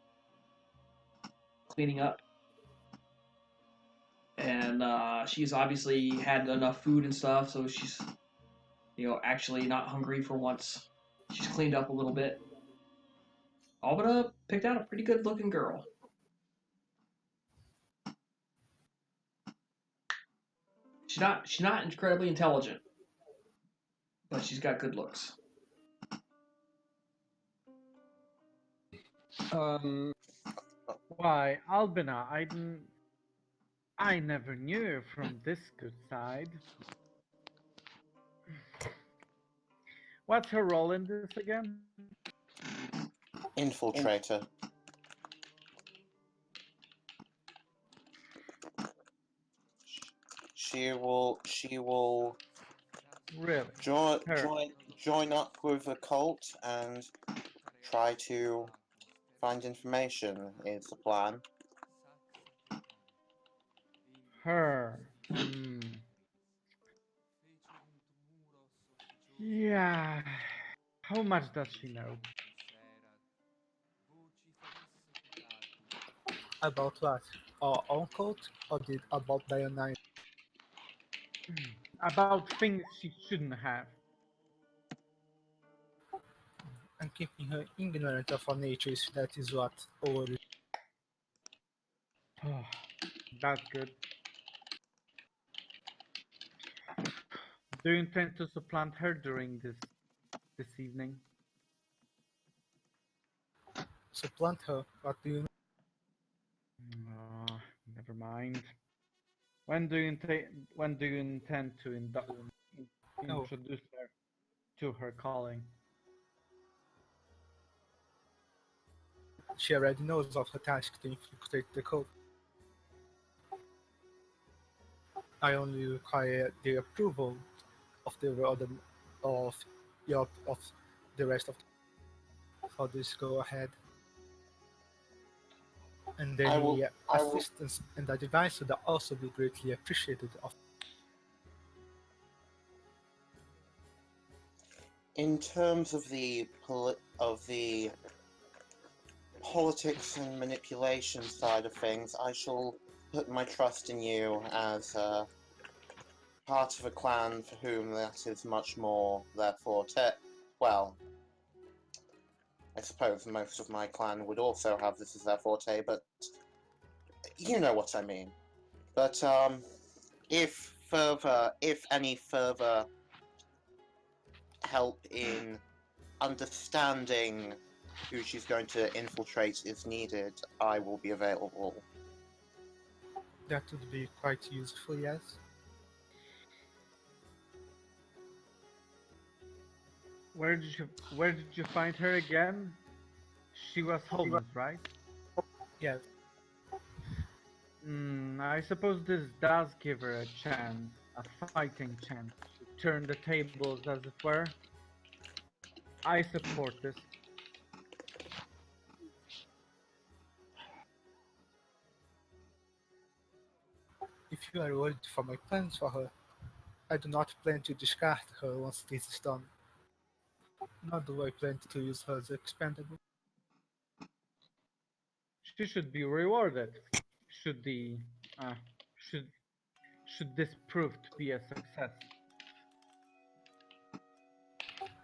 Speaker 1: cleaning up. And she's obviously had enough food and stuff, so she's, actually not hungry for once. She's cleaned up a little bit. Albina picked out a pretty good looking girl. She's not incredibly intelligent, but she's got good looks.
Speaker 2: Why, Albina, I never knew her from this good side. What's her role in this again?
Speaker 5: Infiltrator. She will
Speaker 2: Really?
Speaker 5: join up with a cult and try to find information is the plan.
Speaker 2: Her. Yeah. How much does she know?
Speaker 4: About what? Our own cult, or about Dionysus?
Speaker 2: About things she shouldn't have.
Speaker 4: And keeping her ignorant of our natures, that is what our.
Speaker 2: Oh, that's good. Do you intend to supplant her during this evening?
Speaker 4: Supplant her? What do you
Speaker 2: Oh, never mind. When do you intend to introduce her to her calling?
Speaker 4: She already knows of her task to infiltrate the cult. I only require the approval of the rest of. How this go ahead? And
Speaker 5: I will-
Speaker 4: any
Speaker 5: I will-
Speaker 4: assistance and advice would also be greatly appreciated.
Speaker 5: In terms of the politics and manipulation side of things, I shall put my trust in you as part of a clan for whom that is much more their forte. Well, I suppose most of my clan would also have this as their forte, but you know what I mean. But if any further help in understanding who she's going to infiltrate is needed, I will be available.
Speaker 4: That would be quite useful, yes.
Speaker 2: Where did you find her again? She was homeless, right?
Speaker 4: Yes.
Speaker 2: I suppose this does give her a chance, a fighting chance, to turn the tables, as it were. I support this.
Speaker 4: If you are worried for my plans for her, I do not plan to discard her once this is done. Nor do I plan to use her as expendable.
Speaker 2: She should be rewarded. Should the uh, should should this prove to be a success.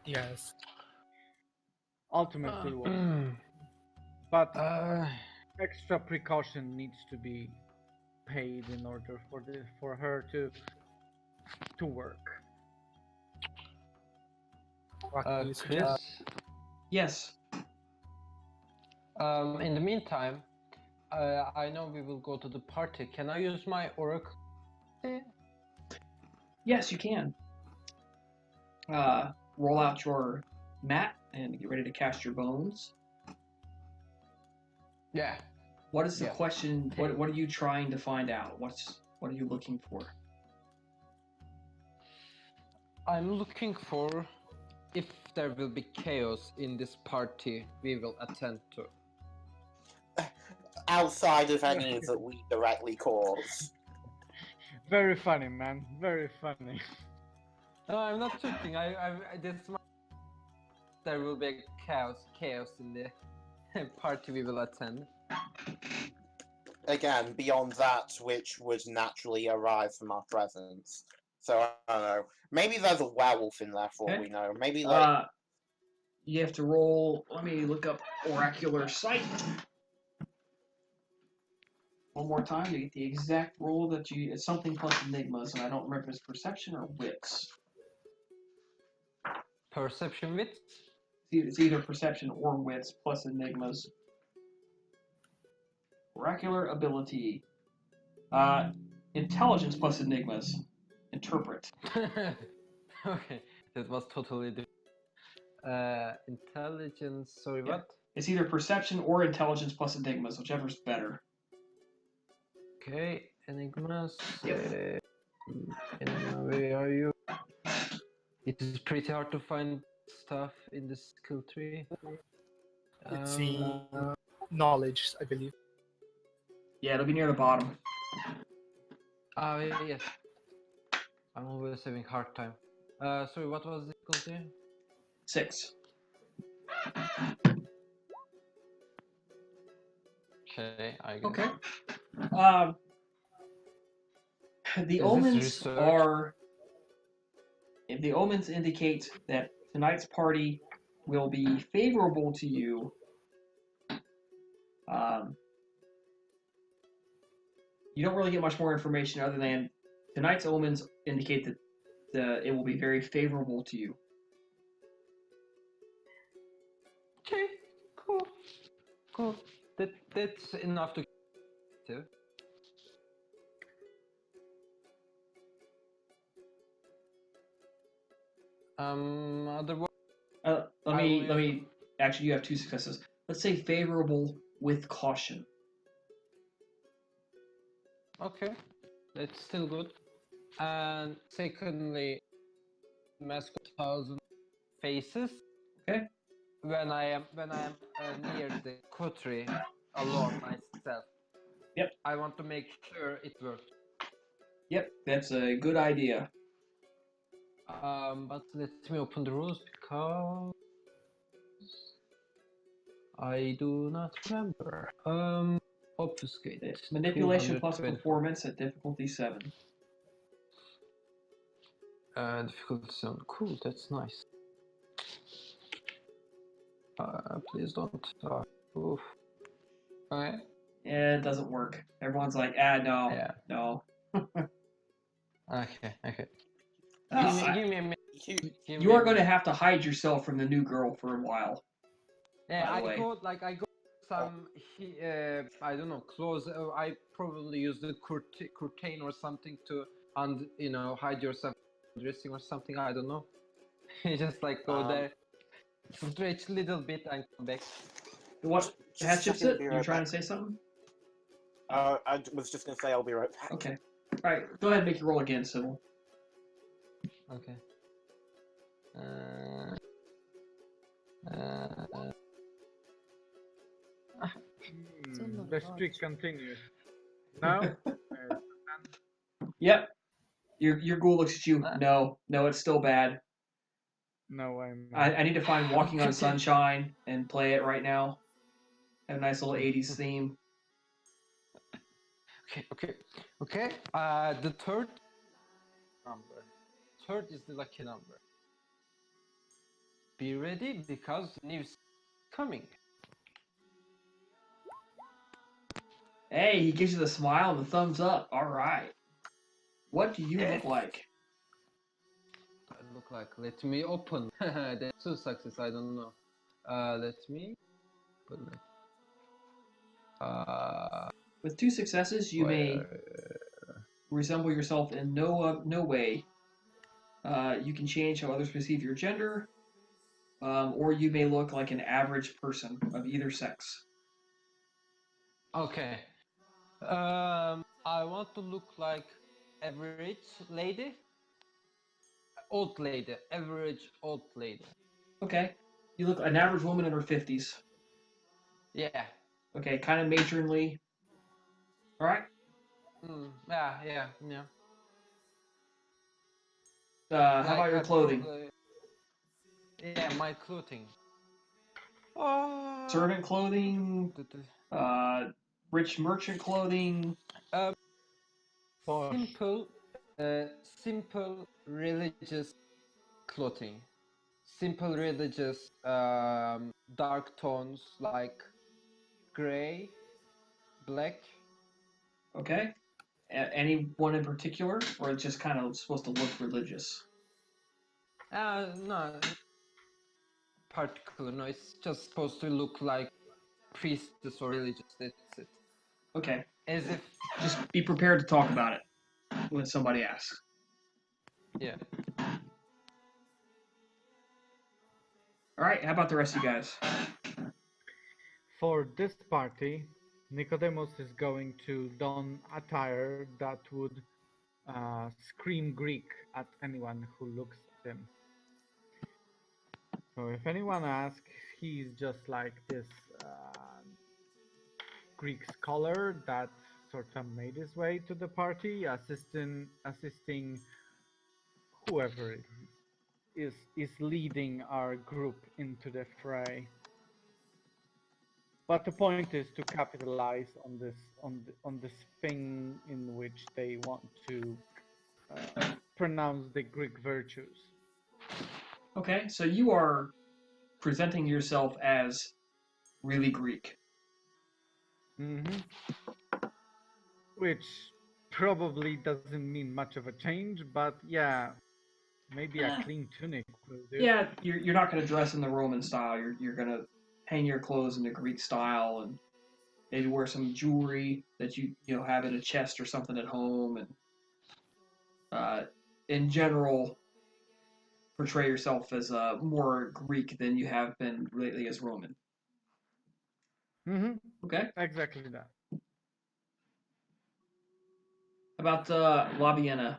Speaker 4: Yes.
Speaker 2: Ultimately, will. But
Speaker 3: uh,
Speaker 2: extra precaution needs to be paid in order for her to work.
Speaker 4: What do you
Speaker 3: Chris,
Speaker 4: suggest?
Speaker 1: Yes.
Speaker 3: in the meantime, I know we will go to the party. Can I use my oracle?
Speaker 1: Yes, you can. Roll out your mat and get ready to cast your bones.
Speaker 3: Yeah.
Speaker 1: What is the
Speaker 3: Yeah.
Speaker 1: question? What are you trying to find out? What are you looking for?
Speaker 3: I'm looking for if there will be chaos in this party we will attend to.
Speaker 5: Outside of any that we directly cause.
Speaker 2: Very funny, man. Very funny.
Speaker 3: No, I'm not joking. There will be chaos in the party we will attend.
Speaker 5: Again, beyond that which would naturally arise from our presence. So I don't know. Maybe there's a werewolf in there for all
Speaker 1: Okay.
Speaker 5: we know. Maybe like
Speaker 1: You have to roll. Let me look up oracular sight one more time to get the exact roll that you. It's something plus enigmas, and I don't remember if it's perception or wits.
Speaker 3: Perception wits?
Speaker 1: It's either perception or wits plus enigmas. Oracular ability. Intelligence plus enigmas. Interpret.
Speaker 3: Okay, that was totally different. Intelligence. Sorry,
Speaker 1: Yeah.
Speaker 3: what?
Speaker 1: It's either perception or intelligence plus enigmas, whichever's better.
Speaker 3: Okay, enigmas.
Speaker 1: Yep.
Speaker 3: Enigma, where are you? It is pretty hard to find stuff in the skill tree.
Speaker 4: It's in knowledge, I believe.
Speaker 1: Yeah, it'll be near the bottom.
Speaker 3: Yes. I'm always having hard time. Sorry, what was the difficulty?
Speaker 1: 6.
Speaker 3: Okay, I guess.
Speaker 1: Okay. The
Speaker 3: Is this
Speaker 1: omens
Speaker 3: research?
Speaker 1: are. If the omens indicate that tonight's party will be favorable to you, you don't really get much more information other than tonight's omens indicate that it will be very favorable to you.
Speaker 3: Okay, cool. That's enough to. Otherwise.
Speaker 1: Let me. Actually, you have 2 successes. Let's say favorable with caution.
Speaker 3: Okay, that's still good. And secondly, mask 1,000 faces.
Speaker 1: Okay.
Speaker 3: When I am near the coterie alone, I myself.
Speaker 1: Yep.
Speaker 3: I want to make sure it works.
Speaker 1: Yep, that's a good idea.
Speaker 3: But let me open the rules because I do not remember. Obfuscate.
Speaker 1: It's manipulation plus
Speaker 3: 224.
Speaker 1: performance at difficulty 7.
Speaker 3: Difficulty 7. Cool, that's nice. Please don't. Oof. Okay.
Speaker 1: Yeah, it doesn't work. Everyone's like, no,
Speaker 3: Yeah.
Speaker 1: no.
Speaker 3: Okay.
Speaker 1: Uh,
Speaker 3: Give me a minute.
Speaker 1: You are going to have to hide yourself from the new girl for a while.
Speaker 3: Yeah,
Speaker 1: by the way.
Speaker 3: I got some. I don't know clothes. I probably use the curtain or something to hide yourself dressing or something. I don't know. You just like go there, stretch a little bit and come back.
Speaker 1: What?
Speaker 5: Just a second, be
Speaker 1: You're
Speaker 5: right
Speaker 1: trying
Speaker 5: back.
Speaker 1: to say something?
Speaker 5: I was just going to say I'll be right back.
Speaker 1: Okay. All right. Go ahead and make your roll again, Sybil.
Speaker 3: Okay.
Speaker 6: Still not
Speaker 2: The
Speaker 6: hard.
Speaker 2: streak continues. No?
Speaker 1: Yep. Your ghoul looks at you. No, it's still bad.
Speaker 2: No, I'm.
Speaker 1: I need to find Walking on Sunshine and play it right now. Have a nice little 80s theme.
Speaker 3: Okay. The third number. Third is the lucky number. Be ready because news coming.
Speaker 1: Hey, he gives you the smile and the thumbs up. All right. What do you look like?
Speaker 3: I look like. Let me open. That's two success. I don't know. Let me.
Speaker 1: With 2 successes, you may resemble yourself in no way. You can change how others perceive your gender, or you may look like an average person of either sex.
Speaker 3: Okay. I want to look like average lady. Old lady. Average old lady.
Speaker 1: Okay. You look an average woman in her 50s.
Speaker 3: Yeah.
Speaker 1: Okay, kind of matronly. All right.
Speaker 3: Yeah.
Speaker 1: How about your clothing?
Speaker 3: Yeah, my clothing.
Speaker 1: Servant clothing, rich merchant clothing.
Speaker 3: Simple religious clothing. Simple religious dark tones like gray, black.
Speaker 1: Okay. Any one in particular, or it's just kind of supposed to look religious?
Speaker 3: No, particular. No, it's just supposed to look like priestess or religious. That's it.
Speaker 1: Okay.
Speaker 3: As if.
Speaker 1: Just be prepared to talk about it when somebody asks.
Speaker 3: Yeah.
Speaker 1: All right. How about the rest of you guys?
Speaker 2: For this party, Nicodemus is going to don attire that would scream Greek at anyone who looks at him. So if anyone asks, he's just like this Greek scholar that sort of made his way to the party, assisting whoever is leading our group into the fray. But the point is to capitalize on this thing in which they want to pronounce the Greek virtues.
Speaker 1: Okay, so you are presenting yourself as really Greek.
Speaker 2: Mm-hmm. Which probably doesn't mean much of a change, but yeah, maybe a clean tunic will do.
Speaker 1: Yeah, you're not going to dress in the Roman style. You're going to hang your clothes in the Greek style and maybe wear some jewelry that you have in a chest or something at home, and in general portray yourself as more Greek than you have been lately as Roman.
Speaker 2: Mm-hmm.
Speaker 1: Okay.
Speaker 2: Exactly that.
Speaker 1: About Labiena.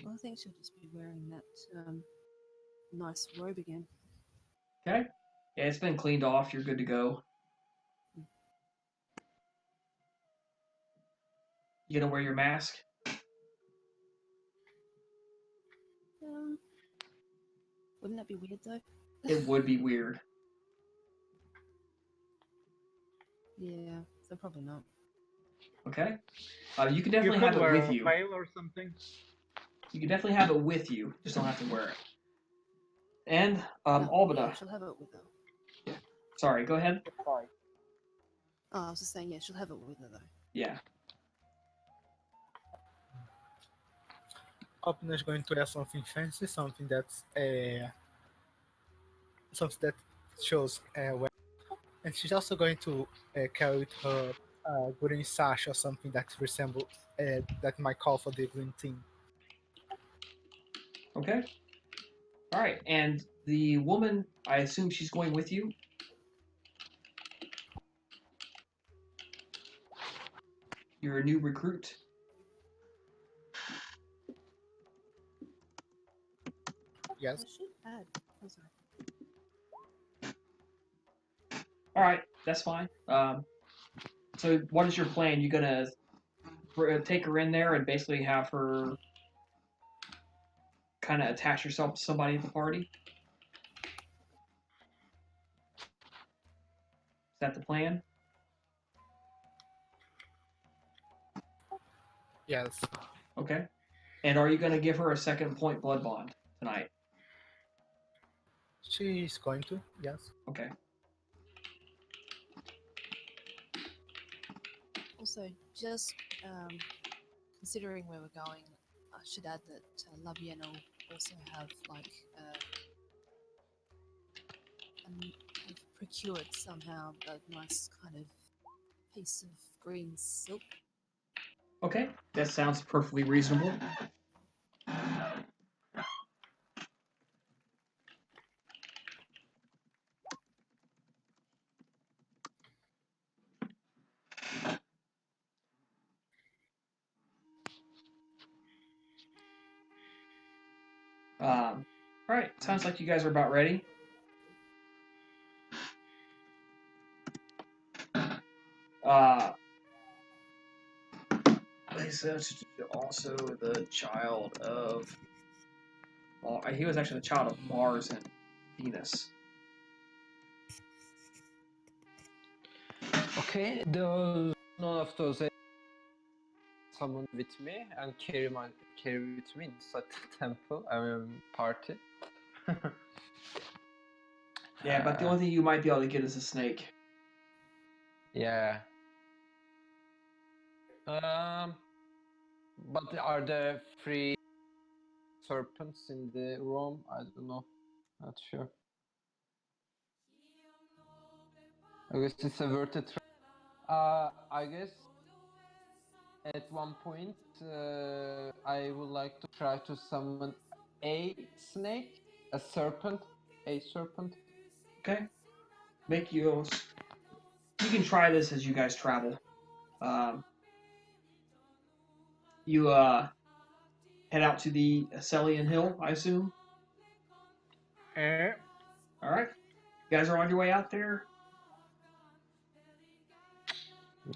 Speaker 6: Well, I think she'll just be wearing that nice robe again.
Speaker 1: Okay. Yeah, it's been cleaned off. You're good to go. You gonna wear your mask?
Speaker 6: Wouldn't that be weird though?
Speaker 1: It would be weird.
Speaker 6: Yeah, so probably not.
Speaker 1: Okay. You can
Speaker 2: You
Speaker 1: definitely
Speaker 2: could
Speaker 1: have it
Speaker 2: wear
Speaker 1: with
Speaker 2: a
Speaker 1: you.
Speaker 2: veil or something.
Speaker 1: You can definitely have it with you. Just don't have to wear it. And
Speaker 6: Yeah,
Speaker 1: Albeda.
Speaker 6: she'll have it with her.
Speaker 1: Sorry, go ahead.
Speaker 6: Oh, I was just saying, yeah, she'll have it with her though.
Speaker 1: Yeah.
Speaker 4: Opina is going to add something fancy, something that's something that shows well. And she's also going to carry with her green sash or something that resembles that might call for the green team.
Speaker 1: Okay. All right. And the woman, I assume she's going with you. You're a new recruit.
Speaker 4: Yes.
Speaker 6: I should add. Oh, sorry.
Speaker 1: All right, that's fine. So what is your plan? You gonna take her in there and basically have her kind of attach yourself to somebody at the party? Is that the plan?
Speaker 4: Yes.
Speaker 1: Okay. And are you gonna give her a second point blood bond tonight?
Speaker 4: She's going to. Yes.
Speaker 1: Okay.
Speaker 6: Also, just considering where we're going, I should add that Labieno also have like have procured somehow a nice kind of piece of green silk.
Speaker 1: Okay, that sounds perfectly reasonable. All right, sounds like you guys are about ready. He's also the child of. Well, he was actually the child of Mars and Venus.
Speaker 3: Okay, none of those someone with me and carry with me inside the temple. I mean party.
Speaker 1: Yeah, but the only thing you might be able to get is a snake.
Speaker 3: Yeah. But are there free serpents in the room? I don't know. Not sure. I guess it's averted. I guess at one point I would like to try to summon a snake, a serpent.
Speaker 1: Okay, make yours. You can try this as you guys travel. You head out to the Acelian Hill, I assume.
Speaker 2: Eh,
Speaker 1: All right, you guys are on your way out there.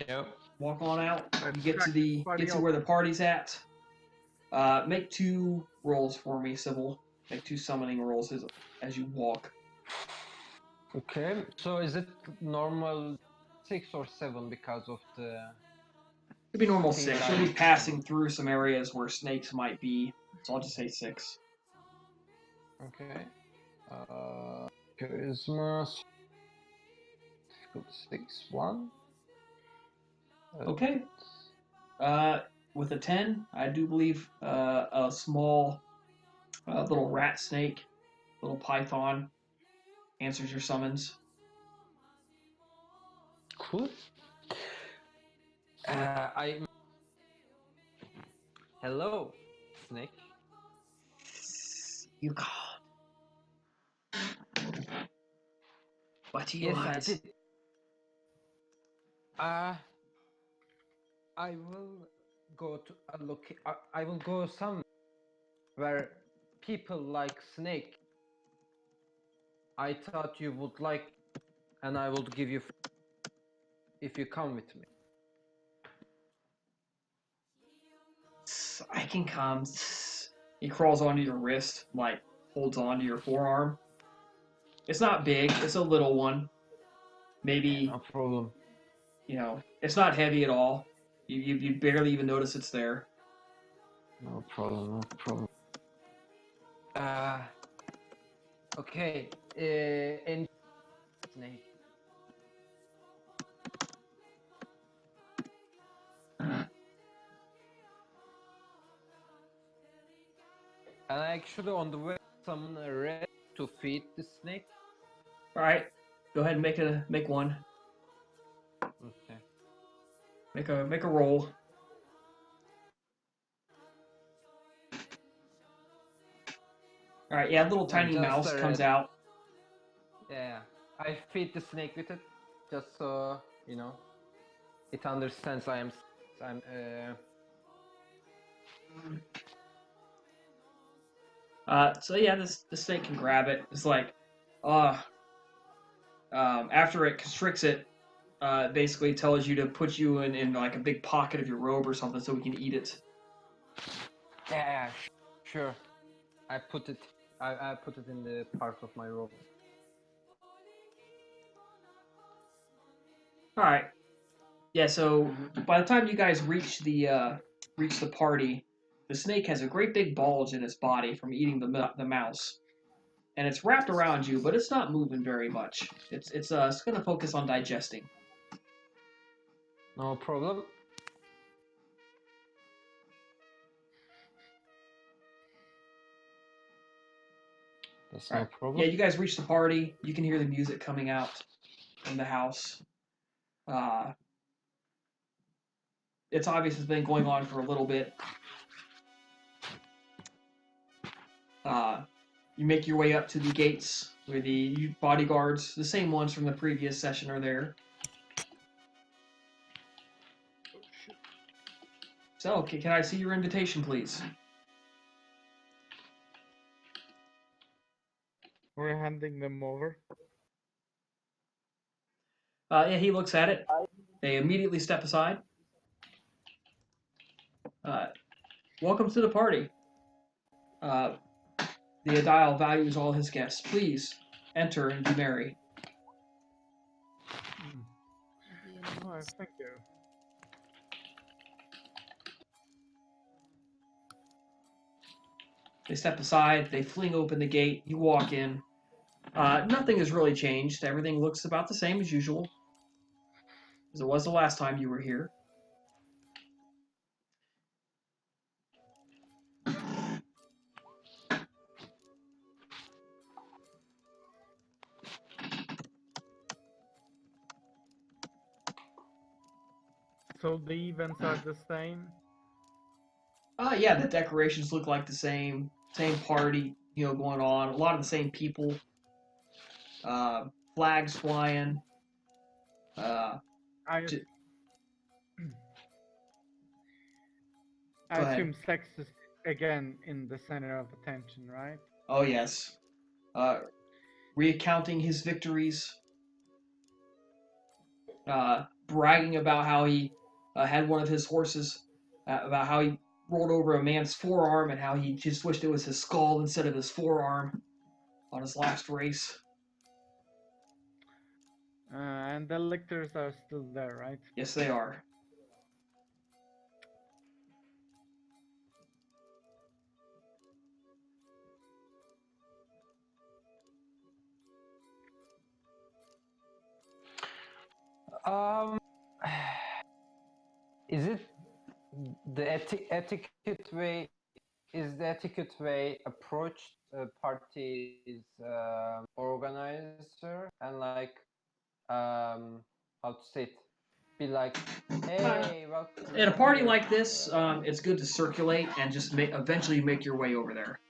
Speaker 3: Yep.
Speaker 1: Walk on out.
Speaker 2: Let's
Speaker 1: You get to
Speaker 2: track
Speaker 1: the
Speaker 2: this party
Speaker 1: get to
Speaker 2: out.
Speaker 1: where the party's at. Make 2 rolls for me, Sybil. Make 2 summoning rolls as you walk.
Speaker 3: Okay. So is it normal 6 or 7 because of the?
Speaker 1: It'd be normal
Speaker 3: Thing
Speaker 1: 6.
Speaker 3: that I
Speaker 1: You'll be
Speaker 3: need to
Speaker 1: passing
Speaker 3: summon.
Speaker 1: through some areas where snakes might be, so I'll just say 6.
Speaker 3: Okay. Charisma. Difficulty 6 1.
Speaker 1: Okay. With a 10, I do believe a small little rat snake, little python, answers your summons.
Speaker 3: Cool. I. Hello, snake.
Speaker 1: You called. What do you
Speaker 3: Yes,
Speaker 1: want?
Speaker 3: I did. I will go to a I will go somewhere where people like snake. I thought you would like, and I will give you if you come with me.
Speaker 1: I can come. He crawls onto your wrist, like holds onto your forearm. It's not big. It's a little one. Maybe,
Speaker 3: No problem.
Speaker 1: it's not heavy at all. You barely even notice it's there.
Speaker 3: No problem. No problem. Okay. And snake. And actually, on the way, summon a rat to feed the snake.
Speaker 1: All right, go ahead and make one.
Speaker 3: Okay.
Speaker 1: Make a roll. All right, yeah, little tiny
Speaker 3: just
Speaker 1: mouse
Speaker 3: a
Speaker 1: comes
Speaker 3: rat.
Speaker 1: out.
Speaker 3: Yeah, I feed the snake with it, just so it understands I'm.
Speaker 1: So yeah, the snake can grab it. It's like, after it constricts it, basically tells you to put you in like a big pocket of your robe or something so we can eat it.
Speaker 3: Yeah, sure. I put it. I put it in the part of my robe.
Speaker 1: All right. Yeah. So by the time you guys reach the party, the snake has a great big bulge in its body from eating the mouse, and it's wrapped around you, but it's not moving very much. It's going to focus on digesting.
Speaker 3: No problem. That's no problem.
Speaker 1: Yeah, you guys reach the party. You can hear the music coming out from the house. It's obvious it's been going on for a little bit. You make your way up to the gates where the bodyguards, the same ones from the previous session, are there. So, can I see your invitation, please?
Speaker 2: We're handing them over.
Speaker 1: Yeah, he looks at it. They immediately step aside. Welcome to the party. The Adile values all his guests. Please enter and be merry.
Speaker 2: Oh, thank you.
Speaker 1: They step aside. They fling open the gate. You walk in. Nothing has really changed. Everything looks about the same as usual, as it was the last time you were here.
Speaker 2: So the events are the same?
Speaker 1: Yeah, the decorations look like the same. Same party, going on. A lot of the same people. Flags flying.
Speaker 2: I
Speaker 1: Go
Speaker 2: assume
Speaker 1: ahead.
Speaker 2: sex is again in the center of attention, right?
Speaker 1: Oh, yes. Recounting his victories. Bragging about how he had one of his horses, about how he rolled over a man's forearm and how he just wished it was his skull instead of his forearm on his last race.
Speaker 2: And the lictors are still there, right?
Speaker 1: Yes, they are.
Speaker 3: Is it the etiquette way? Is the etiquette way approached party's organizer and like how to say it? Be like, hey, welcome.
Speaker 1: At a party like this, it's good to circulate and just eventually make your way over there.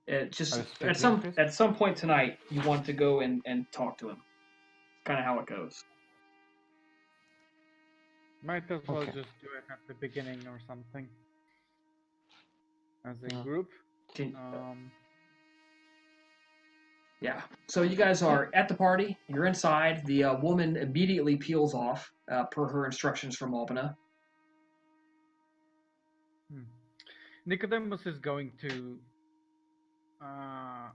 Speaker 1: It just at some point tonight, you want to go and talk to him. Kind of how it goes.
Speaker 2: Might as well
Speaker 3: Okay.
Speaker 2: just do it at the beginning or something. As a group.
Speaker 1: Yeah. So you guys are at the party. You're inside. The woman immediately peels off, per her instructions from Albina.
Speaker 2: Nicodemus is going uh,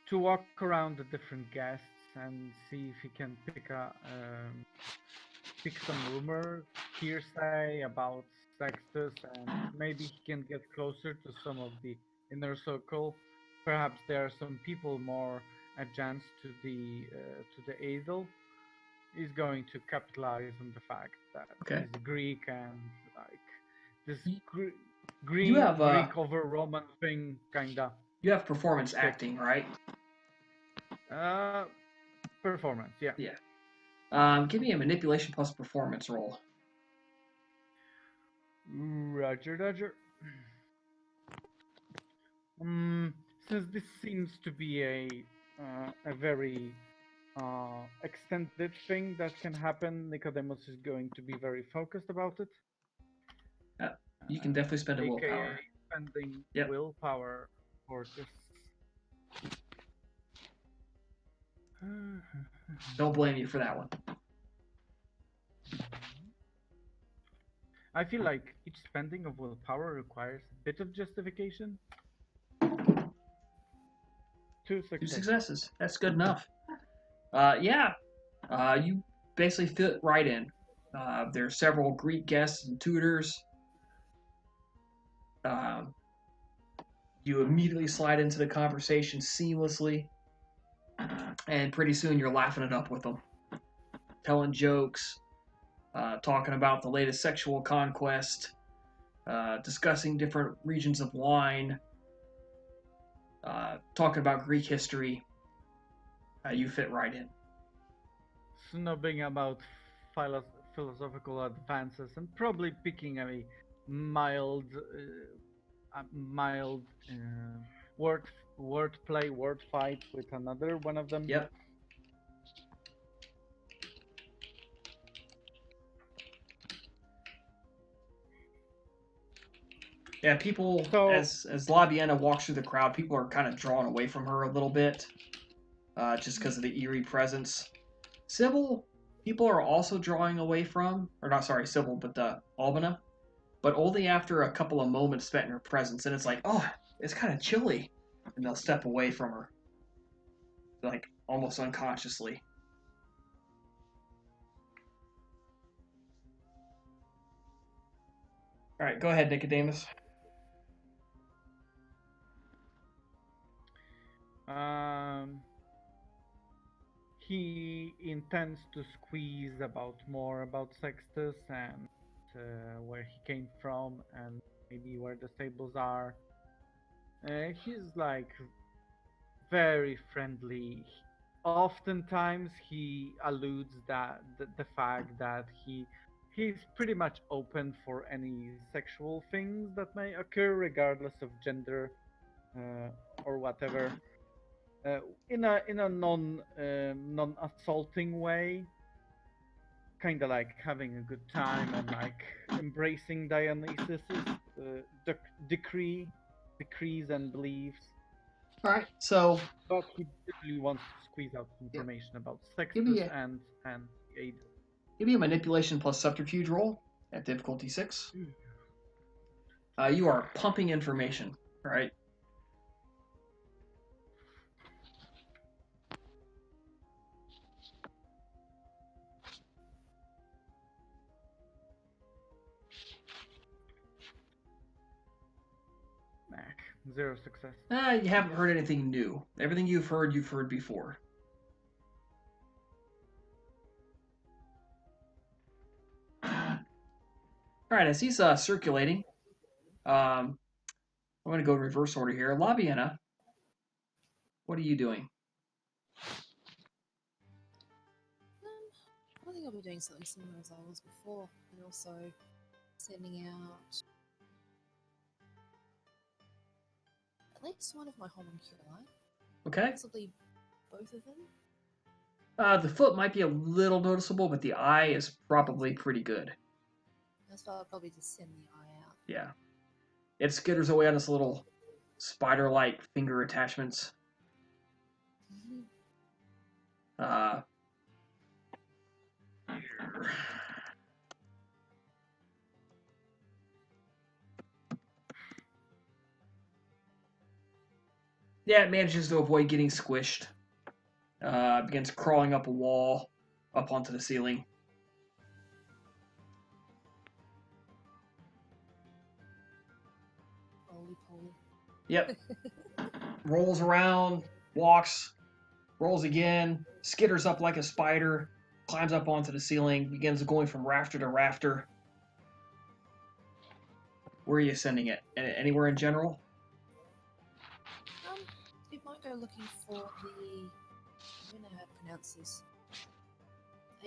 Speaker 2: to walk around the different guests and see if he can pick some rumor, hearsay about Sextus, and maybe he can get closer to some of the inner circle. Perhaps there are some people more advanced to the Adel. He's going to capitalize on the fact that
Speaker 1: Okay.
Speaker 2: he's Greek and like this
Speaker 1: You
Speaker 2: Greek over Roman thing, kinda.
Speaker 1: You have performance
Speaker 2: Stick.
Speaker 1: acting, right?
Speaker 2: Performance, yeah.
Speaker 1: Yeah. Give me a manipulation plus performance roll.
Speaker 2: Roger. Since this seems to be a very extended thing that can happen, Nicodemus is going to be very focused about it.
Speaker 1: You can definitely spend a
Speaker 2: AKA
Speaker 1: willpower.
Speaker 2: spending
Speaker 1: Yep.
Speaker 2: willpower for this.
Speaker 1: Don't blame you for that one.
Speaker 2: I feel like each spending of willpower requires a bit of justification. 2 successes.
Speaker 1: 2 successes. That's good enough. You basically fit right in. There are several Greek guests and tutors. You immediately slide into the conversation seamlessly, and pretty soon you're laughing it up with them, telling jokes, talking about the latest sexual conquest, discussing different regions of wine, talking about Greek history. You fit right in.
Speaker 2: Snobbing about philosophical advances and probably picking a mild word fight with another one of them.
Speaker 1: Yep. Yeah, people, as Labiana walks through the crowd, people are kind of drawn away from her a little bit, just because of the eerie presence. Sybil, people are also drawing away from, or not, sorry, Sybil, but Albina, but only after a couple of moments spent in her presence, and it's like, oh, it's kind of chilly, and they'll step away from her, like almost unconsciously. All right, go ahead, Nicodemus.
Speaker 2: He intends to squeeze more about Sextus and where he came from and maybe where the stables are. He's like very friendly. Oftentimes he alludes that the fact that he's pretty much open for any sexual things that may occur, regardless of gender or whatever. In a non-assaulting way, kind of like having a good time and like embracing Dionysus's decrees and beliefs.
Speaker 1: All right, so
Speaker 2: But he really wants to squeeze out information about Sextus and Aid.
Speaker 1: Give me a manipulation plus subterfuge roll at difficulty 6. You are pumping information, right?
Speaker 2: Zero success.
Speaker 1: You haven't heard anything new. Everything you've heard before. All right, as he's circulating, I'm going to go reverse order here. Labiana, what are you doing?
Speaker 6: I think I'll be doing something similar as I was before, and also sending out at least one of my homunculi.
Speaker 1: Okay.
Speaker 6: Possibly both of them.
Speaker 1: The foot might be a little noticeable, but the eye is probably pretty good.
Speaker 6: That's why I'll probably just send the eye out.
Speaker 1: Yeah. It skitters away on its little spider-like finger attachments. Here. Yeah, it manages to avoid getting squished. Begins crawling up a wall, up onto the ceiling.
Speaker 6: Roly poly.
Speaker 1: Yep. Rolls around, walks, rolls again, skitters up like a spider, climbs up onto the ceiling, begins going from rafter to rafter. Where are you sending it? Anywhere in general?
Speaker 6: We might go looking for the. I don't know how to pronounce this.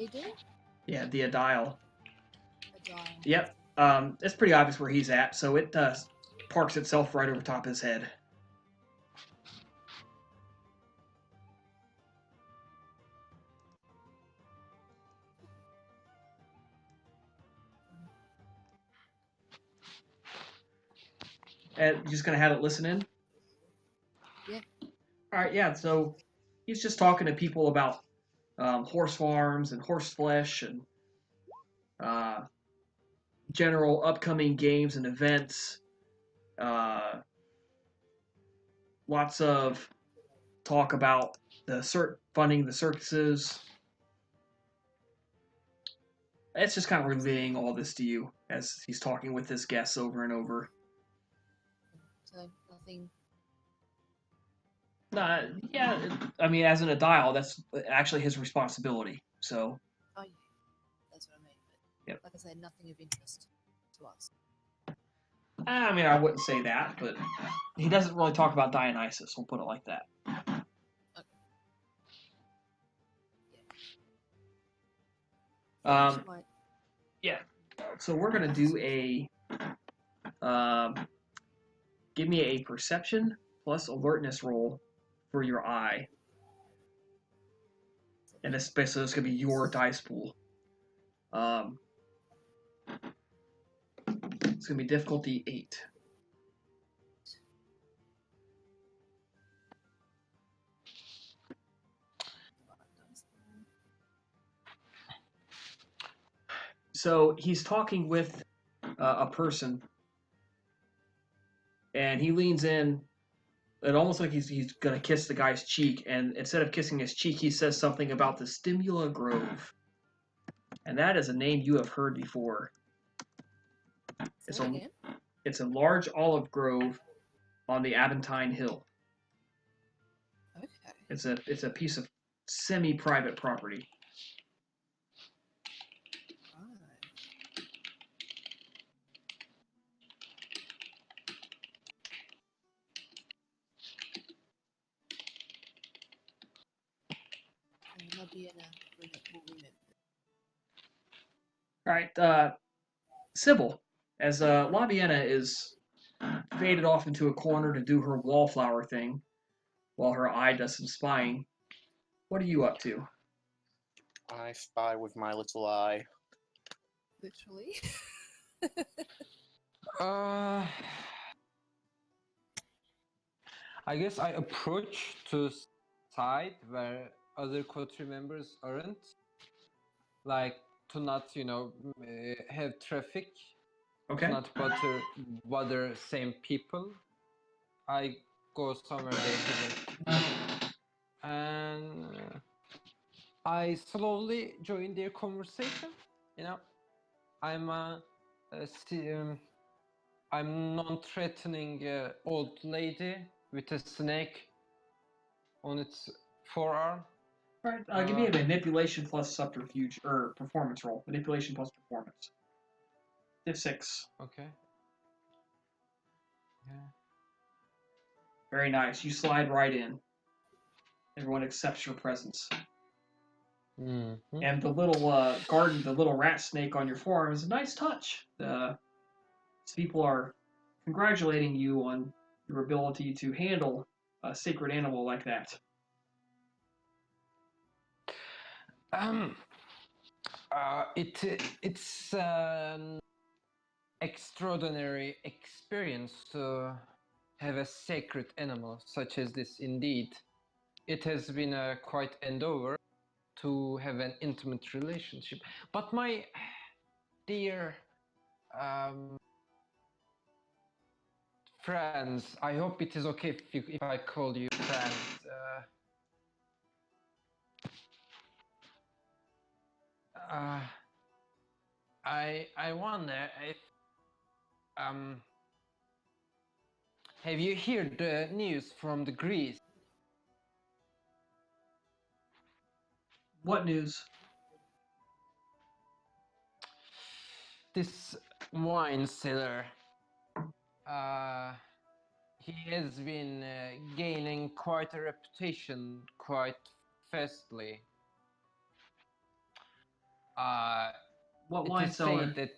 Speaker 6: Adil?
Speaker 1: Yeah, the Adile.
Speaker 6: Adile.
Speaker 1: Yep. It's pretty obvious where he's at, so it parks itself right over top of his head. And you're just gonna have it listen in?
Speaker 6: Yeah.
Speaker 1: All right. Yeah. So he's just talking to people about horse farms and horse flesh and general upcoming games and events. Lots of talk about funding the circuses. It's just kind of relaying all this to you as he's talking with his guests over and over.
Speaker 6: So nothing.
Speaker 1: I mean, as an Adile, that's actually his responsibility. So.
Speaker 6: Oh yeah, that's what I mean. But
Speaker 1: Yep.
Speaker 6: like I said, nothing of interest to us.
Speaker 1: I mean, I wouldn't say that, but he doesn't really talk about Dionysus. We'll put it like that.
Speaker 6: Okay.
Speaker 1: Um,
Speaker 6: Might-
Speaker 1: yeah. So we're gonna do a. Give me a perception plus alertness roll for your eye, and this basically is gonna be your dice pool. It's gonna be difficulty 8. So he's talking with a person, and he leans in, and almost like he's gonna kiss the guy's cheek, and instead of kissing his cheek, he says something about the Stimula Grove, and that is a name you have heard before.
Speaker 6: Say it again.
Speaker 1: It's a large olive grove on the Aventine Hill.
Speaker 6: Okay.
Speaker 1: It's a piece of semi-private property.
Speaker 6: Right. Labiana will remember.
Speaker 1: All right, Sybil, as La Vienna is faded off into a corner to do her wallflower thing, while her eye does some spying. What are you up to?
Speaker 5: I spy with my little eye.
Speaker 6: Literally.
Speaker 3: I guess I approach to side where other coterie members aren't, like to not, have traffic,
Speaker 1: Okay.
Speaker 3: to not bother same people. I go somewhere they haven't, and I slowly join their conversation. I'm I'm non-threatening old lady with a snake on its forearm.
Speaker 1: All right, give me a manipulation plus subterfuge or performance roll. Manipulation plus performance. Div 6.
Speaker 3: Okay. Yeah.
Speaker 1: Very nice. You slide right in. Everyone accepts your presence.
Speaker 3: Mm-hmm.
Speaker 1: And the little the little rat snake on your forearm is a nice touch. People are congratulating you on your ability to handle a sacred animal like that.
Speaker 3: It's an extraordinary experience to have a sacred animal such as this. Indeed, it has been a quite endeavor to have an intimate relationship. But my dear friends, I hope it is okay if I call you friends. I wonder if have you heard the news from the Greece?
Speaker 1: What news?
Speaker 3: This wine seller, he has been gaining quite a reputation quite fastly.
Speaker 1: What
Speaker 3: It
Speaker 1: wine
Speaker 3: is
Speaker 1: seller?
Speaker 3: said that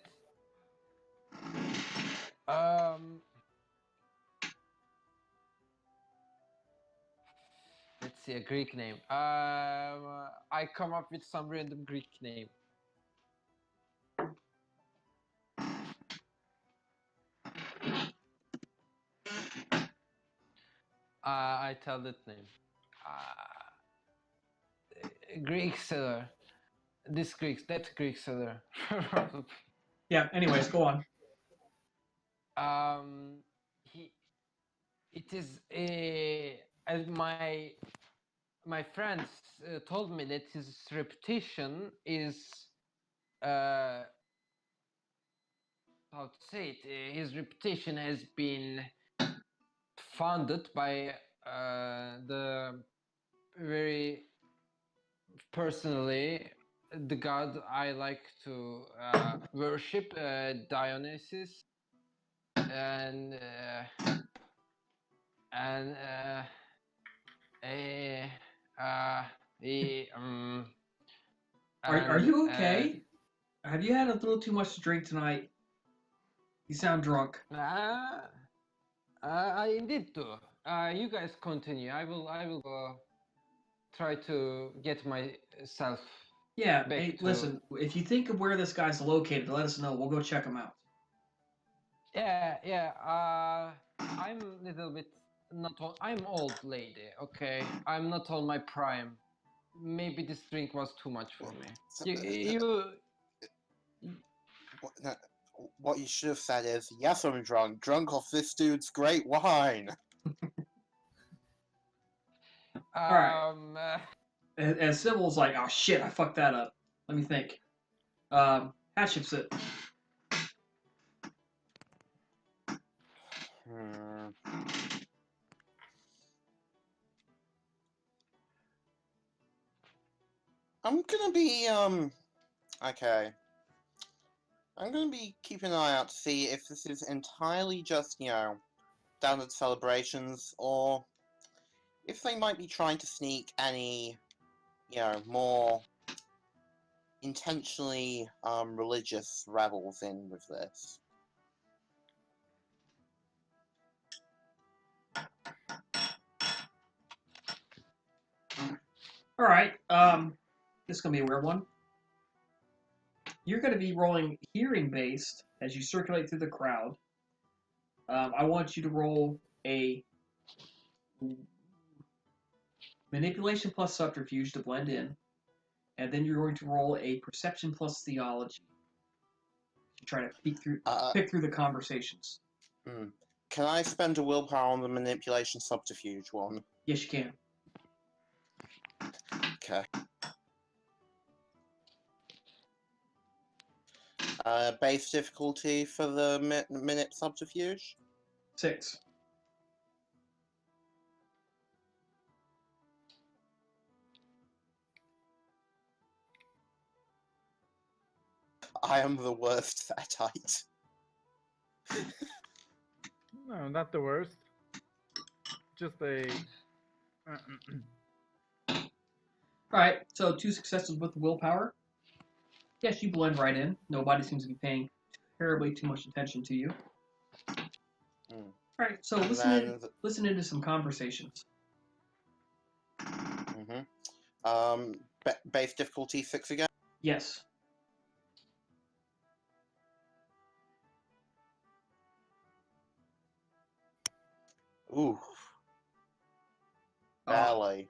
Speaker 3: let's see a Greek name. I come up with some random Greek name. I tell that name. Greek seller. This Greek, that Greek seller.
Speaker 1: Yeah. Anyways, go on.
Speaker 3: He. It is as my friends told me that his reputation is how to say it. His reputation has been founded by the very personally the god I like to worship, Dionysus, and and he
Speaker 1: Are
Speaker 3: and
Speaker 1: you okay? Have you had a little too much to drink tonight? You sound drunk.
Speaker 3: I indeed do. You guys continue. I will try to get myself
Speaker 1: Yeah.
Speaker 3: back
Speaker 1: Hey,
Speaker 3: to.
Speaker 1: listen. If you think of where this guy's located, let us know. We'll go check him out.
Speaker 3: Yeah. I'm a little bit not. I'm old lady. Okay, I'm not on my prime. Maybe this drink was too much for me.
Speaker 5: What you should have said is, yes, I'm drunk. Drunk off this dude's great wine.
Speaker 1: All right. And Sybil's like, oh shit, I fucked that up. Let me think. Hatshepsut.
Speaker 5: I'm gonna be okay. I'm gonna be keeping an eye out to see if this is entirely just, standard celebrations, or if they might be trying to sneak any, more intentionally religious rebels in with this.
Speaker 1: All right. This is gonna be a weird one. You're gonna be rolling hearing based as you circulate through the crowd. I want you to roll a manipulation plus subterfuge to blend in, and then you're going to roll a perception plus theology to try to pick through the conversations.
Speaker 5: Can I spend a willpower on the manipulation subterfuge one?
Speaker 1: Yes, you can.
Speaker 5: Okay. Base difficulty for the minute subterfuge?
Speaker 1: 6.
Speaker 5: I am the worst that height.
Speaker 2: No, not the worst. Just a.
Speaker 1: Alright, so 2 successes with the willpower. Yes, you blend right in. Nobody seems to be paying terribly too much attention to you. Alright, so listen into some conversations.
Speaker 5: Base difficulty 6 again?
Speaker 1: Yes.
Speaker 5: Ooh,
Speaker 1: Uh,
Speaker 5: barely.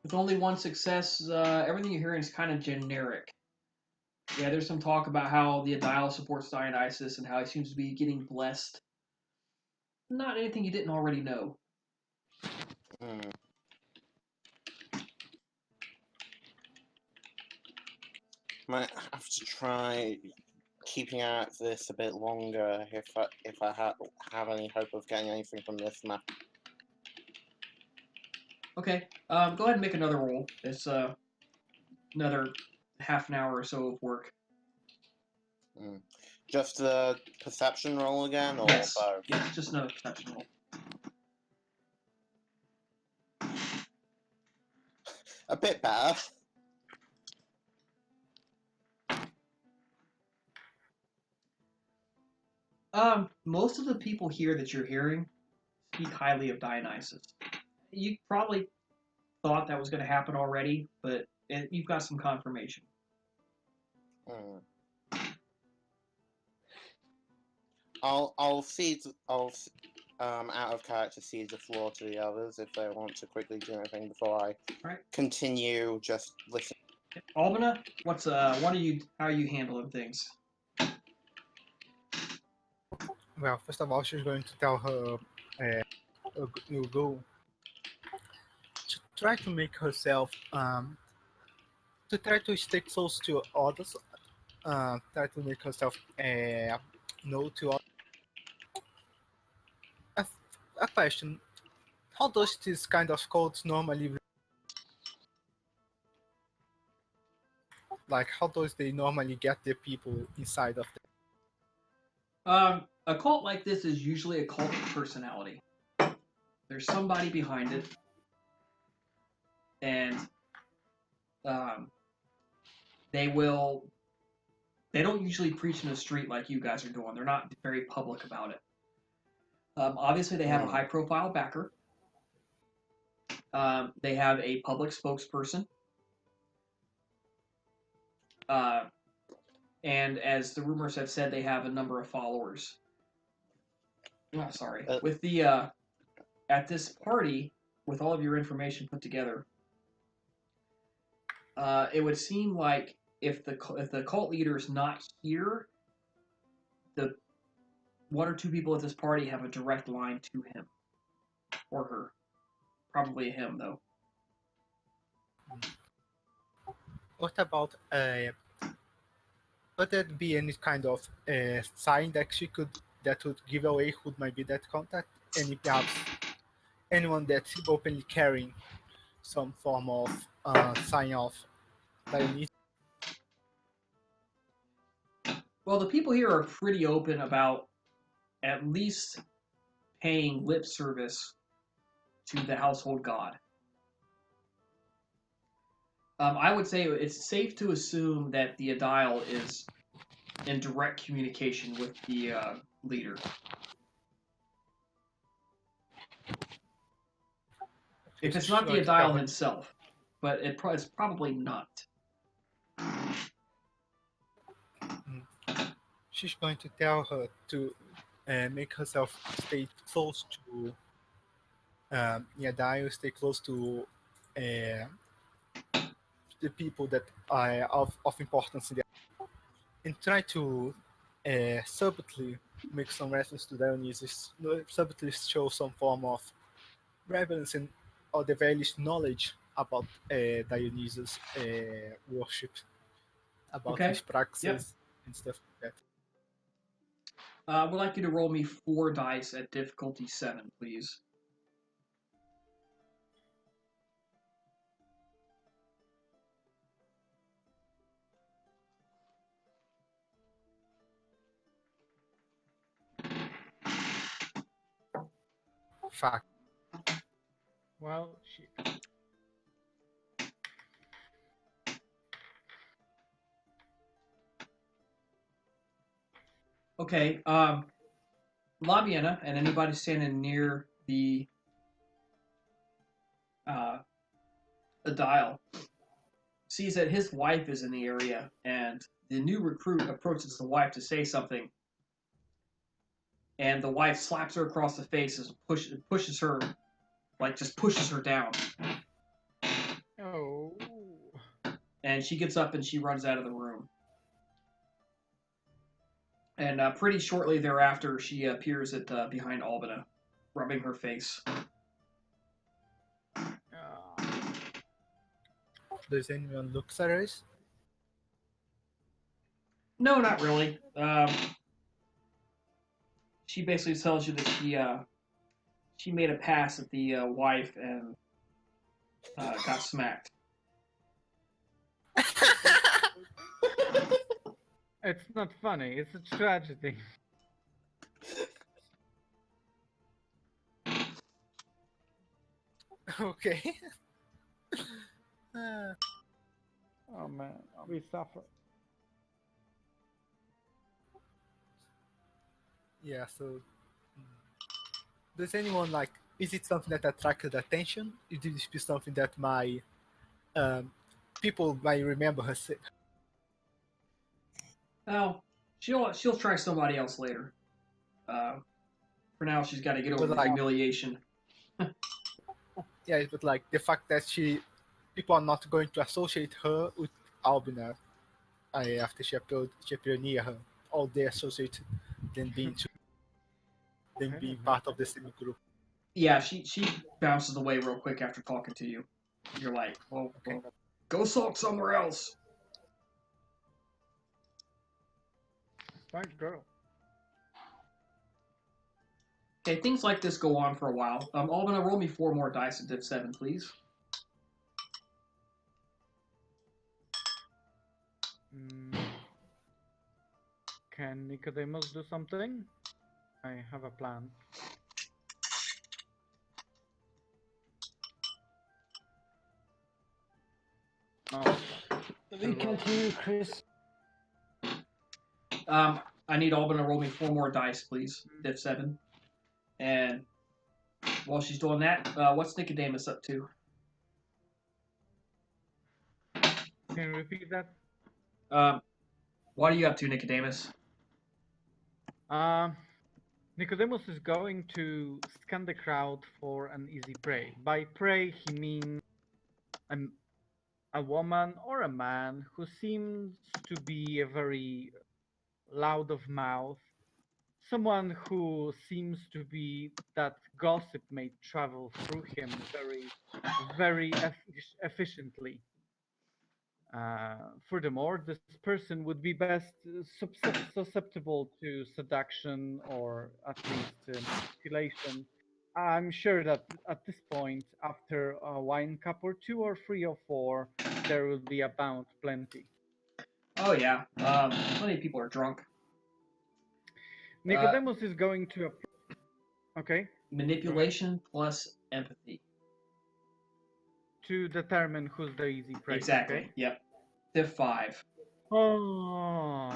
Speaker 1: with only one success, everything you're hearing is kind of generic. Yeah, there's some talk about how the Dial supports Dionysus and how he seems to be getting blessed. Not anything you didn't already know.
Speaker 5: Hmm. Might have to try keeping out this a bit longer if I have any hope of getting anything from this map.
Speaker 1: Okay, go ahead and make another roll. It's another half an hour or so of work.
Speaker 5: Hmm. Just the perception roll again, or
Speaker 1: Yes,
Speaker 5: both?
Speaker 1: yeah, just another perception roll.
Speaker 5: A bit better.
Speaker 1: Most of the people here that you're hearing speak highly of Dionysus. You probably thought that was going to happen already, but you've got some confirmation.
Speaker 5: Hmm. I'll out of character cede the floor to the others if they want to quickly do anything before I
Speaker 1: Right.
Speaker 5: continue just listening.
Speaker 1: Albina, how are you handling things?
Speaker 4: Well, first of all, she's going to tell her will go to try to make herself to try to stay close to others, try to make herself know to others. A, a question: how does this kind of cults normally, like, how does they normally get the people inside of
Speaker 1: A cult like this is usually a cult of personality. There's somebody behind it, and they don't usually preach in the street like you guys are doing. They're not very public about it. Obviously, they have a high-profile backer. They have a public spokesperson. And as the rumors have said, they have a number of followers. Oh, sorry. With the at this party, with all of your information put together, it would seem like if the cult leader is not here, the one or two people at this party have a direct line to him or her. Probably him, though.
Speaker 4: What about would there be any kind of sign that would give away who might be that contact? Any perhaps anyone that's openly carrying some form of sign of Dionysus?
Speaker 1: Well, the people here are pretty open about at least paying lip service to the household god. I would say it's safe to assume that the Adile is in direct communication with the leader. If it's not the Adile himself, but it's probably not.
Speaker 4: She's going to tell her to make herself stay close to Dial, stay close to the people that are of importance in the and try to subtly make some reference to Dionysus, subtly show some form of reverence and or the very least knowledge about Dionysus' worship, about his practices and stuff like that.
Speaker 1: I would like you to roll me 4 dice at difficulty 7, please.
Speaker 4: Fuck.
Speaker 2: Well, shit.
Speaker 1: Okay, Labiana and anybody standing near the dial sees that his wife is in the area, and the new recruit approaches the wife to say something. and the wife slaps her across the face and pushes her, like just pushes her down.
Speaker 2: Oh.
Speaker 1: And she gets up and she runs out of the room. And pretty shortly thereafter, she appears at behind Albina, rubbing her face.
Speaker 4: Does anyone look at us?
Speaker 1: No, not really. She basically tells you that she made a pass at the wife and got smacked.
Speaker 2: It's not funny. It's a tragedy.
Speaker 4: Okay.
Speaker 2: Oh man, we suffer.
Speaker 4: Yeah, so does anyone like, is it something that attracted attention? Is this be something that my people might remember her?
Speaker 1: Well, she'll try somebody else later. For now, she's got to get over the
Speaker 4: like-
Speaker 1: humiliation.
Speaker 4: Yeah, but like the fact that people are not going to associate her with Albina after she appeared near her. All they associate them being part of the same group.
Speaker 1: Yeah, she bounces away real quick after talking to you. You're like, well, go sulk somewhere else.
Speaker 2: Right, girl.
Speaker 1: Okay, things like this go on for a while. Albina, roll me 4 more dice at Div 7, please.
Speaker 2: Can Nicodemus do something? I have a plan. Oh.
Speaker 3: We can't hear you, Chris.
Speaker 1: I need Albina to roll me 4 more dice, please. Div 7. And while she's doing that, what's Nicodemus up to?
Speaker 2: Can you repeat that?
Speaker 1: What are you up to, Nicodemus?
Speaker 2: Nicodemus is going to scan the crowd for an easy prey. By prey, he means a woman or a man who seems to be a very loud of mouth, someone who seems to be that gossip may travel through him very efficiently. Furthermore, this person would be best susceptible to seduction or at least manipulation. I'm sure that at this point, after a wine cup or 2 or 3 or 4, there will be about plenty.
Speaker 1: Oh, yeah. Plenty of people are drunk.
Speaker 2: Nicodemus is going to... Okay.
Speaker 1: Manipulation plus empathy.
Speaker 2: To determine who's the easy prey.
Speaker 1: Exactly.
Speaker 2: Okay?
Speaker 1: Yep. Div 5.
Speaker 2: Oh.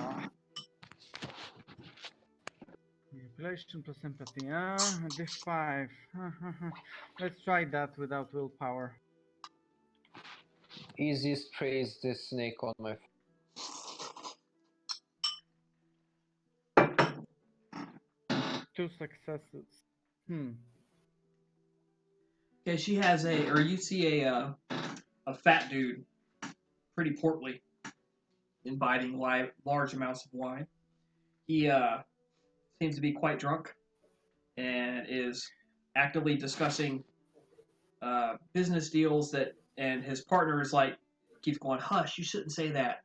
Speaker 2: Manipulation plus empathy. Div 5. Let's try that without willpower.
Speaker 3: Easiest praise the snake on my.
Speaker 2: 2 successes.
Speaker 1: Okay, she has you see a fat dude, pretty portly, imbibing large amounts of wine. He seems to be quite drunk and is actively discussing business deals and his partner is like, keeps going, hush, you shouldn't say that.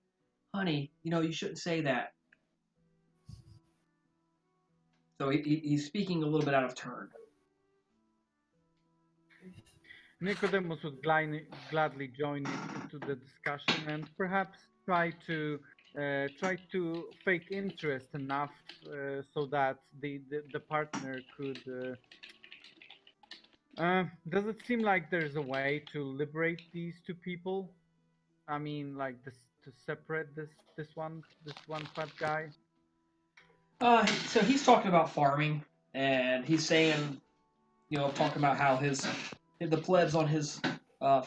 Speaker 1: Honey, you shouldn't say that. So he's speaking a little bit out of turn.
Speaker 2: Nicodemus would gladly join into the discussion and perhaps try to fake interest enough so that the partner could. Does it seem like there's a way to liberate these 2 people? I mean, like this to separate this one fat guy.
Speaker 1: So he's talking about farming, and he's saying, talking about how the plebs on his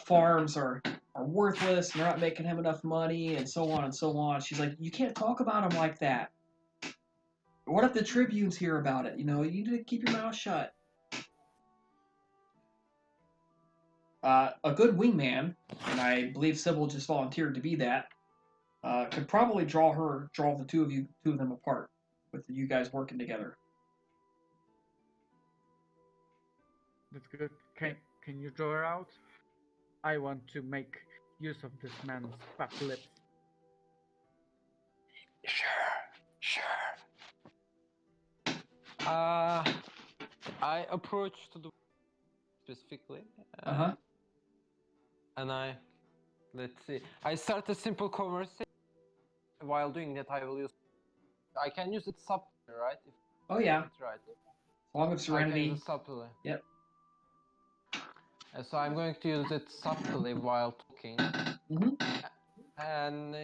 Speaker 1: farms are worthless, and they're not making him enough money, and so on and so on. She's like, you can't talk about him like that. What if the Tribunes hear about it? You need to keep your mouth shut. A good wingman, and I believe Sybil just volunteered to be that, could probably draw the two of them apart, with you guys working together.
Speaker 2: That's good. Can you draw her out? I want to make use of this man's fat lips.
Speaker 3: Sure. I approach to the specifically. And let's see. I start a simple conversation. While doing that, I can use it subtly, right?
Speaker 1: Oh yeah.
Speaker 3: That's right.
Speaker 1: Along with Serenity.
Speaker 3: I can use it subtly.
Speaker 1: Yep.
Speaker 3: So I'm going to use it subtly while talking. And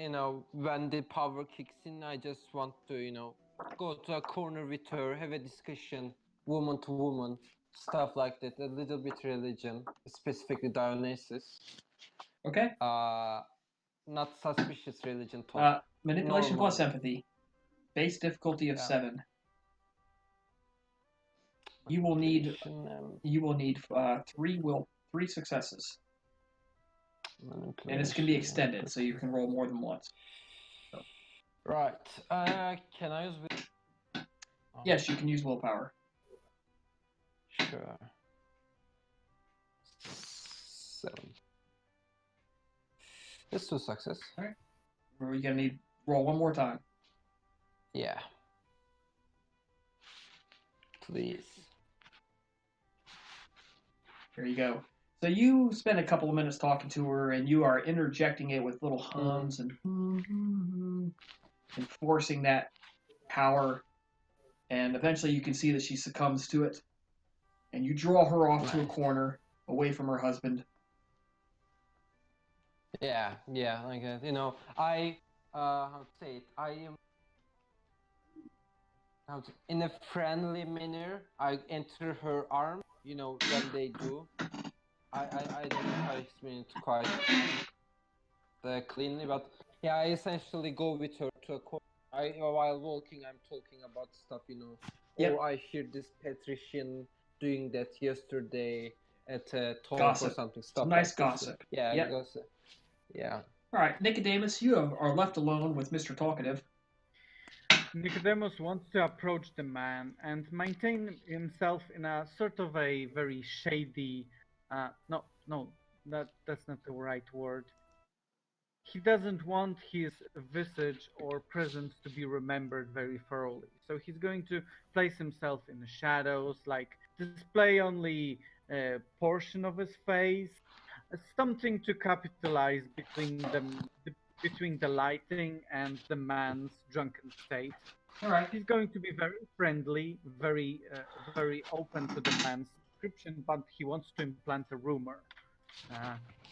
Speaker 3: when the power kicks in, I just want to go to a corner with her, have a discussion, woman to woman, stuff like that. A little bit religion, specifically Dionysus.
Speaker 1: Okay.
Speaker 3: Not suspicious religion talk.
Speaker 1: Manipulation
Speaker 3: Normal.
Speaker 1: plus empathy. Base difficulty of 7. You will need 3 successes. And this can be extended, so you can roll more than once. So.
Speaker 3: Right. Can I use?
Speaker 1: Yes, you can use willpower.
Speaker 3: Sure. 7. It's 2 success.
Speaker 1: All right. We're gonna need roll one more time.
Speaker 3: Yeah. Please.
Speaker 1: There you go. So you spend a couple of minutes talking to her, and you are interjecting it with little hums and forcing that power. And eventually you can see that she succumbs to it. And you draw her off to a corner, away from her husband.
Speaker 3: Yeah, like I how to say it? I am in a friendly manner. I enter her arm. When they do. I don't know how to explain it quite cleanly, but yeah, I essentially go with her to a corner. While walking, I'm talking about stuff,
Speaker 1: Yep.
Speaker 3: Or I hear this patrician doing that yesterday at a talk
Speaker 1: Gossip.
Speaker 3: or something. Stuff
Speaker 1: Nice
Speaker 3: like
Speaker 1: gossip.
Speaker 3: This. Yeah,
Speaker 1: yep.
Speaker 3: Gossip. Yeah.
Speaker 1: All right, Nicodemus, you are left alone with Mr. Talkative.
Speaker 2: Nicodemus wants to approach the man and maintain himself in a sort of a very shady. That's not the right word. He doesn't want his visage or presence to be remembered very thoroughly. So he's going to place himself in the shadows, like display only a portion of his face, something to capitalize between the lighting and the man's drunken state.
Speaker 1: All right.
Speaker 2: He's going to be very friendly, very open to the man's description, but he wants to implant a rumor.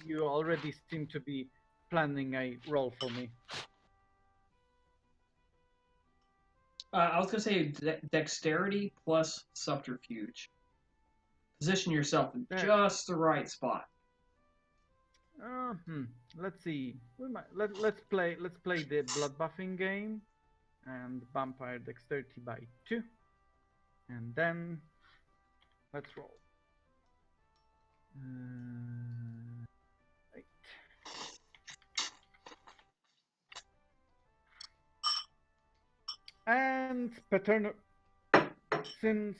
Speaker 2: You already seem to be planning a role for me.
Speaker 1: I was going to say dexterity plus subterfuge. Position yourself in just the right spot.
Speaker 2: Let's see. Let's play the blood buffing game, and vampire dexterity by 2, and then let's roll. 8. And paternal. Since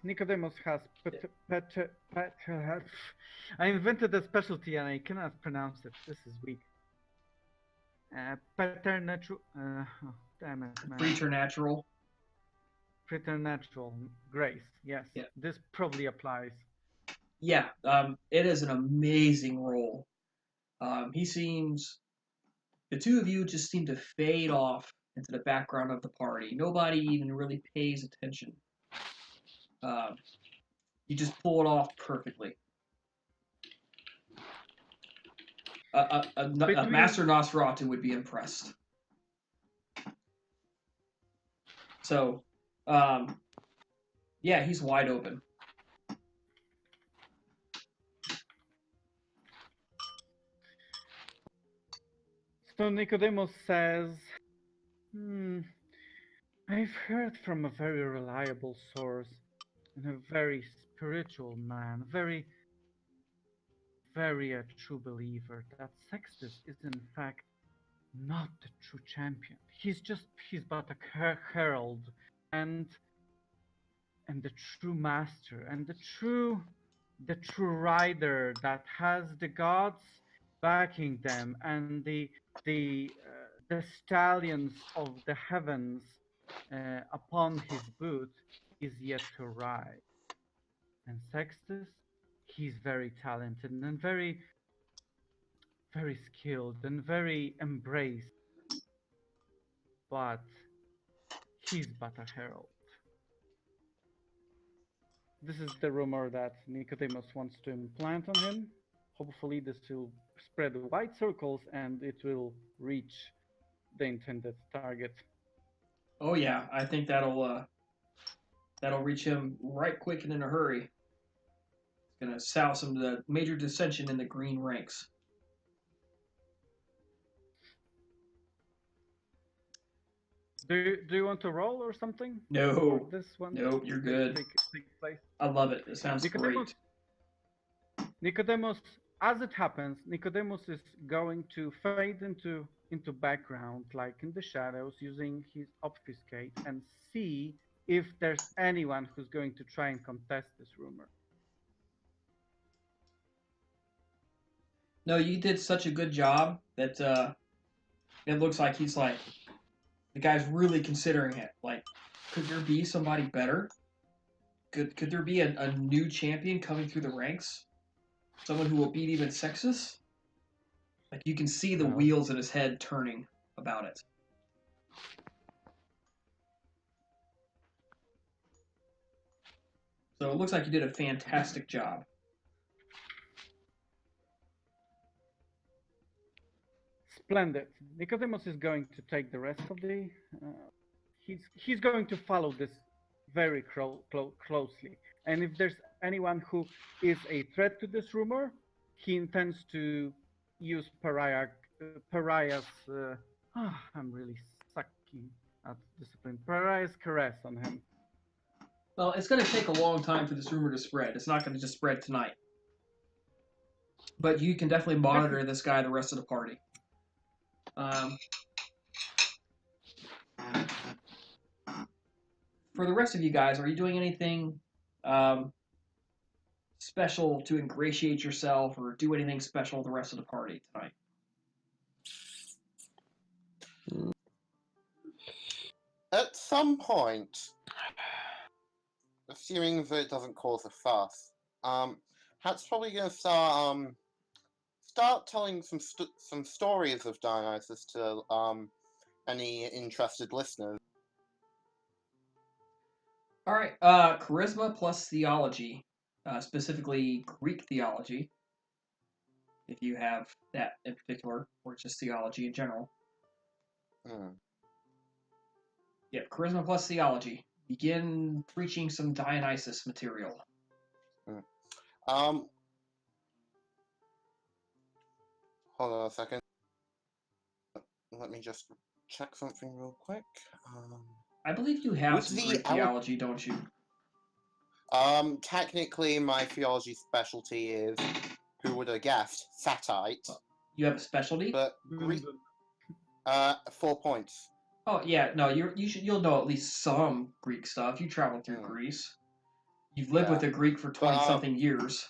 Speaker 2: Nicodemus has I invented a specialty and I cannot pronounce it. This is weak. Preternatural. Damn it, man.
Speaker 1: Preternatural.
Speaker 2: Preternatural grace. Yes.
Speaker 1: Yeah.
Speaker 2: This probably applies.
Speaker 1: Yeah. It is an amazing role. The two of you just seem to fade off into the background of the party. Nobody even really pays attention. You just pull it off perfectly. A Master Nosferatu would be impressed. So, yeah, he's wide open.
Speaker 2: So Nicodemus says, I've heard from a very reliable source and a very spiritual man, very a true believer, that Sextus is in fact not the true champion. He's but a herald and the true master and the true rider that has the gods backing them and the stallions of the heavens upon his boot is yet to ride. And Sextus, he's very talented and very skilled and very embraced, but he's but a herald. This is the rumor that Nicodemus wants to implant on him. Hopefully, this will spread wide circles and it will reach the intended target.
Speaker 1: Oh yeah, I think that'll reach him right quick and in a hurry. It's gonna sow some of the major dissension in the green ranks.
Speaker 2: Do you want to roll or something?
Speaker 1: No.
Speaker 2: For this one?
Speaker 1: Nope, you're good.
Speaker 2: Take place.
Speaker 1: I love it. It sounds
Speaker 2: Nicodemus,
Speaker 1: great.
Speaker 2: Nicodemus, as it happens, Nicodemus is going to fade into background, like in the shadows, using his obfuscate and see if there's anyone who's going to try and contest this rumor.
Speaker 1: No, you did such a good job that it looks like he's like the guy's really considering it. Like, could there be somebody better? Could there be a new champion coming through the ranks? Someone who will beat even Sextus? Like, you can see the
Speaker 2: Well,
Speaker 1: wheels in his head turning about it. So it looks like you did a fantastic job.
Speaker 2: Splendid. Nicodemus is going to take the rest of the. He's going to follow this very closely, and if there's anyone who is a threat to this rumor, he intends to use pariah's. I'm really sucking at discipline. Pariah's caress on him.
Speaker 1: Well, it's going to take a long time for this rumor to spread. It's not going to just spread tonight. But you can definitely monitor this guy the rest of the party. For the rest of you guys, are you doing anything special to ingratiate yourself or do anything special the rest of the party tonight?
Speaker 5: At some point, assuming that it doesn't cause a fuss, Hat's probably going to start telling some stories of Dionysus to any interested listeners.
Speaker 1: All right, charisma plus theology, specifically Greek theology, if you have that in particular, or just theology in general. Yep, charisma plus theology. Begin preaching some Dionysus material.
Speaker 5: Hold on a second. Let me just check something real quick.
Speaker 1: I believe you have some Greek theology, don't you?
Speaker 5: Technically, my theology specialty is, who would have guessed, Satite.
Speaker 1: You have a specialty?
Speaker 5: But Greek, 4 points.
Speaker 1: Oh yeah, no, you'll know at least some Greek stuff. You traveled through Greece. You've lived with a Greek for 20-something years.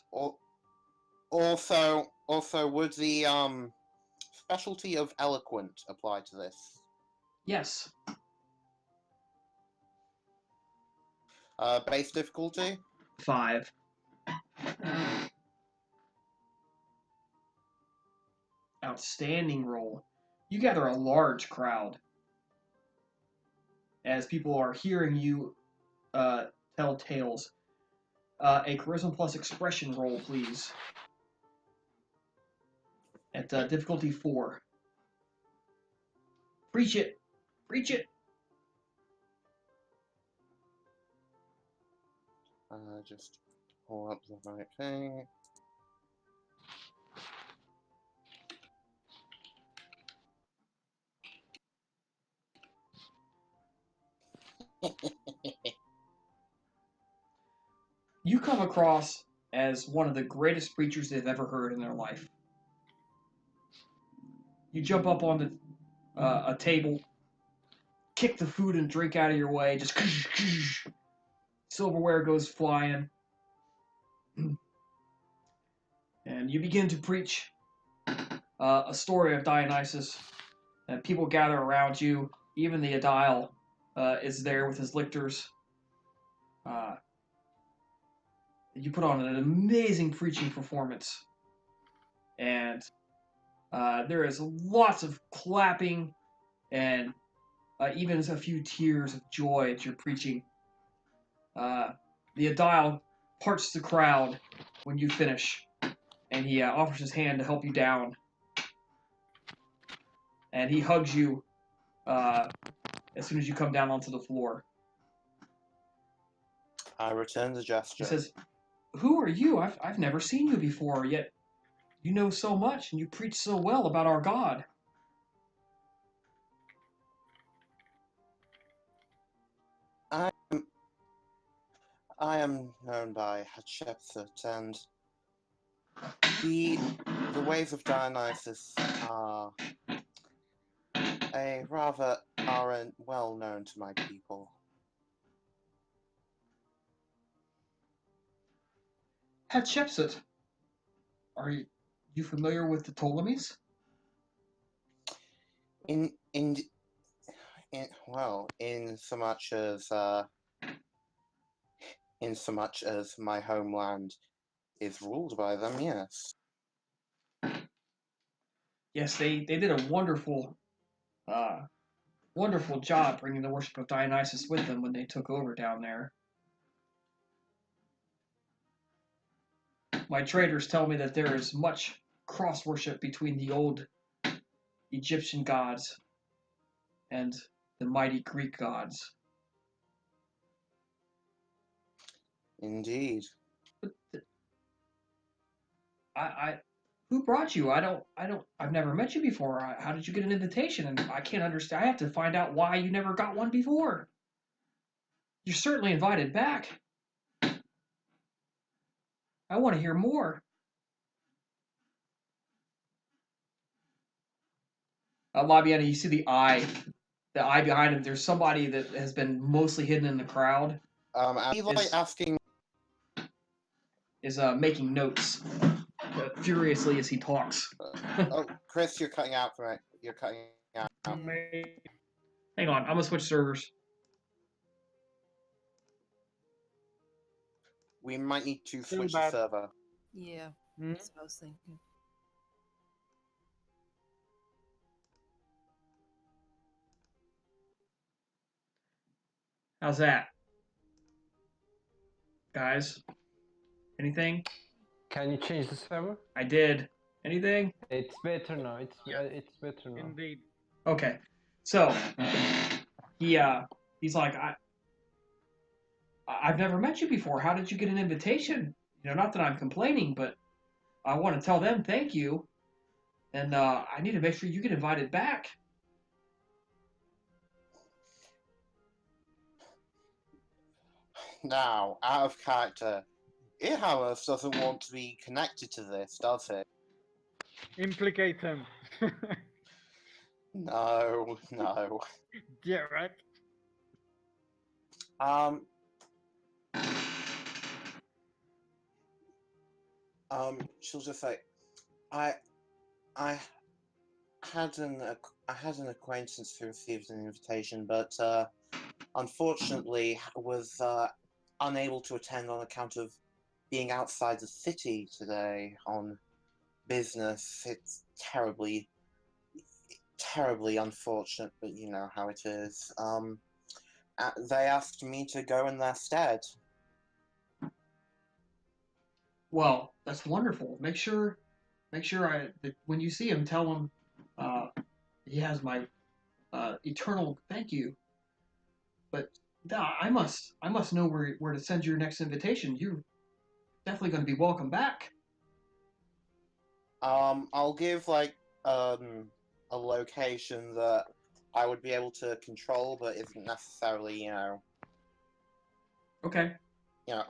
Speaker 5: Also, would the specialty of eloquent apply to this?
Speaker 1: Yes.
Speaker 5: Base difficulty?
Speaker 1: 5. Outstanding roll. You gather a large crowd as people are hearing you tell tales. A charisma plus expression roll, please. At difficulty 4. Preach it! Preach it!
Speaker 5: Just pull up the right thing.
Speaker 1: You come across as one of the greatest preachers they've ever heard in their life. You jump up on a table, kick the food and drink out of your way, just silverware goes flying, and you begin to preach a story of Dionysus. And people gather around you. Even the Aedile is there with his lictors. You put on an amazing preaching performance, and there is lots of clapping and even a few tears of joy at your preaching. The Aedile parts the crowd when you finish, and he offers his hand to help you down. And he hugs you as soon as you come down onto the floor.
Speaker 5: I return the
Speaker 1: He
Speaker 5: gesture.
Speaker 1: says, "Who are you? I've never seen you before, yet you know so much and you preach so well about our God."
Speaker 5: I am known by Hatshepsut, and the ways of Dionysus aren't well known to my people.
Speaker 1: Hatshepsut, are you familiar with the Ptolemies?
Speaker 5: In so much as my homeland is ruled by them, yes.
Speaker 1: Yes, they did a wonderful job bringing the worship of Dionysus with them when they took over down there. My traders tell me that there is much cross worship between the old Egyptian gods and the mighty Greek gods.
Speaker 5: Indeed.
Speaker 1: But who brought you? I've never met you before. How did you get an invitation? And I can't understand. I have to find out why you never got one before. You're certainly invited back. I want to hear more. Labiana, you see the eye behind him. There's somebody that has been mostly hidden in the crowd.
Speaker 5: Asking.
Speaker 1: Is making notes furiously as he talks.
Speaker 5: Oh, Chris, you're cutting out for me. You're cutting out.
Speaker 1: Hang on, I'm gonna switch servers.
Speaker 5: We might need to
Speaker 2: Too
Speaker 5: switch the
Speaker 2: bad.
Speaker 5: server.
Speaker 6: Yeah,
Speaker 2: Hmm?
Speaker 6: that's what I was thinking.
Speaker 1: How's that, guys? Anything?
Speaker 3: Can you change the server?
Speaker 1: I did. Anything?
Speaker 3: It's better now. It's better now.
Speaker 2: Indeed.
Speaker 1: Okay. So he's like, I've never met you before. How did you get an invitation? Not that I'm complaining, but I want to tell them thank you, and I need to make sure you get invited back.
Speaker 5: Now, out of character, Ihamus doesn't want to be connected to this, does it?
Speaker 2: Implicate him.
Speaker 5: No.
Speaker 2: Direct.
Speaker 5: She'll just say, I had an acquaintance who received an invitation, but unfortunately was unable to attend on account of being outside the city today on business. It's terribly unfortunate, but you know how it is. They asked me to go in their stead.
Speaker 1: Well, that's wonderful. Make sure when you see him, tell him he has my eternal thank you. But I must know where to send your next invitation. You're definitely going to be welcome back.
Speaker 5: I'll give a location that I would be able to control, but isn't necessarily,
Speaker 1: Okay.
Speaker 5: You know,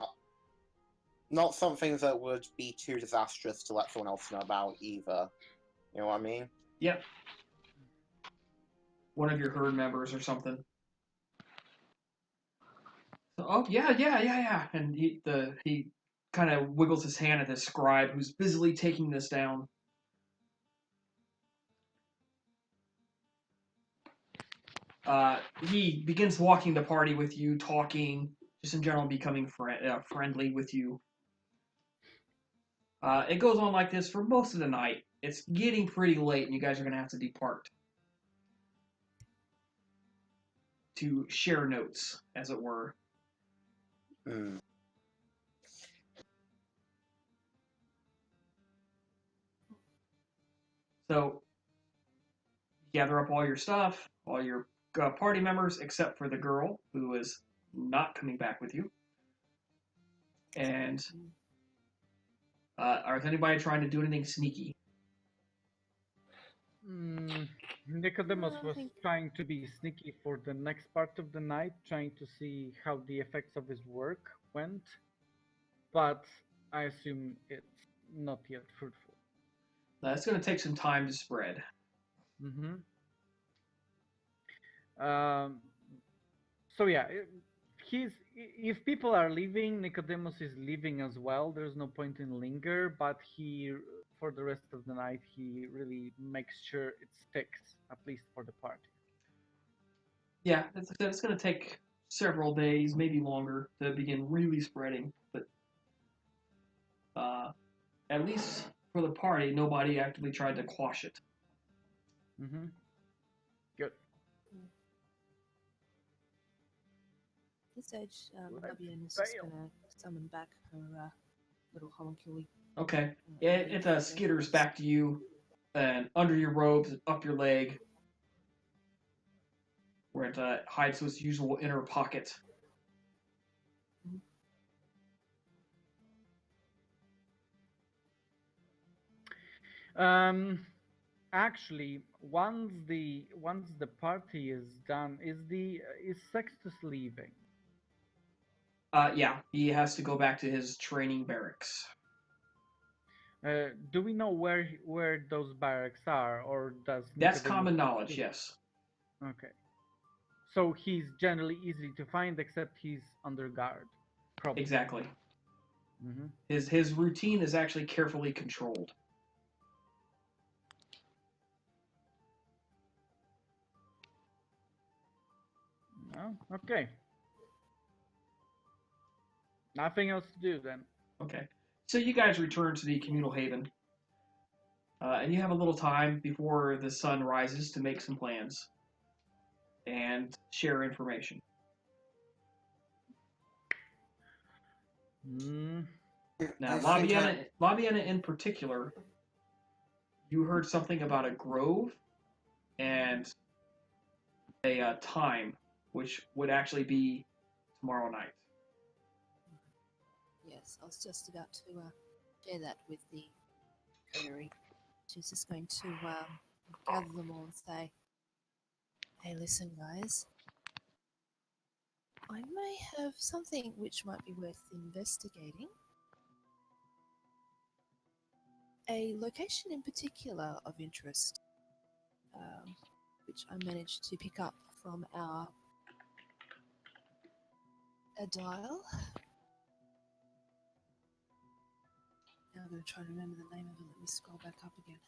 Speaker 5: not something that would be too disastrous to let someone else know about either. You know what I mean?
Speaker 1: Yep. One of your herd members or something. So, oh yeah. And he kind of wiggles his hand at the scribe who's busily taking this down. He begins walking the party with you, talking, just in general becoming friendly with you. It goes on like this for most of the night. It's getting pretty late, and you guys are going to have to depart to share notes, as it were.
Speaker 5: Hmm.
Speaker 1: So, gather up all your stuff, all your party members, except for the girl who is not coming back with you. And is anybody trying to do anything sneaky?
Speaker 2: Nicodemus
Speaker 6: I
Speaker 2: was
Speaker 6: think-
Speaker 2: trying to be sneaky for the next part of the night, trying to see how the effects of his work went. But I assume it's not yet fruitful.
Speaker 1: That's going to take some time to spread.
Speaker 2: Mm-hmm. So yeah, if people are leaving, Nicodemus is leaving as well. There's no point in linger, but for the rest of the night, he really makes sure it sticks, at least for the party.
Speaker 1: Yeah, it's going to take several days, maybe longer, to begin really spreading. But at least for the party, nobody actively tried to quash it.
Speaker 2: Mm-hmm. Good.
Speaker 6: At this stage,
Speaker 2: Let's
Speaker 6: Fabienne is just
Speaker 2: fail.
Speaker 6: gonna summon back her little homunculi.
Speaker 1: Okay. It skitters back to you, and under your robes, up your leg, where it hides its usual inner pocket.
Speaker 2: Actually, once the party is done, is Sextus leaving?
Speaker 1: Yeah, he has to go back to his training barracks.
Speaker 2: Do we know where those barracks are, or does
Speaker 1: That's
Speaker 2: Nicodemus
Speaker 1: common knowledge, yes.
Speaker 2: Okay. So he's generally easy to find, except he's under guard. Probably.
Speaker 1: Exactly.
Speaker 2: Mm-hmm.
Speaker 1: His routine is actually carefully controlled.
Speaker 2: Oh, okay. Nothing else to do then.
Speaker 1: Okay. So you guys return to the communal haven. And you have a little time before the sun rises to make some plans and share information.
Speaker 2: Mm.
Speaker 1: Now,
Speaker 5: I think
Speaker 1: Labiana in particular, you heard something about a grove and a time, which would actually be tomorrow night.
Speaker 6: Yes, I was just about to share that with the coterie. She's just going to gather them all and say, "Hey, listen, guys. I may have something which might be worth investigating. A location in particular of interest, which I managed to pick up from a dial. Now I'm going to try to remember the name of it. Let me scroll back up again.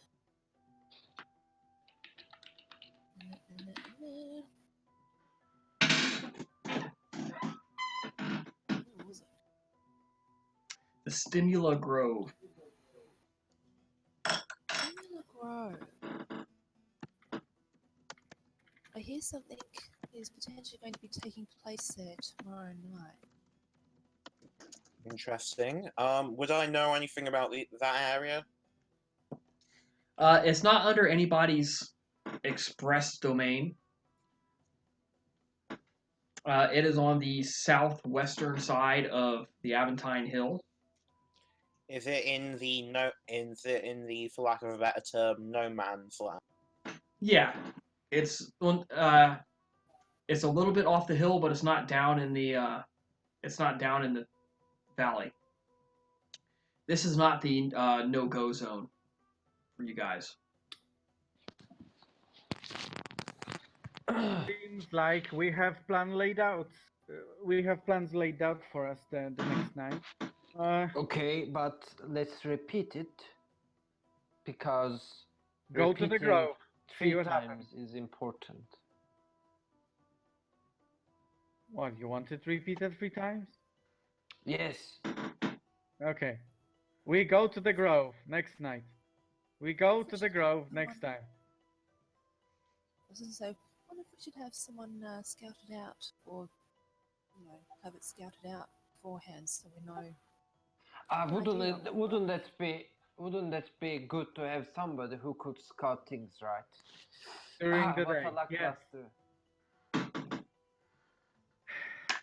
Speaker 6: Where was it?
Speaker 1: The Stimula Grove.
Speaker 6: Stimula Grove. I hear something is potentially going to be taking place there tomorrow night.
Speaker 5: Interesting. Would I know anything about that area?
Speaker 1: It's not under anybody's express domain. It is on the southwestern side of the Aventine Hill.
Speaker 5: Is it in the for lack of a better term, no man's land?
Speaker 1: Yeah, it's a little bit off the hill, but it's not down in the It's not down in the valley. This is not the no-go zone for you guys.
Speaker 2: Seems like we have we have plans laid out for us the next night.
Speaker 3: Okay, but let's repeat it because
Speaker 2: Go to the
Speaker 3: repeating
Speaker 2: grove. See
Speaker 3: 3
Speaker 2: what
Speaker 3: times
Speaker 2: happens.
Speaker 3: is important.
Speaker 2: What, you want it repeated 3 times?
Speaker 3: Yes.
Speaker 2: Okay. We go to the grove next night. We go to the grove next time.
Speaker 6: I was going to say, I wonder if we should have someone scout it out, or have it scouted out beforehand so we know.
Speaker 3: Wouldn't that be good to have somebody who could scout things right?
Speaker 2: During the
Speaker 3: what
Speaker 2: day.
Speaker 3: a lackluster.
Speaker 2: Yes.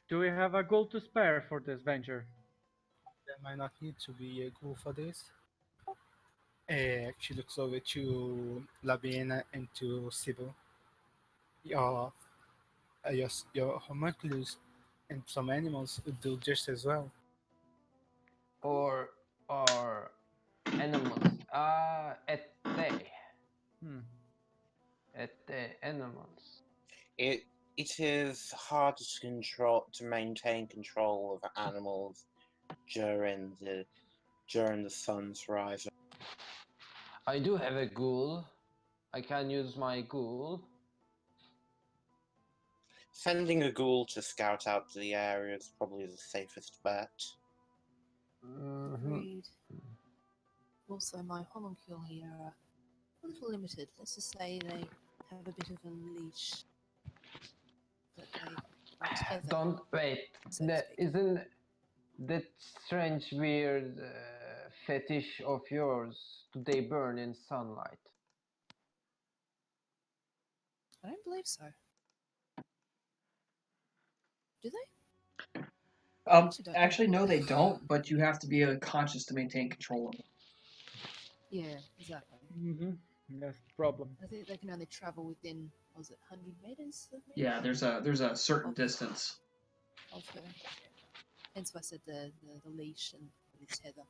Speaker 2: Do we have a gold to spare for this venture?
Speaker 4: There might not need to be a goal for this. She looks over to Laviena and to Sybil. Your homunculus and some animals would do just as well.
Speaker 3: Or animals. At day. At the animals.
Speaker 5: It is hard to maintain control of animals during the sun's rise.
Speaker 3: I do have a ghoul. I can use my ghoul.
Speaker 5: Sending a ghoul to scout out the area is probably the safest bet.
Speaker 6: Agreed. Also, my homuncule here are a little limited. Let's just say they have a bit of a leash that they are tethered.
Speaker 3: Don't wait.
Speaker 6: so to speak.
Speaker 3: Isn't that strange, weird fetish of yours? Do they burn in sunlight?
Speaker 6: I don't believe so. Do they?
Speaker 1: Actually, no, they don't. But you have to be conscious to maintain control of them.
Speaker 6: Yeah, exactly.
Speaker 2: Mm-hmm. That's the problem.
Speaker 6: I think they can only travel within, was it 100 meters of me?
Speaker 1: Yeah, there's a certain distance.
Speaker 6: Of her. Hence why I said the leash and the tether.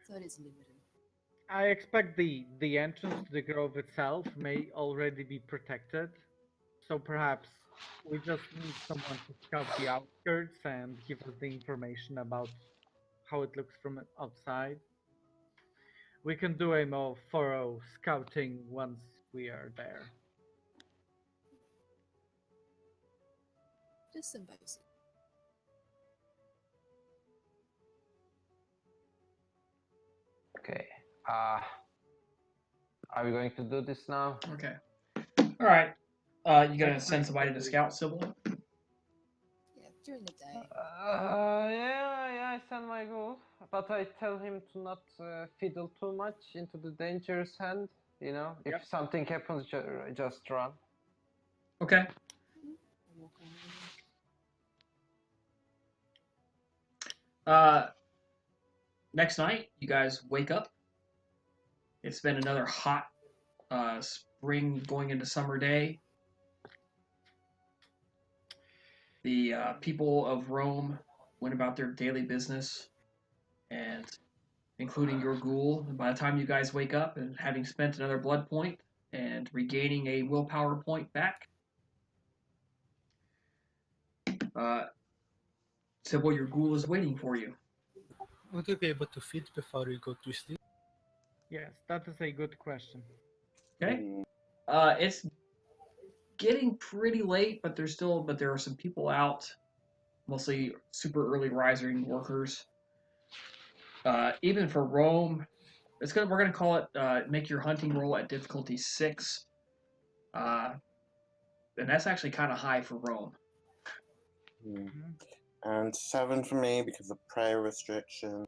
Speaker 6: So it is limited.
Speaker 2: I expect the entrance to the grove itself may already be protected. So perhaps we just need someone to scout the outskirts and give us the information about how it looks from outside. We can do a more thorough scouting once we are there.
Speaker 6: Just some basic.
Speaker 3: Okay. Are we going to do this now?
Speaker 1: Okay. All right. You gonna send somebody to scout, Sybil?
Speaker 6: Yeah, during the day.
Speaker 3: Yeah, I send my ghoul, but I tell him to not fiddle too much into the dangerous hand. You know, if something happens, just run.
Speaker 1: Okay.
Speaker 6: Walk on.
Speaker 1: Next night, you guys wake up. It's been another hot spring going into summer day. The people of Rome went about their daily business, and including your ghoul. And by the time you guys wake up and having spent another blood point and regaining a willpower point back, Sybil, your ghoul is waiting for you.
Speaker 4: Would you be able to feed before we go to sleep?
Speaker 2: Yes, that is a good question.
Speaker 1: Okay. It's getting pretty late, but there are some people out, mostly super early rising workers. Even for Rome, we're gonna call it make your hunting roll at difficulty 6. And that's actually kind of high for Rome.
Speaker 5: And 7 for me because of prayer restriction.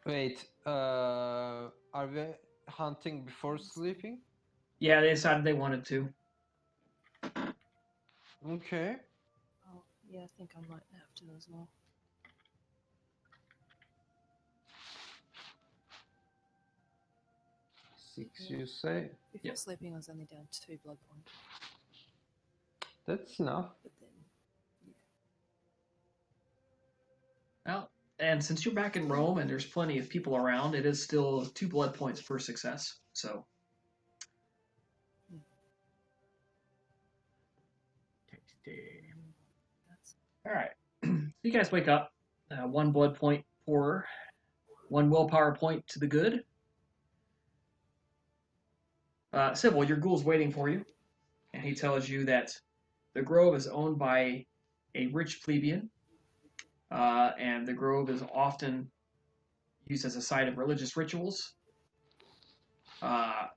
Speaker 3: Wait, are we hunting before sleeping?
Speaker 1: Yeah, they decided they wanted to.
Speaker 3: Okay.
Speaker 6: Oh, yeah, I think I might have to as well.
Speaker 3: Six, you say?
Speaker 6: Before sleeping, I was only down 2 blood points.
Speaker 3: That's enough.
Speaker 6: But then,
Speaker 1: Well, and since you're back in Rome and there's plenty of people around, it is still 2 blood points per success. So,
Speaker 2: Tasty.
Speaker 6: that's
Speaker 1: all right. So you guys wake up. 1 blood point poorer, 1 willpower point to the good. Sybil, your ghoul's waiting for you, and he tells you that the grove is owned by a rich plebeian, and the grove is often used as a site of religious rituals. It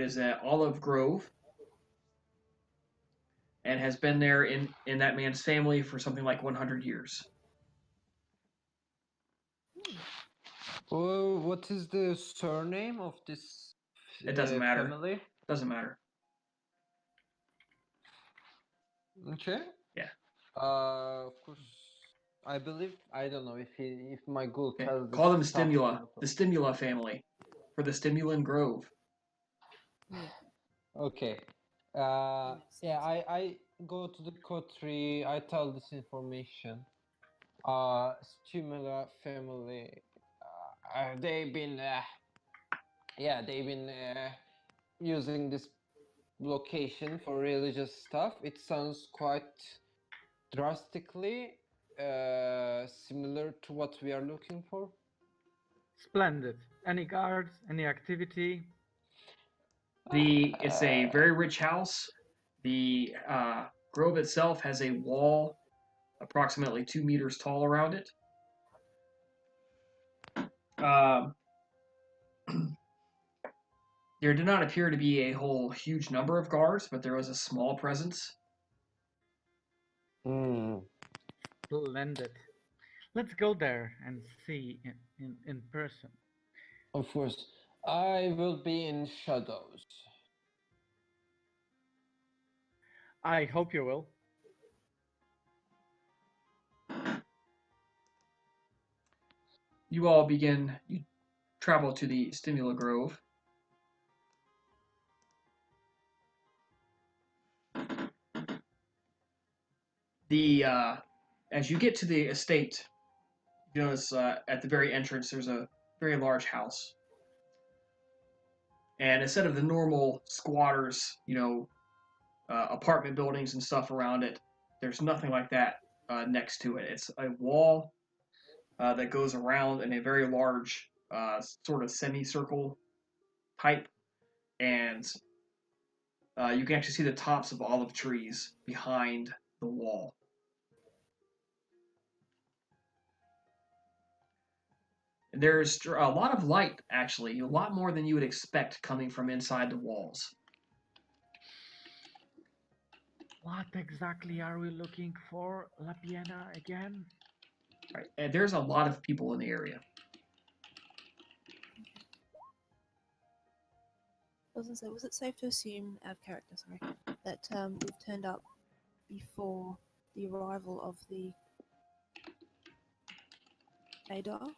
Speaker 1: is an olive grove and has been there in that man's family for something like 100 years.
Speaker 3: Oh, what is the surname of this
Speaker 1: It doesn't matter.
Speaker 3: family?
Speaker 1: Doesn't matter.
Speaker 3: Okay.
Speaker 1: Yeah.
Speaker 3: Of course, I believe. I don't know if my ghoul
Speaker 1: Okay.
Speaker 3: tells
Speaker 1: Call them
Speaker 3: this stuff
Speaker 1: Stimula,
Speaker 3: or
Speaker 1: the Stimula family, for the Stimulan Grove.
Speaker 6: yeah.
Speaker 3: Okay.
Speaker 6: Makes
Speaker 3: Yeah,
Speaker 6: sense.
Speaker 3: I go to the coterie. I tell this information. Stimula family. They've been. They've been using this location for religious stuff. It sounds quite drastically similar to what we are looking for.
Speaker 2: Splendid. Any guards? Any activity?
Speaker 1: It's a very rich house. The grove itself has a wall approximately 2 meters tall around it. Um, there did not appear to be a whole huge number of guards, but there was a small presence.
Speaker 2: Splendid. Let's go there and see in person.
Speaker 3: Of course, I will be in shadows.
Speaker 2: I hope you will.
Speaker 1: You travel to the Stimula Grove. As you get to the estate, you notice at the very entrance there's a very large house. And instead of the normal squatters, apartment buildings and stuff around it, there's nothing like that next to it. It's a wall that goes around in a very large sort of semicircle type, and you can actually see the tops of olive trees behind the wall. There's a lot of light, actually, a lot more than you would expect coming from inside the walls.
Speaker 2: What exactly are we looking for, La Piena, again?
Speaker 1: Right. And there's a lot of people in the area.
Speaker 6: I was gonna say, was it safe to assume, out of character, sorry, that we've turned up before the arrival of the Adar?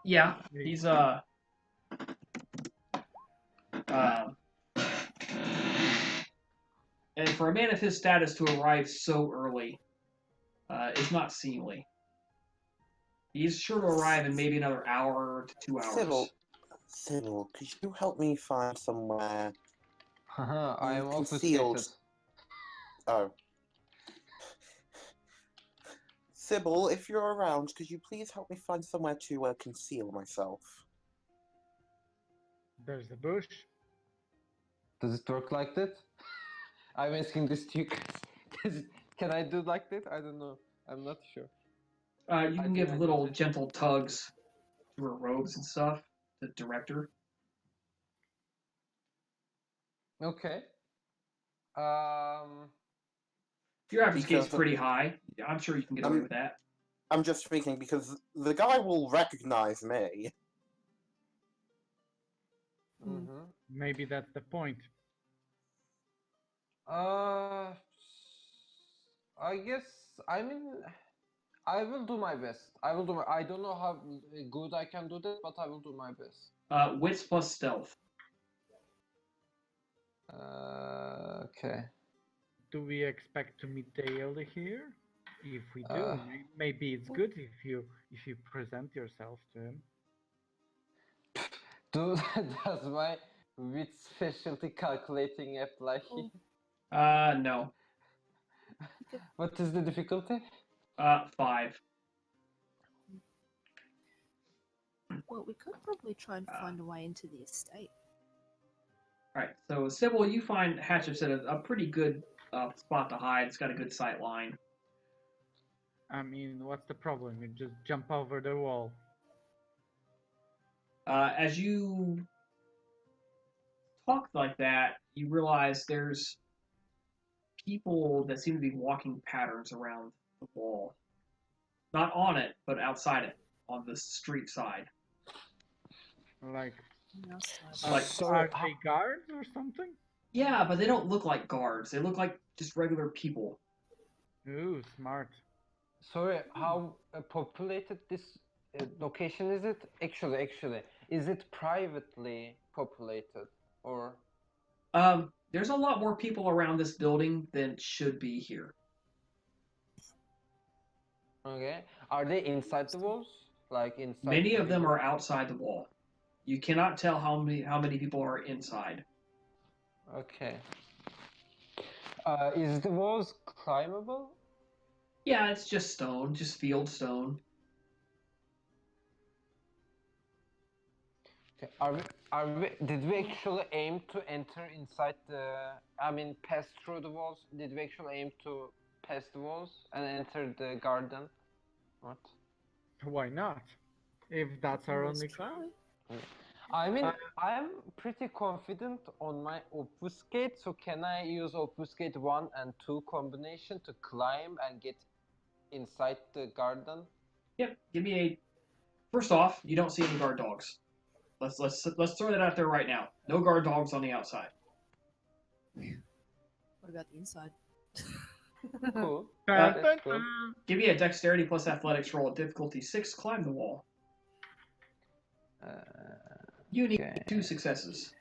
Speaker 1: Yeah, he's and for a man of his status to arrive so early is not seemly. He's sure to arrive in maybe another hour to 2 hours.
Speaker 5: Sybil, could you help me find somewhere
Speaker 3: Haha, I am
Speaker 5: concealed?
Speaker 3: obfuscated.
Speaker 5: Oh. Sybil, if you're around, could you please help me find somewhere to conceal myself?
Speaker 2: There's the bush.
Speaker 3: Does it work like that? I'm asking this to you guys. Can I do like that? I don't know. I'm not sure.
Speaker 1: You can give little gentle tugs to her robes and stuff, the director.
Speaker 3: Okay.
Speaker 1: Your average gate's
Speaker 5: Because-
Speaker 1: pretty high. I'm sure you can get away with that.
Speaker 5: I'm just thinking because the guy will recognize me.
Speaker 3: Mm-hmm.
Speaker 2: Maybe that's the point.
Speaker 3: I guess, I mean, I will do my best. I don't know how good I can do that, but I will do my best.
Speaker 1: Wits plus stealth.
Speaker 3: Okay.
Speaker 2: Do we expect to meet Dale here? If we do,
Speaker 3: Uh.
Speaker 2: maybe it's good if you present yourself to him.
Speaker 3: Does my wit specialty calculating apply here?
Speaker 1: No.
Speaker 3: What is the difficulty?
Speaker 1: 5.
Speaker 6: Well, we could probably try and find a way into the estate.
Speaker 1: All right. So Sybil, you find Hatchet a pretty good spot to hide. It's got a good sight line.
Speaker 2: I mean, what's the problem? You just jump over the wall.
Speaker 1: As you talk like that, you realize there's people that seem to be walking patterns around the wall. Not on it, but outside it, on the street side.
Speaker 2: Like,
Speaker 1: Like,
Speaker 3: So
Speaker 2: are they guards or something?
Speaker 1: yeah, but they don't look like guards. They look like just regular people.
Speaker 2: Ooh, smart.
Speaker 3: sorry, how populated this location is it? Actually, is it privately populated or?
Speaker 1: There's a lot more people around this building than should be here.
Speaker 3: Okay. Are they inside the walls? Like inside?
Speaker 1: Many of
Speaker 3: the
Speaker 1: them
Speaker 3: wall?
Speaker 1: are outside the wall. You cannot tell how many people are inside.
Speaker 3: Okay. Is the walls climbable?
Speaker 1: Yeah, it's just stone, just field stone.
Speaker 3: Okay. Did we actually aim to enter inside the? I mean, pass through the walls? Did we actually aim to pass the walls and enter the garden? What?
Speaker 2: Why not? If that's our only
Speaker 6: try.
Speaker 3: I mean, I'm pretty confident on my obfuscate, so can I use obfuscate 1 and 2 combination to climb and get inside the garden?
Speaker 1: Yep. Give me a. First off, you don't see any guard dogs. Let's throw that out there right now. No guard dogs on the outside.
Speaker 6: What about the inside?
Speaker 3: Cool.
Speaker 2: Dun,
Speaker 3: That's
Speaker 2: dun,
Speaker 3: good.
Speaker 2: dun.
Speaker 1: Give me a dexterity plus athletics roll at difficulty 6. Climb the wall. You need
Speaker 3: Okay.
Speaker 1: 2 successes.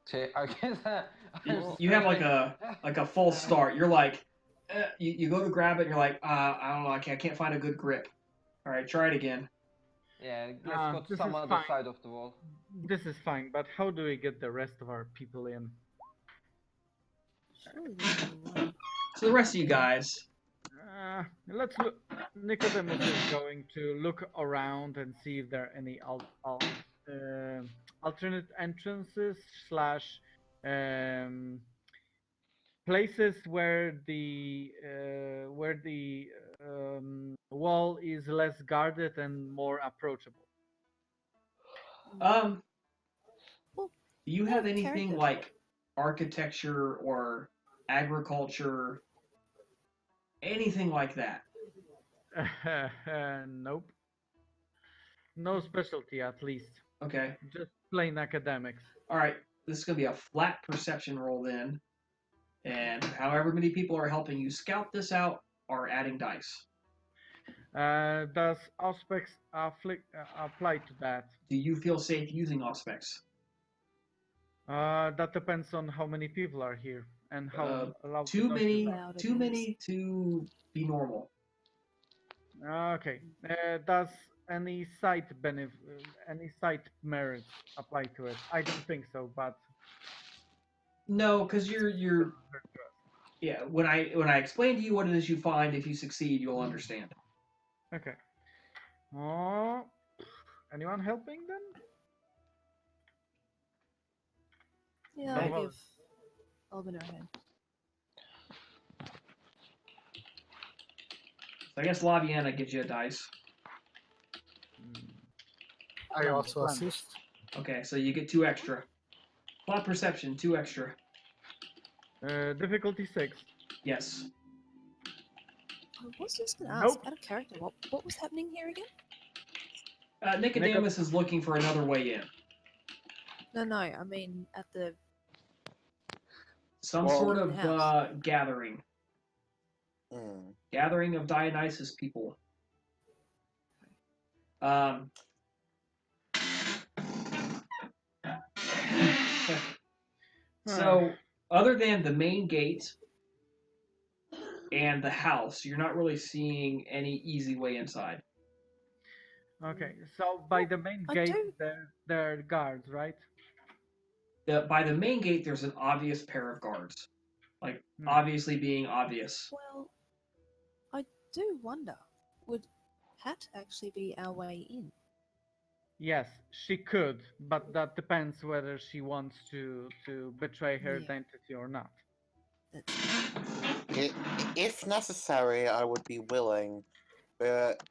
Speaker 3: Okay, I guess
Speaker 1: You have like a false start. You're like, you go to grab it, and you're like, I don't know, I can't find a good grip. All right, try it again.
Speaker 3: Yeah, let's go to
Speaker 2: This
Speaker 3: some
Speaker 2: is
Speaker 3: other
Speaker 2: fine.
Speaker 3: side of the wall.
Speaker 2: This is fine, but how do we get the rest of our people in?
Speaker 6: Surely there's no way.
Speaker 1: So the rest of you guys,
Speaker 2: Let's look. Nicodemus is going to look around and see if there are any alternate entrances slash places where the wall is less guarded and more approachable.
Speaker 1: do
Speaker 6: Well,
Speaker 1: you
Speaker 6: yeah,
Speaker 1: have anything
Speaker 6: character.
Speaker 1: like architecture or agriculture, anything like that?
Speaker 2: Nope. No specialty, at least.
Speaker 1: Okay.
Speaker 2: Just plain academics.
Speaker 1: All right. This is gonna be a flat perception roll then, and however many people are helping you scout this out are adding dice.
Speaker 2: Does aspects apply to that?
Speaker 1: Do you feel safe using auspex?
Speaker 2: That depends on how many people are here and how loud the
Speaker 1: Too
Speaker 2: noise
Speaker 1: many.
Speaker 2: is.
Speaker 6: Loud it
Speaker 1: Too
Speaker 6: is.
Speaker 1: many to be normal.
Speaker 2: Okay. Does any site merits apply to it? I don't think so, but
Speaker 1: No, because you're. Yeah. When I explain to you what it is you find, if you succeed, you'll understand.
Speaker 2: okay. Oh, anyone helping then?
Speaker 6: Yeah,
Speaker 2: No,
Speaker 6: I'll
Speaker 2: well-
Speaker 6: give Albin a hand.
Speaker 1: So I guess Laviana gives you a dice.
Speaker 4: I
Speaker 2: Plan,
Speaker 4: also
Speaker 2: plan.
Speaker 4: assist.
Speaker 1: Okay, so you get 2 extra. Flat perception, 2 extra.
Speaker 2: Difficulty 6.
Speaker 1: Yes.
Speaker 6: I was just going to ask,
Speaker 2: Nope.
Speaker 6: out of character, what was happening here again?
Speaker 1: Nicodemus is looking for another way in.
Speaker 6: No, I mean at the
Speaker 1: Some
Speaker 5: Well-
Speaker 1: sort of
Speaker 6: House.
Speaker 1: gathering.
Speaker 5: Mm.
Speaker 1: Gathering of Dionysus people. So, other than the main gate and the house, you're not really seeing any easy way inside.
Speaker 2: Okay, so by the main
Speaker 6: I
Speaker 2: gate,
Speaker 6: don't.
Speaker 2: there are guards, right?
Speaker 1: By the main gate, there's an obvious pair of guards. Like,
Speaker 2: Hmm.
Speaker 1: obviously being obvious.
Speaker 6: Well, I do wonder. Would Hat actually be our way in?
Speaker 2: Yes, she could, but that depends whether she wants to betray her
Speaker 6: Yeah.
Speaker 2: identity or not.
Speaker 6: That's
Speaker 5: If necessary, I would be willing, but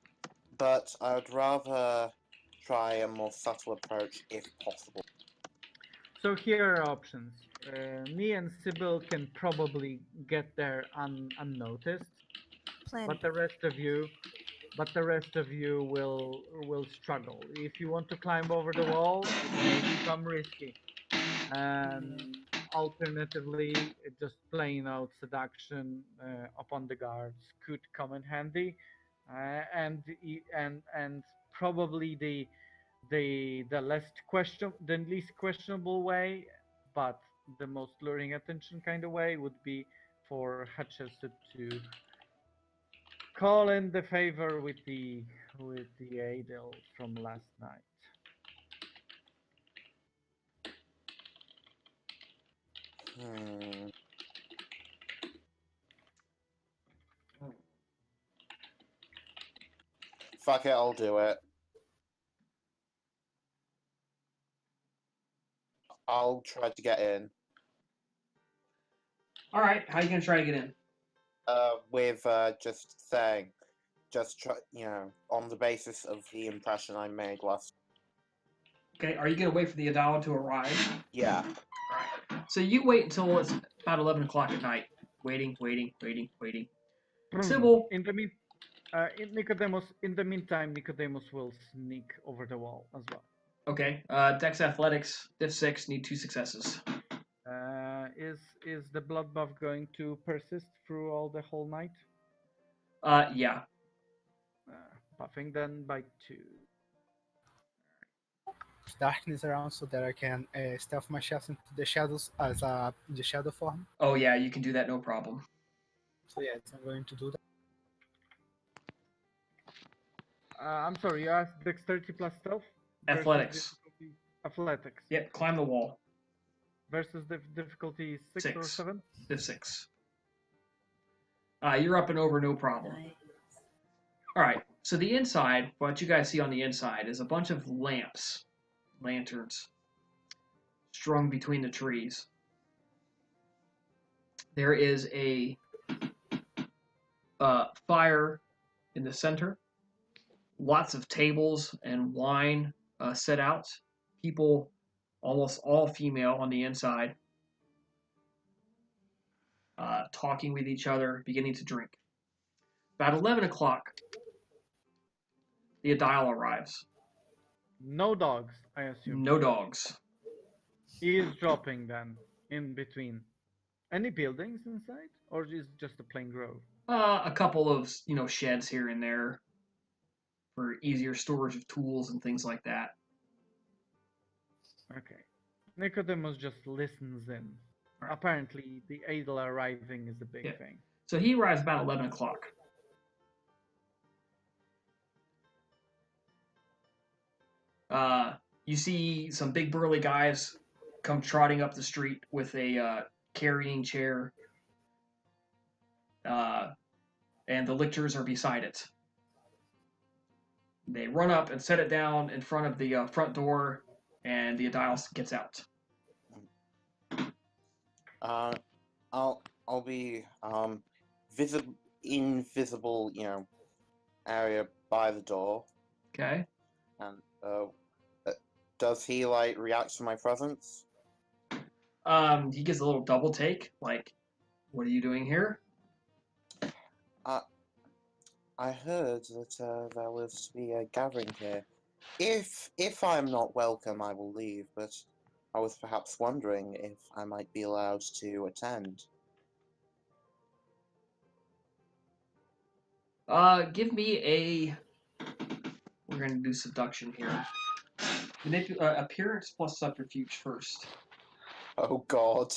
Speaker 5: I would rather try a more subtle approach if possible.
Speaker 2: So here are options. Me and Sybil can probably get there unnoticed,
Speaker 6: plan
Speaker 2: but
Speaker 6: B.
Speaker 2: the rest of you will struggle. If you want to climb over the wall, it may become risky. And alternatively, just plain out seduction upon the guards could come in handy, and probably the least questionable way, but the most luring attention kind of way would be for Hatchester to call in the favor with the Adel from last night.
Speaker 5: Hmm. Fuck it, I'll do it. I'll try to get in.
Speaker 1: All right, how are you gonna try to get in?
Speaker 5: With just saying, just try, on the basis of the impression I made last.
Speaker 1: Okay, are you gonna wait for the Adala to arrive?
Speaker 5: Yeah.
Speaker 1: All right. So you wait until it's about 11 o'clock at night, waiting. Sybil.
Speaker 2: In the meantime, Nicodemus will sneak over the wall as well.
Speaker 1: Okay. Dex Athletics, Div 6, need 2 successes.
Speaker 2: Is the blood buff going to persist through all the whole night?
Speaker 1: Yeah.
Speaker 2: Buffing then by 2.
Speaker 4: Darkness around so that I can stealth myself into the shadows as the shadow form.
Speaker 1: Oh yeah, you can do that, no problem.
Speaker 4: So yes, I'm going to do that.
Speaker 2: I'm sorry, you asked dexterity plus stealth?
Speaker 1: Athletics.
Speaker 2: Athletics.
Speaker 1: Yep, climb the wall.
Speaker 2: Versus the difficulty 6 or 7?
Speaker 1: Div 6. You're up and over, no problem.
Speaker 6: Nice.
Speaker 1: All right. So the inside, what you guys see on the inside is a bunch of lanterns, strung between the trees. There is a fire in the center. Lots of tables and wine set out. People, almost all female on the inside, talking with each other, beginning to drink. About 11 o'clock, the Adile arrives.
Speaker 2: No dogs, I assume.
Speaker 1: No dogs.
Speaker 2: Eavesdropping then, in between. Any buildings inside? Or is it just a plain grove?
Speaker 1: A couple of, sheds here and there for easier storage of tools and things like that.
Speaker 2: Okay. Nicodemus just listens in.
Speaker 1: Right.
Speaker 2: Apparently, the Adel arriving is the big thing.
Speaker 1: So he arrives about 11 o'clock. You see some big burly guys come trotting up the street with a carrying chair, and the lictors are beside it. They run up and set it down in front of the front door, and the Adile gets out.
Speaker 5: I'll be invisible, area by the door.
Speaker 1: Okay.
Speaker 5: And does he react to my presence?
Speaker 1: He gives a little double take, like, "What are you doing here?"
Speaker 5: I heard that there was to be a gathering here. If I'm not welcome, I will leave. But I was perhaps wondering if I might be allowed to attend.
Speaker 1: Give me a. We're going to do seduction here. Appearance plus subterfuge first.
Speaker 5: Oh God.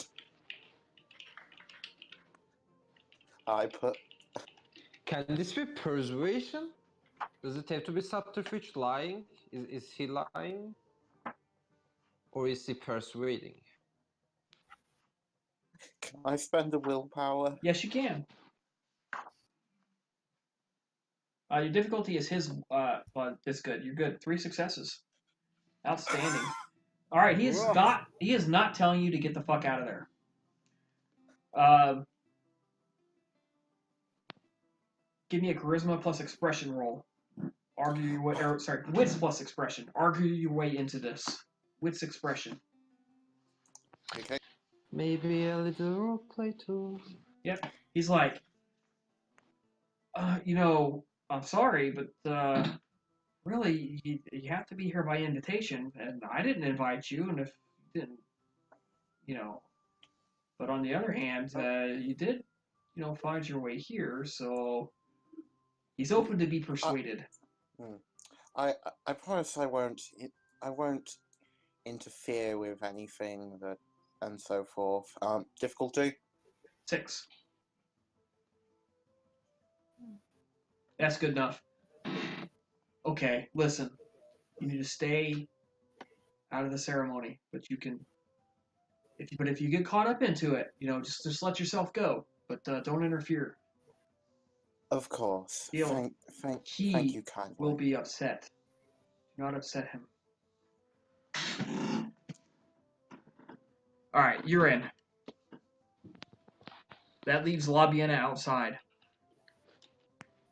Speaker 5: I put.
Speaker 3: Can this be persuasion? Does it have to be subterfuge lying? Is he lying? Or is he persuading?
Speaker 5: Can I spend a willpower?
Speaker 1: Yes, you can. Your difficulty is his. But it's good. You're good. 3 successes. Outstanding. All right, he is
Speaker 2: Woof.
Speaker 1: not. He is not telling you to get the fuck out of there. Give me a charisma plus expression roll. Argue your way. Or, sorry, wits plus expression. Argue your way into this. Wits expression.
Speaker 5: Okay.
Speaker 3: Maybe a little roleplay too.
Speaker 1: Yep. He's like, you know, I'm sorry, but really, you have to be here by invitation, and I didn't invite you, and if you didn't, you know, but on the other hand, you did, find your way here, so he's open to be persuaded.
Speaker 5: I promise I won't. I won't interfere with anything that and so forth. Difficulty.
Speaker 1: 6. That's good enough. Okay, listen. You need to stay out of the ceremony, but you can. If you get caught up into it, just let yourself go, but don't interfere.
Speaker 5: Of course.
Speaker 1: Feel
Speaker 5: Thank
Speaker 1: he
Speaker 5: you kindly.
Speaker 1: will be upset. Do not upset him. All right, you're in. That leaves Labiana outside.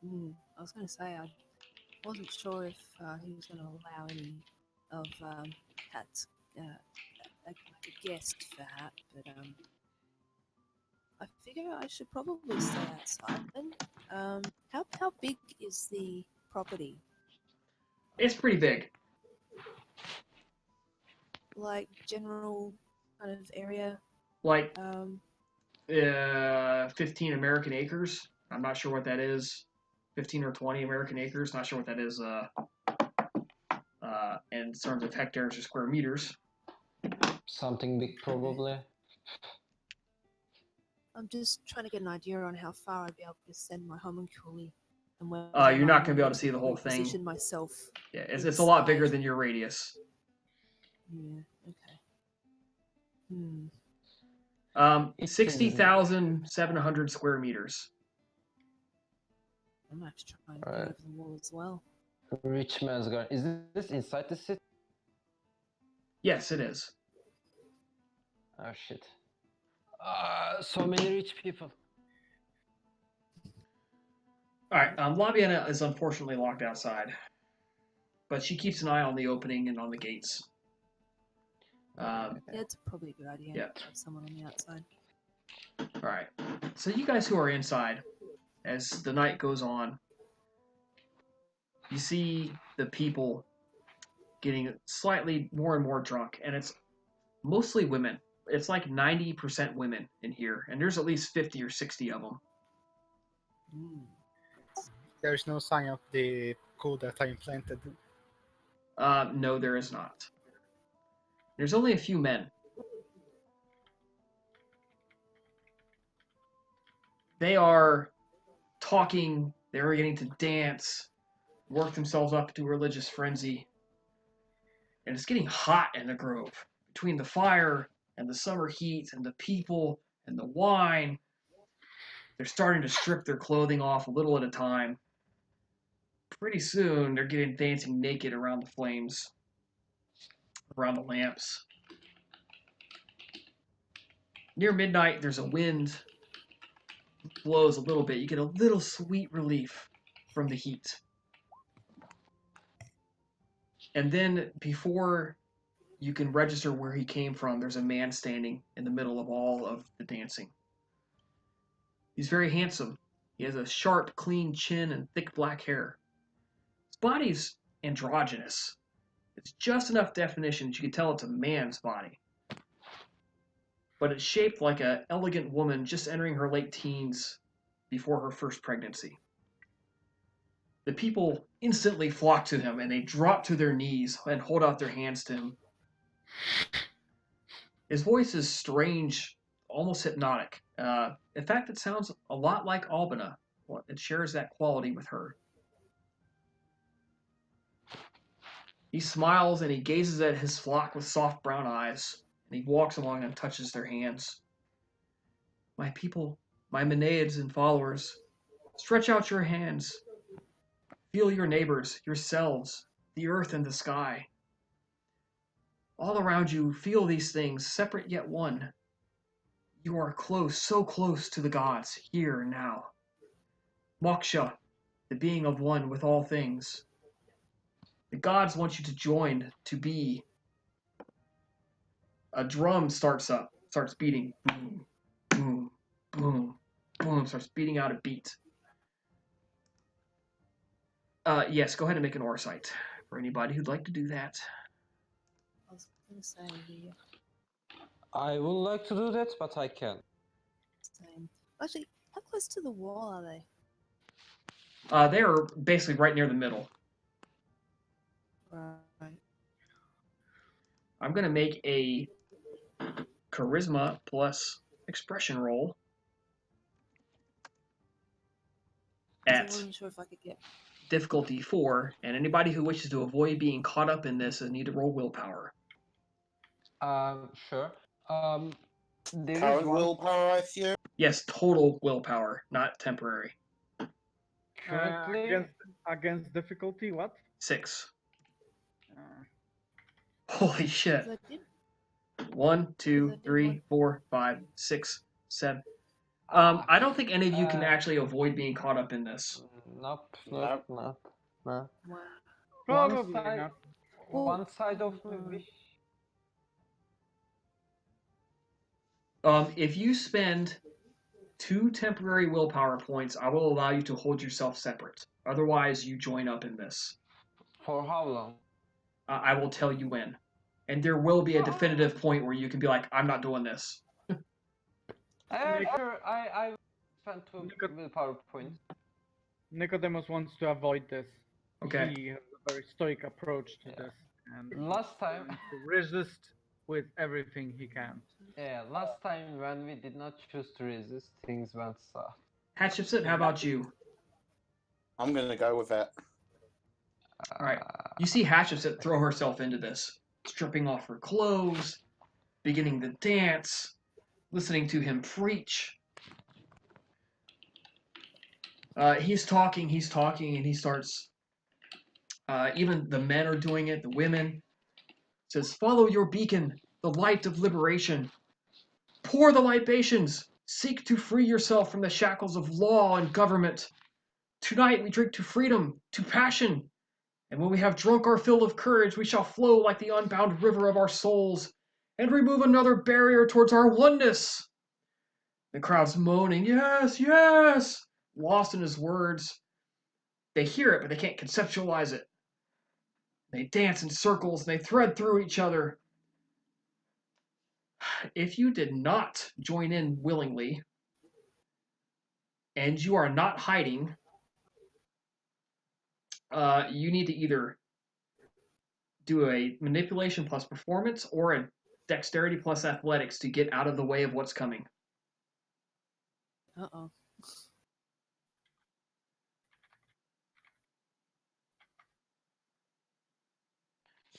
Speaker 6: I was going to say, I wasn't sure if he was going to allow any of Pat's like a guest for that, but I figure I should probably stay outside then. How big is the property?
Speaker 1: It's pretty big.
Speaker 6: Like general kind of area?
Speaker 1: Like 15 American acres. I'm not sure what that is. 15 or 20 American acres. Not sure what that is in terms of hectares or square meters.
Speaker 3: Something big, probably.
Speaker 6: I'm just trying to get an idea on how far I'd be able to send my homunculi. And where
Speaker 1: You're not going to be able to see the whole thing.
Speaker 6: Position myself.
Speaker 1: Yeah, it's a lot bigger than your radius.
Speaker 6: Yeah. Okay.
Speaker 1: 60,700 square meters.
Speaker 6: I'm gonna have to try and get over the wall as well.
Speaker 3: Rich man's garden. Is this inside the city?
Speaker 1: Yes, it is.
Speaker 3: Oh shit. So many rich people.
Speaker 1: Alright, Labiana is unfortunately locked outside. But she keeps an eye on the opening and on the gates.
Speaker 6: Yeah, it's probably a good idea to have someone on the outside.
Speaker 1: Alright, so you guys who are inside, as the night goes on, you see the people getting slightly more and more drunk, and it's mostly women. It's like 90% women in here, and there's at least 50 or 60 of them.
Speaker 4: There's no sign of the code that I implanted.
Speaker 1: No, there is not. There's only a few men. They are talking, they're beginning to dance, work themselves up to a religious frenzy. And it's getting hot in the grove. Between the fire and the summer heat and the people and the wine, they're starting to strip their clothing off a little at a time. Pretty soon, they're getting dancing naked around the flames, around the lamps. Near midnight, there's a wind. It blows a little bit. You get a little sweet relief from the heat. And then, before you can register where he came from, there's a man standing in the middle of all of the dancing. He's very handsome. He has a sharp, clean chin and thick black hair. His body's androgynous. It's just enough definition that you can tell it's a man's body. But it's shaped like an elegant woman just entering her late teens before her first pregnancy. The people instantly flock to him, and they drop to their knees and hold out their hands to him. His voice is strange, almost hypnotic. In fact, it sounds a lot like Albina. Well, it shares that quality with her. He smiles and he gazes at his flock with soft brown eyes, and he walks along and touches their hands. My people, my Menaids and followers, stretch out your hands. Feel your neighbors, yourselves, the earth and the sky. All around you, feel these things, separate yet one. You are close, so close to the gods, here and now. Moksha, the being of one with all things. The gods want you to join, to be. A drum starts beating. Boom, boom, boom, boom, starts beating out a beat. Yes, go ahead and make an Orsight for anybody who'd like to do that.
Speaker 6: I was gonna say the
Speaker 3: I would like to do that, but I can't.
Speaker 6: same. Actually, how close to the wall are they?
Speaker 1: They're basically right near the middle.
Speaker 6: Right.
Speaker 1: I'm going to make a charisma plus expression roll
Speaker 6: I
Speaker 1: at
Speaker 6: wasn't sure if I could get.
Speaker 1: difficulty 4, and anybody who wishes to avoid being caught up in this need to roll willpower.
Speaker 3: Sure. There is
Speaker 5: Current
Speaker 3: one
Speaker 5: willpower, I assume.
Speaker 1: Yes, total willpower, not temporary.
Speaker 3: currently.
Speaker 2: Against difficulty, what?
Speaker 1: 6.
Speaker 2: Uh,
Speaker 1: Holy shit.
Speaker 6: Is that it?
Speaker 1: 1, 2, 3, 4, 5, 6, 7. I don't think any of you can actually avoid being caught up in this.
Speaker 3: Nope.
Speaker 5: Nope.
Speaker 3: One
Speaker 2: Probably
Speaker 3: side,
Speaker 2: not.
Speaker 3: one side of me wish.
Speaker 1: If you spend 2 temporary willpower points, I will allow you to hold yourself separate. Otherwise, you join up in this.
Speaker 3: For how long?
Speaker 1: I will tell you when. And there will be a definitive point where you can be like, I'm not doing this.
Speaker 3: Sure. I spent 2 willpower points.
Speaker 2: Nicodemus wants to avoid this.
Speaker 1: Okay.
Speaker 2: He has a very stoic approach to this, and
Speaker 3: Last time,
Speaker 2: to resist with everything he can.
Speaker 3: last time when we did not choose to resist, things went south.
Speaker 1: Hatshepsut, how about you?
Speaker 5: I'm gonna go with it.
Speaker 1: Alright. You see Hatshepsut throw herself into this, stripping off her clothes, beginning the dance, listening to him preach. He's talking, and he starts. Even the men are doing it, the women. Says, follow your beacon, the light of liberation. Pour the libations. Seek to free yourself from the shackles of law and government. Tonight we drink to freedom, to passion. And when we have drunk our fill of courage, we shall flow like the unbound river of our souls and remove another barrier towards our oneness. The crowd's moaning, yes, yes, lost in his words. They hear it, but they can't conceptualize it. They dance in circles, and they thread through each other. If you did not join in willingly, and you are not hiding, you need to either do a manipulation plus performance or a dexterity plus athletics to get out of the way of what's coming.
Speaker 6: Uh-oh.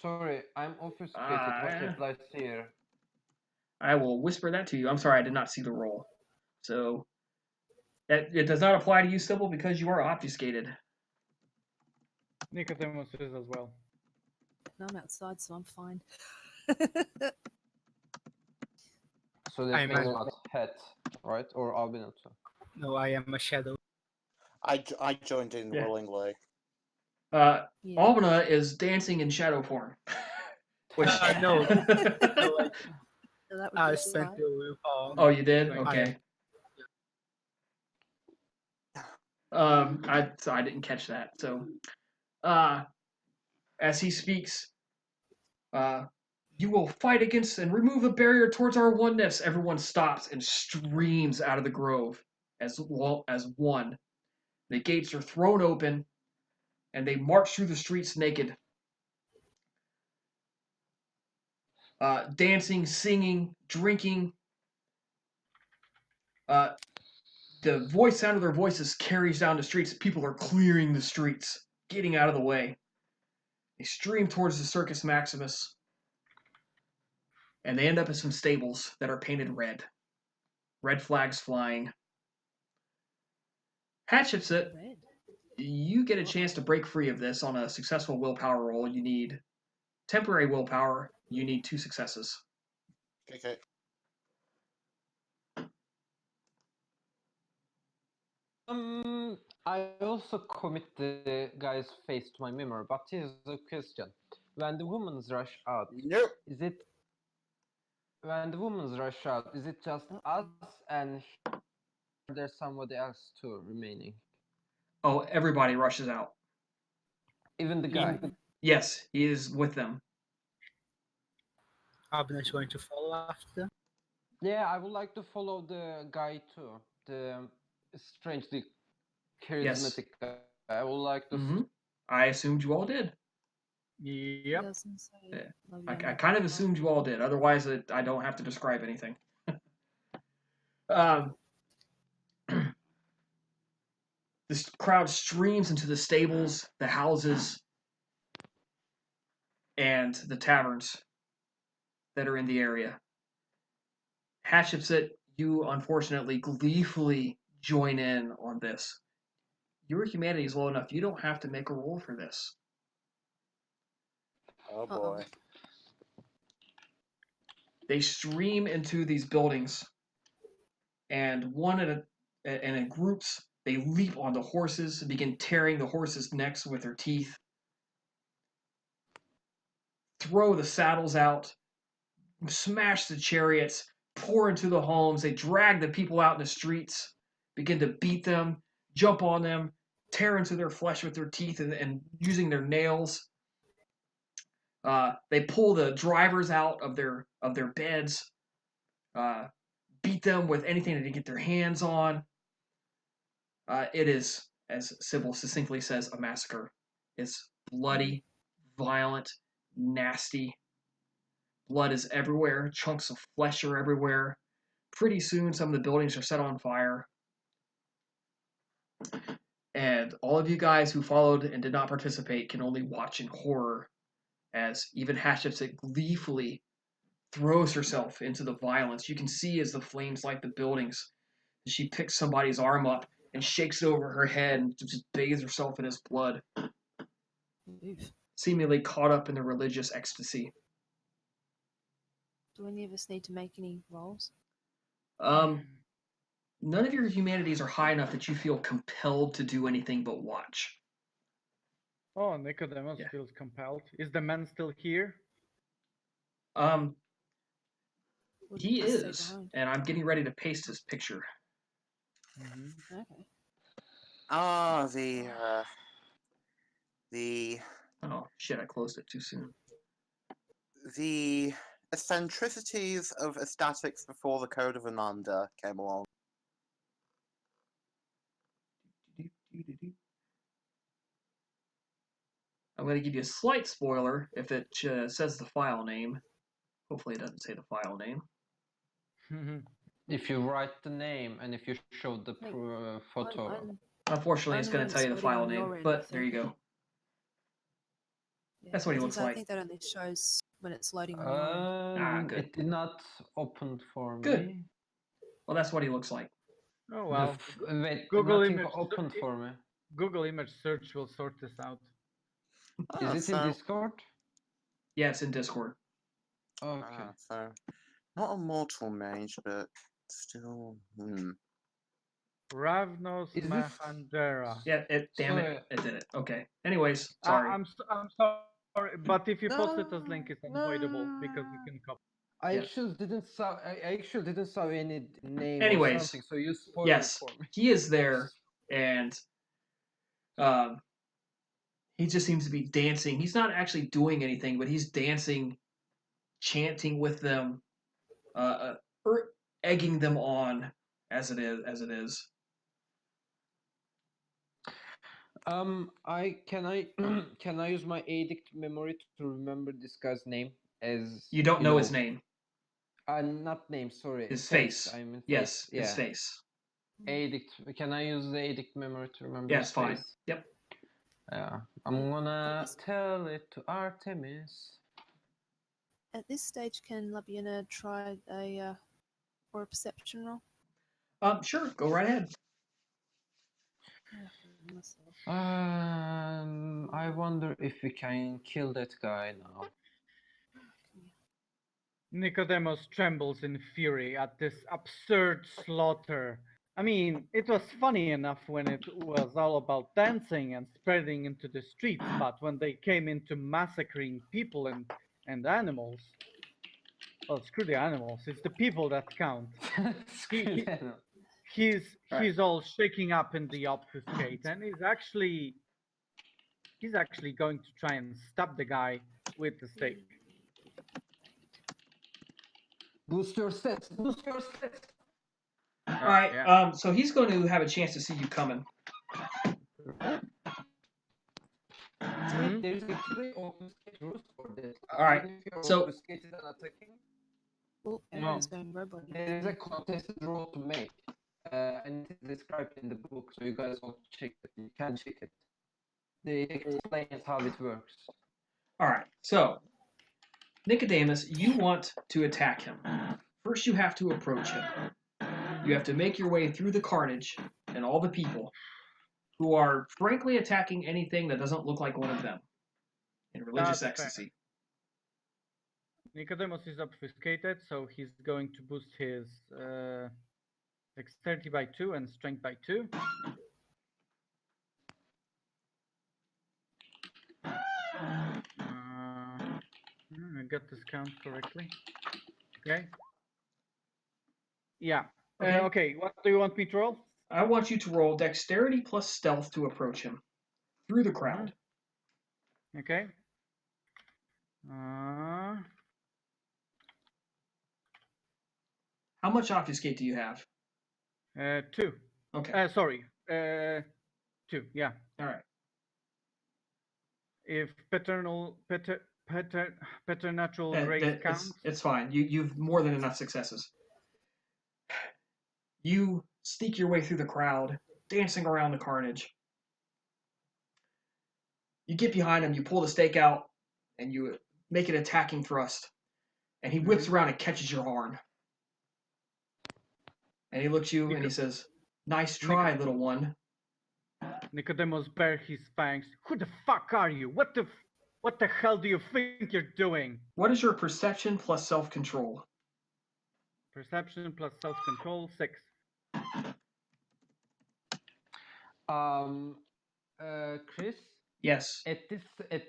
Speaker 3: Sorry, I'm obfuscated. What applies here?
Speaker 1: I will whisper that to you. I'm sorry, I did not see the roll. So, it does not apply to you, Sybil, because you are obfuscated.
Speaker 2: Nicodemus is as well.
Speaker 6: No, I'm outside, so I'm fine.
Speaker 3: So that
Speaker 4: I'm
Speaker 3: means
Speaker 4: a-
Speaker 3: what? Het, right? Or Albino too?
Speaker 4: No, I am a shadow.
Speaker 5: I joined in
Speaker 1: Yeah.
Speaker 5: willingly.
Speaker 6: Yeah.
Speaker 1: Albina is dancing in shadow form. Which
Speaker 4: No.
Speaker 6: So that would
Speaker 4: I
Speaker 6: be
Speaker 4: spent
Speaker 6: fine.
Speaker 4: the willpower.
Speaker 1: Oh, you did?
Speaker 2: I-
Speaker 1: Okay. I didn't catch that. So, as he speaks, you will fight against and remove the barrier towards our oneness. Everyone stops and streams out of the grove as well as one. The gates are thrown open, and they march through the streets naked. dancing, singing, drinking. The sound of their voices carries down the streets. People are clearing the streets, getting out of the way. They stream towards the Circus Maximus, and they end up in some stables that are painted red. Red flags flying. Hatchetsit,
Speaker 6: Red.
Speaker 1: you get a chance to break free of this on a successful willpower roll. You need temporary willpower. You need 2 successes.
Speaker 5: Okay.
Speaker 3: I also commit the guy's face to my memory, but here's a question. When the women's rush out,
Speaker 5: Nope.
Speaker 3: is it just us and there's somebody else too remaining?
Speaker 1: Oh, everybody rushes out.
Speaker 3: Even the guy?
Speaker 1: Yes, he is with them.
Speaker 4: Abner is going to follow after them.
Speaker 3: Yeah, I would like to follow the guy too. The strangely charismatic guy. I would like to.
Speaker 1: Mhm. I assumed you all did.
Speaker 2: Yep.
Speaker 6: Doesn't say
Speaker 1: Yeah.
Speaker 6: love
Speaker 1: I
Speaker 6: you,
Speaker 1: kind of
Speaker 6: Nicodemus.
Speaker 1: assumed you all did. Otherwise, I don't have to describe anything. um, this crowd streams into the stables, the houses, and the taverns that are in the area. Hatshepsut, you unfortunately gleefully join in on this. Your humanity is low enough. You don't have to make a roll for this.
Speaker 5: Oh
Speaker 6: Uh-oh.
Speaker 5: boy.
Speaker 1: They stream into these buildings, and in groups, they leap onto horses and begin tearing the horses' necks with their teeth, throw the saddles out, smash the chariots, pour into the homes. They drag the people out in the streets, begin to beat them, jump on them, tear into their flesh with their teeth and using their nails. They pull the drivers out of their beds, beat them with anything they can get their hands on. It is, as Sybil succinctly says, a massacre. It's bloody, violent, nasty. Blood is everywhere. Chunks of flesh are everywhere. Pretty soon, some of the buildings are set on fire. And all of you guys who followed and did not participate can only watch in horror as even Hatshepsut gleefully throws herself into the violence. You can see as the flames light the buildings, she picks somebody's arm up and shakes it over her head and just bathes herself in his blood,
Speaker 6: Oof.
Speaker 1: seemingly caught up in the religious ecstasy.
Speaker 6: Do any of us need to make any rolls?
Speaker 1: None of your humanities are high enough that you feel compelled to do anything but watch.
Speaker 2: Oh, Nicodemus
Speaker 1: Yeah.
Speaker 2: feels compelled. Is the man still here?
Speaker 6: Or did
Speaker 1: He
Speaker 6: stay
Speaker 1: is,
Speaker 6: behind?
Speaker 1: and I'm getting ready to paste his picture.
Speaker 6: Okay.
Speaker 5: Ah, the
Speaker 1: Oh shit! I closed it too soon.
Speaker 5: the eccentricities of aesthetics before the Code of Ananda came along.
Speaker 1: I'm going to give you a slight spoiler if it says the file name. Hopefully, it doesn't say the file name.
Speaker 3: If you write the name and if you show the photo.
Speaker 1: Unfortunately, it's
Speaker 6: only
Speaker 1: going
Speaker 6: when
Speaker 1: to tell you the
Speaker 6: it's loading
Speaker 1: file
Speaker 6: on your
Speaker 1: name,
Speaker 6: end, I
Speaker 1: but there you
Speaker 6: think.
Speaker 1: go.
Speaker 6: Yeah,
Speaker 1: That's what he
Speaker 6: because
Speaker 1: looks
Speaker 6: I
Speaker 1: like.
Speaker 6: think that only shows when it's loading on your end.
Speaker 1: Good.
Speaker 3: It did not open for
Speaker 1: Good.
Speaker 3: me.
Speaker 1: Well, that's what he looks like.
Speaker 2: Oh well.
Speaker 3: Wait,
Speaker 2: Google
Speaker 3: nothing
Speaker 2: image
Speaker 3: opened for me.
Speaker 2: Google image search will sort this out.
Speaker 3: Is it in Discord?
Speaker 1: Yeah, it's in Discord.
Speaker 3: Okay.
Speaker 5: So, not a mortal mage, but still.
Speaker 2: Ravnos
Speaker 3: Is this-
Speaker 2: Mahandera.
Speaker 1: Yeah, it did it. Okay. Anyways, sorry.
Speaker 2: I'm sorry, but if you post it as link, it's unavoidable because you can copy.
Speaker 3: I
Speaker 1: Yes.
Speaker 3: actually didn't saw any name
Speaker 1: Anyways,
Speaker 3: or something, so you spoiled
Speaker 1: yes,
Speaker 3: it for me.
Speaker 1: he is there, and he just seems to be dancing. He's not actually doing anything, but he's dancing, chanting with them, egging them on as it is.
Speaker 3: I can I use my edict memory to remember this guy's name as
Speaker 1: You don't know his name.
Speaker 3: Not name, sorry.
Speaker 1: His face.
Speaker 3: I mean
Speaker 1: Yes,
Speaker 3: face.
Speaker 1: his face.
Speaker 3: Edict. Can I use the edict memory to remember
Speaker 1: Yeah,
Speaker 3: his
Speaker 1: it's fine.
Speaker 3: face?
Speaker 1: Yep.
Speaker 3: Yeah. I'm gonna tell it to Artemis.
Speaker 6: At this stage, can Labiana try a or a perception roll?
Speaker 1: Sure, go right ahead.
Speaker 6: Myself.
Speaker 3: I wonder if we can kill that guy now.
Speaker 2: Nicodemus trembles in fury at this absurd slaughter. I mean, it was funny enough when it was all about dancing and spreading into the streets, but when they came into massacring people and animals, well, screw the animals, it's the people that count. He's all shaking up in the obfuscate, and he's actually going to try and stab the guy with the stake.
Speaker 3: Boost your stats. Boost your stats.
Speaker 1: All right.
Speaker 2: Yeah.
Speaker 1: So he's going to have a chance to see you coming.
Speaker 3: There's actually obfuscate rules for this.
Speaker 1: All right,
Speaker 3: Even if you're
Speaker 1: so-
Speaker 3: obfuscated and attacking,
Speaker 6: Oh, everyone's going robot.
Speaker 3: there is a contested role to make. And it's described in the book, so you guys want to check it. You can check it. They explain how it works.
Speaker 1: All right. So, Nicodemus, you want to attack him. First, you have to approach him. You have to make your way through the carnage and all the people who are frankly attacking anything that doesn't look like one of them in religious
Speaker 2: That's fair.
Speaker 1: ecstasy.
Speaker 2: Nicodemus is obfuscated, so he's going to boost his dexterity by 2 and strength by 2. I got this count correctly. Okay. Yeah. Okay, what do you want me to roll?
Speaker 1: I want you to roll dexterity plus stealth to approach him through the crowd.
Speaker 2: Okay.
Speaker 1: How much obfuscate do you have?
Speaker 2: 2.
Speaker 1: Okay.
Speaker 2: Sorry. 2. Yeah.
Speaker 1: All right.
Speaker 2: If preternatural grace counts.
Speaker 1: It's fine. You've more than enough successes. You sneak your way through the crowd, dancing around the carnage. You get behind him, you pull the stake out, and you make an attacking thrust. And he whips around and catches your arm. And he looks at you and he says, "Nice try, little one."
Speaker 2: Nicodemus bare his fangs. Who the fuck are you? What the hell do you think you're doing?
Speaker 1: What is your perception plus self-control?
Speaker 2: Perception plus self-control 6.
Speaker 3: Chris?
Speaker 1: Yes.
Speaker 3: At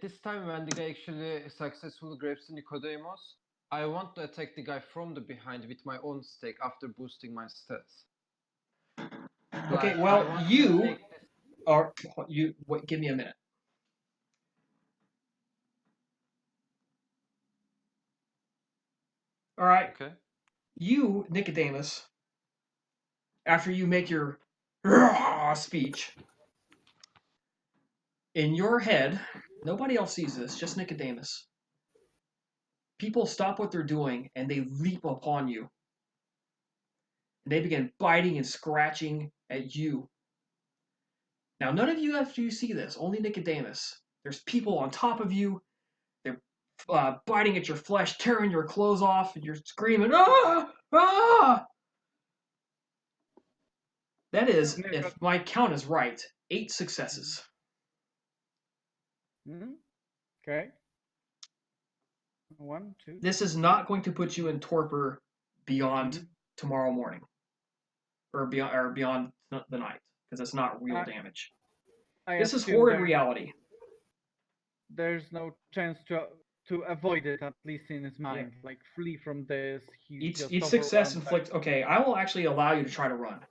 Speaker 3: this time when the guy actually successfully grabs Nicodemus, I want to attack the guy from the behind with my own stake after boosting my stats.
Speaker 1: Okay, well, you are... Wait, give me a minute. All right.
Speaker 3: Okay.
Speaker 1: You, Nicodemus, after you make your speech, in your head, nobody else sees this, just Nicodemus. People stop what they're doing and they leap upon you. And they begin biting and scratching at you. Now, none of you after you see this, only Nicodemus. There's people on top of you. They're biting at your flesh, tearing your clothes off, and you're screaming, "Ah! Ah!" That is, if my count is right, 8 successes.
Speaker 2: Okay. 1, 2.
Speaker 1: This is not going to put you in torpor beyond tomorrow morning, or beyond the night, because it's not real damage. This is horrid reality.
Speaker 2: There's no chance to avoid it, at least in his mind.
Speaker 1: Yeah.
Speaker 2: Like flee from this.
Speaker 1: Each success inflicts. Okay, I will actually allow you to try to run.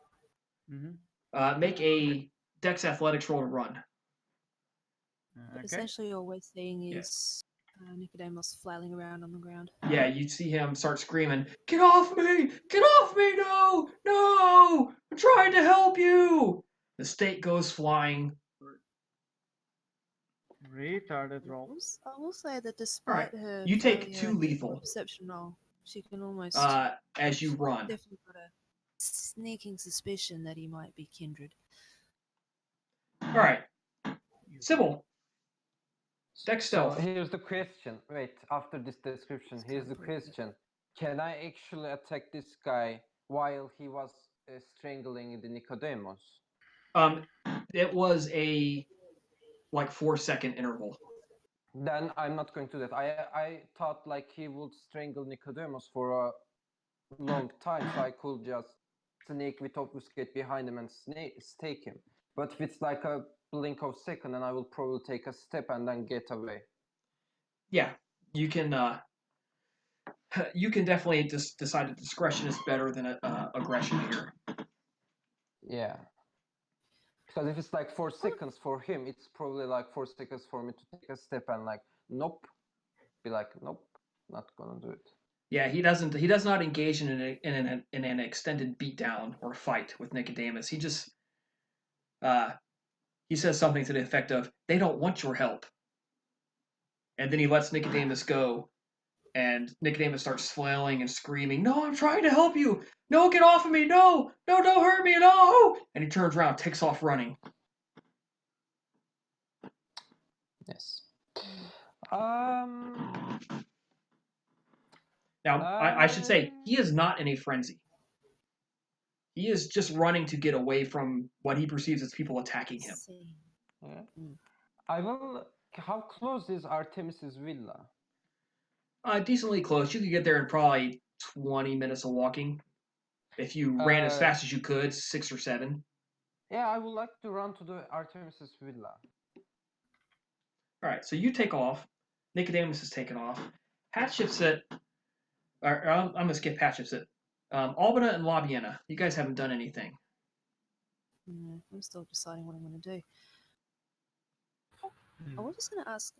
Speaker 1: Make a Dex Athletics roll to run.
Speaker 6: But essentially, all we're seeing is Nicodemus flailing around on the ground.
Speaker 1: Yeah, you see him start screaming, "Get off me! Get off me! No! No! I'm trying to help you!" The stake goes flying.
Speaker 2: Retarded roll.
Speaker 6: I will say that despite her
Speaker 1: You take
Speaker 6: failure
Speaker 1: 2
Speaker 6: at the
Speaker 1: lethal.
Speaker 6: perception roll, she can almost
Speaker 1: As you run.
Speaker 6: definitely got a sneaking suspicion that he might be kindred.
Speaker 1: All right, Sybil. Dex
Speaker 3: So
Speaker 1: stealth.
Speaker 3: here's the question. Wait, after this description, here's the question. Can I actually attack this guy while he was strangling the Nicodemus?
Speaker 1: It was a 4-second interval.
Speaker 3: Then I'm not going to do that. I thought like he would strangle Nicodemus for a long time, so I could just sneak with obfuscate behind him and stake him. But if it's like a blink of second, then I will probably take a step and then get away.
Speaker 1: Yeah, you can. You can definitely decide that discretion is better than aggression here.
Speaker 3: Yeah. Because if it's like 4 seconds for him, it's probably like 4 seconds for me to take a step and like, nope. Be like, nope, not gonna do it.
Speaker 1: Yeah, he doesn't. He does not engage in an extended beatdown or fight with Nicodemus. He just he says something to the effect of, "They don't want your help," and then he lets Nicodemus go, and Nicodemus starts flailing and screaming, "No, I'm trying to help you! No, get off of me! No, no, don't hurt me! No!" And he turns around, takes off running.
Speaker 3: Yes.
Speaker 1: Now, I should say, he is not in a frenzy. He is just running to get away from what he perceives as people attacking him.
Speaker 3: Yeah. I will. How close is Artemis's villa?
Speaker 1: Decently close. You could get there in probably 20 minutes of walking. If you ran as fast as you could, 6 or 7.
Speaker 3: Yeah, I would like to run to the Artemis's villa.
Speaker 1: All right, so you take off. Nicodemus is taken off. Hatshepsut, I'm going to skip Hatshepsut. Albina and Labiena, you guys haven't done anything.
Speaker 6: I'm still deciding what I'm going to do. I was just going to ask,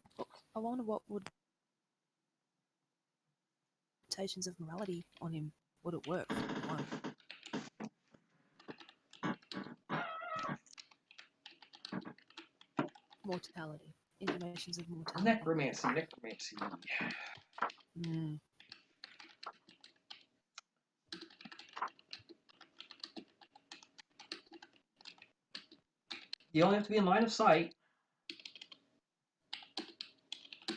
Speaker 6: I wonder what would expectations of morality on him would it work? One. Mortality. Intimations of mortality.
Speaker 1: Necromancy. You only have to be in line of sight.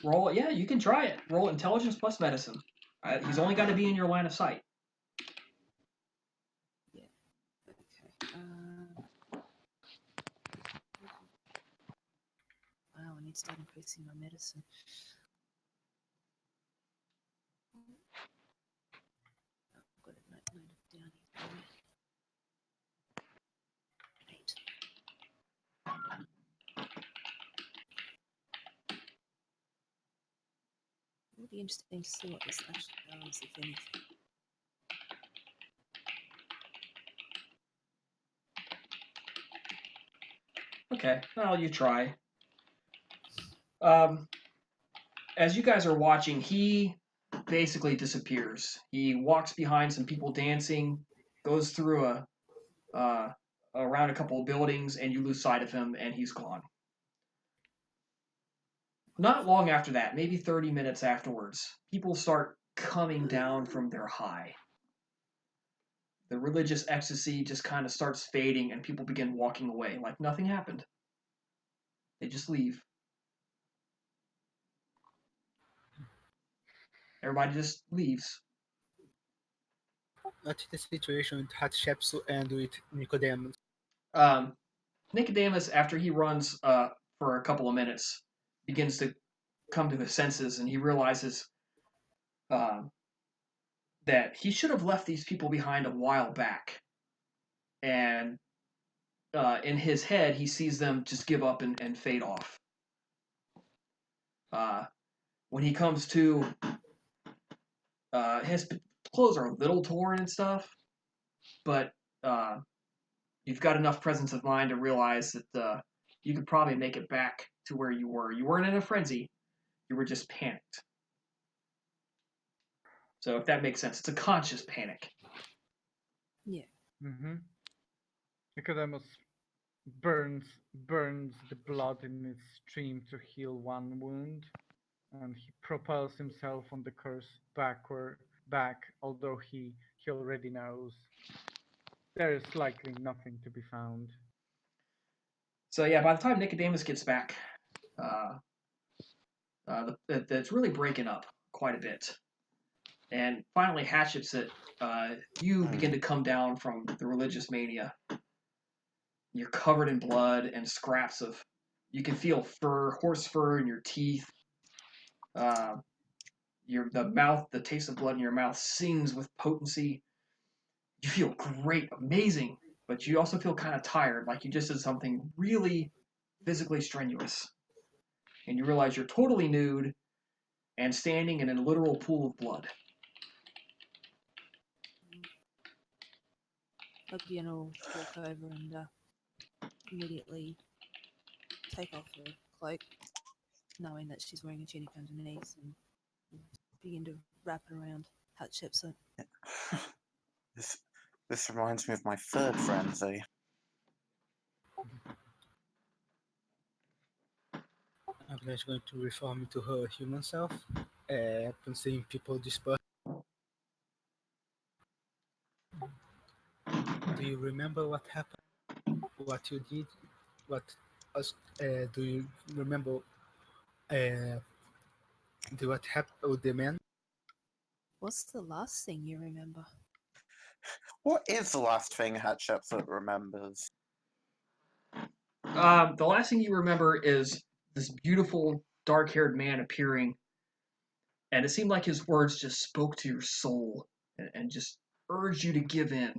Speaker 1: Roll, yeah, you can try it. Roll intelligence plus medicine. He's only got to be in your line of sight.
Speaker 6: Yeah. Okay. Wow, I need to start increasing my medicine. I've got it noted down here. 8. It would be interesting to see what this actually does, if anything.
Speaker 1: Okay, well, you try. As you guys are watching, he basically disappears. He walks behind some people dancing, goes through around a couple of buildings, and you lose sight of him, and he's gone. Not long after that, maybe 30 minutes afterwards, people start coming down from their high. The religious ecstasy just kind of starts fading, and people begin walking away like nothing happened. They just leave. Everybody just leaves.
Speaker 4: What's the situation with Hatshepsut and with Nicodemus?
Speaker 1: Nicodemus, after he runs for a couple of minutes, begins to come to his senses, and he realizes that he should have left these people behind a while back. And in his head, he sees them just give up and fade off. When he comes to, his clothes are a little torn and stuff, but you've got enough presence of mind to realize that you could probably make it back to where you were. You weren't in a frenzy. You were just panicked. So if that makes sense, it's a conscious panic.
Speaker 6: Yeah.
Speaker 2: Nicodemus burns the blood in its stream to heal one wound, and he propels himself on the curse back, although he already knows there is likely nothing to be found.
Speaker 1: So yeah, by the time Nicodemus gets back, uh, it's really breaking up quite a bit. And finally, Hatchet's you begin to come down from the religious mania. You're covered in blood and scraps of. You can feel fur, horse fur in your teeth. Uh, the taste of blood in your mouth sings with potency. You feel great, amazing, but you also feel kind of tired, like you just did something really physically strenuous. And you realize you're totally nude and standing in a literal pool of blood.
Speaker 6: Fabian will walk over and immediately take off her cloak, knowing that she's wearing a tunic underneath, and begin to wrap it around Hatshepsut.
Speaker 5: This this reminds me of my third frenzy.
Speaker 4: I'm just going to reform into her human self, upon seeing people disperse. Do you remember what happened? What you did? What us? Do you remember? What happened with the man?
Speaker 6: What's the last thing you remember?
Speaker 5: What is the last thing Hatshepsut remembers?
Speaker 1: The last thing you remember is this beautiful dark-haired man appearing, and it seemed like his words just spoke to your soul and just urged you to give in.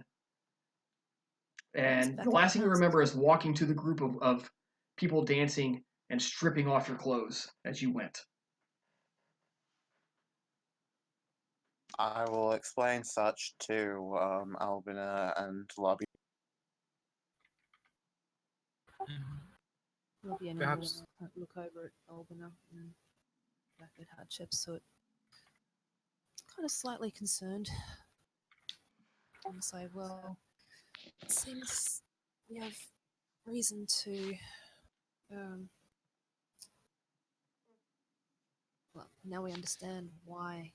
Speaker 1: And
Speaker 6: back
Speaker 1: the
Speaker 6: at
Speaker 1: last
Speaker 6: the
Speaker 1: thing you
Speaker 6: house.
Speaker 1: remember is walking to the group of people dancing and stripping off your clothes as you went.
Speaker 5: I will explain such to Albina and Lobby.
Speaker 6: Fabian
Speaker 4: Perhaps
Speaker 6: will look over at Albina and back at Hatshepsut, kind of slightly concerned, and say, well, it seems we have reason to um, well, now we understand why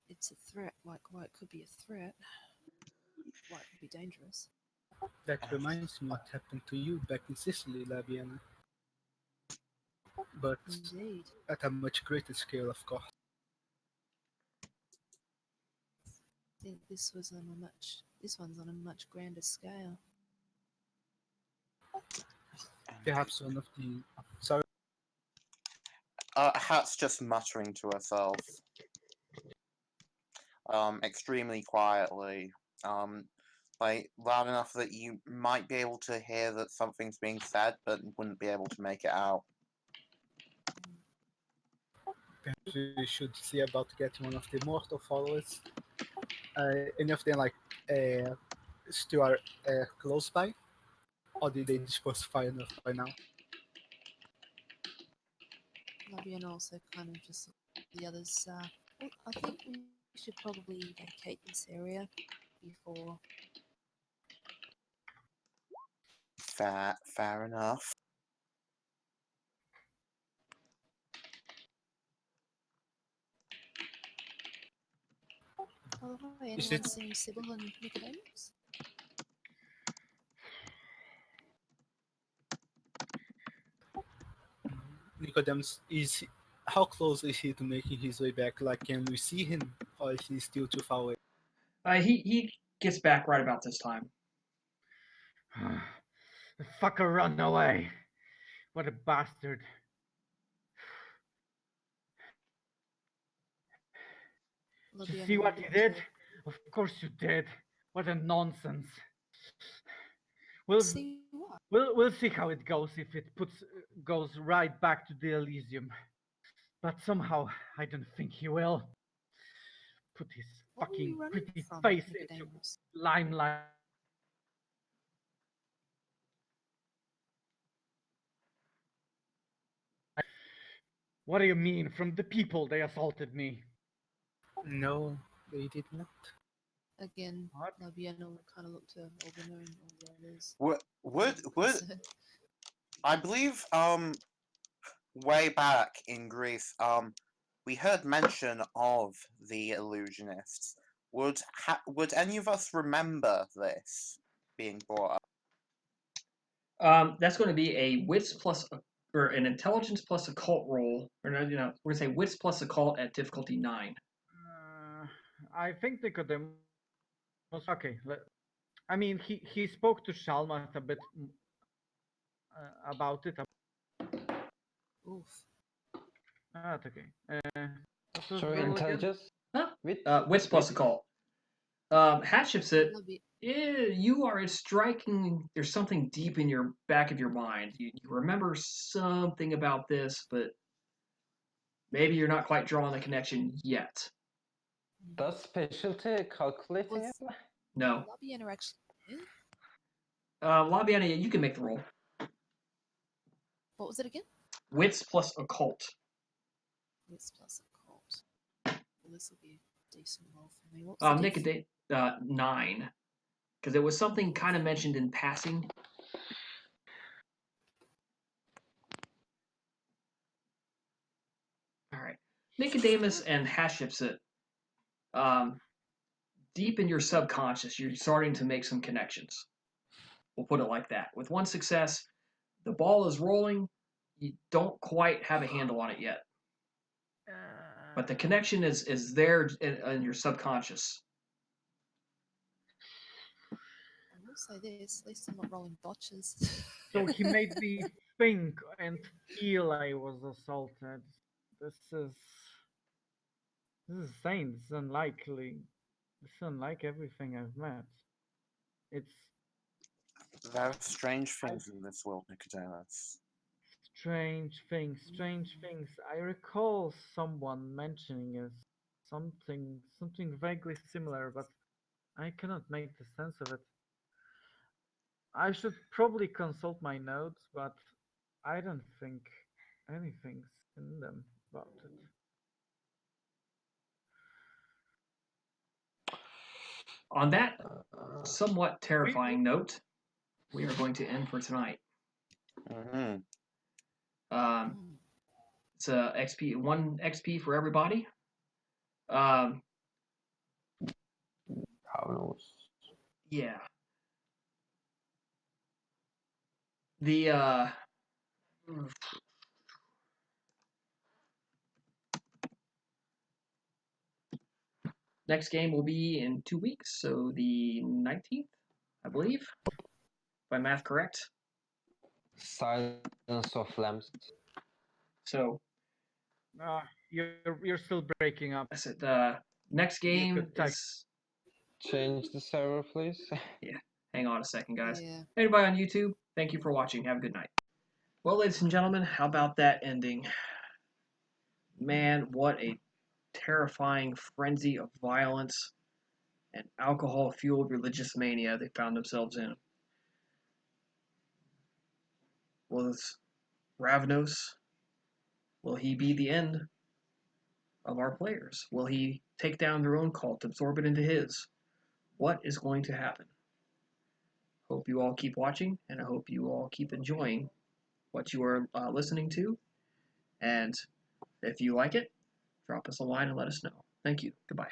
Speaker 6: it's a threat, why it could be a threat, why it could be dangerous.
Speaker 4: that reminds me what happened to you back in Sicily, Labiana. But
Speaker 6: Indeed.
Speaker 4: at a much greater scale, of course.
Speaker 6: I think this one's on a much grander scale.
Speaker 4: Perhaps one of the. Sorry.
Speaker 5: Hat's just muttering to herself, extremely quietly, like loud enough that you might be able to hear that something's being said, but wouldn't be able to make it out.
Speaker 4: Perhaps we should see about getting one of the mortal followers. Any of them still are close by, or did they disperse far enough by now?
Speaker 6: Fabian also kind of just the others. Well, I think we should probably vacate this area before.
Speaker 5: Fair enough.
Speaker 6: By the way,
Speaker 4: Is
Speaker 6: anyone
Speaker 4: it-
Speaker 6: seen Sybil and Nicodemus?
Speaker 4: Nicodemus how close is he to making his way back? Like, can we see him, or is he still too far away?
Speaker 1: He gets back right about this time.
Speaker 2: The fucker run away. What a bastard. Did you
Speaker 6: Fabian
Speaker 2: see
Speaker 6: will
Speaker 2: what he
Speaker 6: look
Speaker 2: did?
Speaker 6: to
Speaker 2: Of course you did. What a nonsense. We'll
Speaker 6: see what?
Speaker 2: we'll see how it goes if it goes right back to the Elysium. But somehow I don't think he will. Put his
Speaker 6: What were
Speaker 2: fucking
Speaker 6: you running
Speaker 2: pretty
Speaker 6: from,
Speaker 2: face into
Speaker 6: Nicodemus?
Speaker 2: limelight. What do you mean? From the people they assaulted me.
Speaker 4: No, they did not.
Speaker 6: Again,
Speaker 2: What?
Speaker 6: Labiana will kind of look to Orbiner and all the others.
Speaker 5: Would I believe way back in Greece we heard mention of the illusionists. Would any of us remember this being brought up?
Speaker 1: That's going to be a wits plus or an intelligence plus occult roll, or no, we're gonna say wits plus occult at difficulty 9.
Speaker 2: I think Nicodemus. Okay, I mean, he spoke to Shalmat a bit about it.
Speaker 6: Oof.
Speaker 2: That's okay. What was
Speaker 3: So
Speaker 2: the roll again?
Speaker 3: intelligence?
Speaker 1: Huh?
Speaker 3: With
Speaker 1: Wits plus occult. Hatshepsut,
Speaker 6: Labi-
Speaker 1: you are striking. There's something deep in your back of your mind. You remember something about this, but maybe you're not quite drawing the connection yet.
Speaker 3: Does specialty calculate
Speaker 6: Was-
Speaker 3: again?
Speaker 1: No.
Speaker 6: Labiana actually. Yeah?
Speaker 1: Labiana, you can make the roll.
Speaker 6: What was it again?
Speaker 1: Wits plus occult.
Speaker 6: Wits plus occult. Well, this will be a decent roll for me. What was the diff?
Speaker 1: 9. Because it was something kind of mentioned in passing. All right. Nicodemus and Hatshepsut, deep in your subconscious, you're starting to make some connections. We'll put it like that. With one success, the ball is rolling. You don't quite have a handle on it yet. But the connection is there in your subconscious.
Speaker 6: I will say this, at least I'm not rolling botches.
Speaker 2: So he made me think and feel I was assaulted. This is insane. This is unlikely. This is unlike everything I've met. It's
Speaker 5: There are strange things in this world, Nicodemus.
Speaker 2: strange things. Strange things. I recall someone mentioning it. Something vaguely similar, but I cannot make the sense of it. I should probably consult my notes, but I don't think anything's in them about it.
Speaker 1: On that somewhat terrifying note, we are going to end for tonight.
Speaker 5: Mm-hmm.
Speaker 1: It's a XP, 1 XP for everybody. Yeah. The next game will be in 2 weeks, so the 19th, I believe, if my math correct.
Speaker 3: Silence of Lambs.
Speaker 1: So
Speaker 2: You're still breaking up.
Speaker 1: I said next game is.
Speaker 3: Change the server, please.
Speaker 1: Yeah, hang on a second, guys.
Speaker 6: Yeah.
Speaker 1: Everybody on YouTube, thank you for watching. Have a good night. Well, ladies and gentlemen, how about that ending? Man, what a terrifying frenzy of violence and alcohol-fueled religious mania they found themselves in. Was Ravnos, will he be the end of our players? Will he take down their own cult, absorb it into his? What is going to happen? Hope you all keep watching, and I hope you all keep enjoying what you are listening to. And if you like it, drop us a line and let us know. Thank you. Goodbye.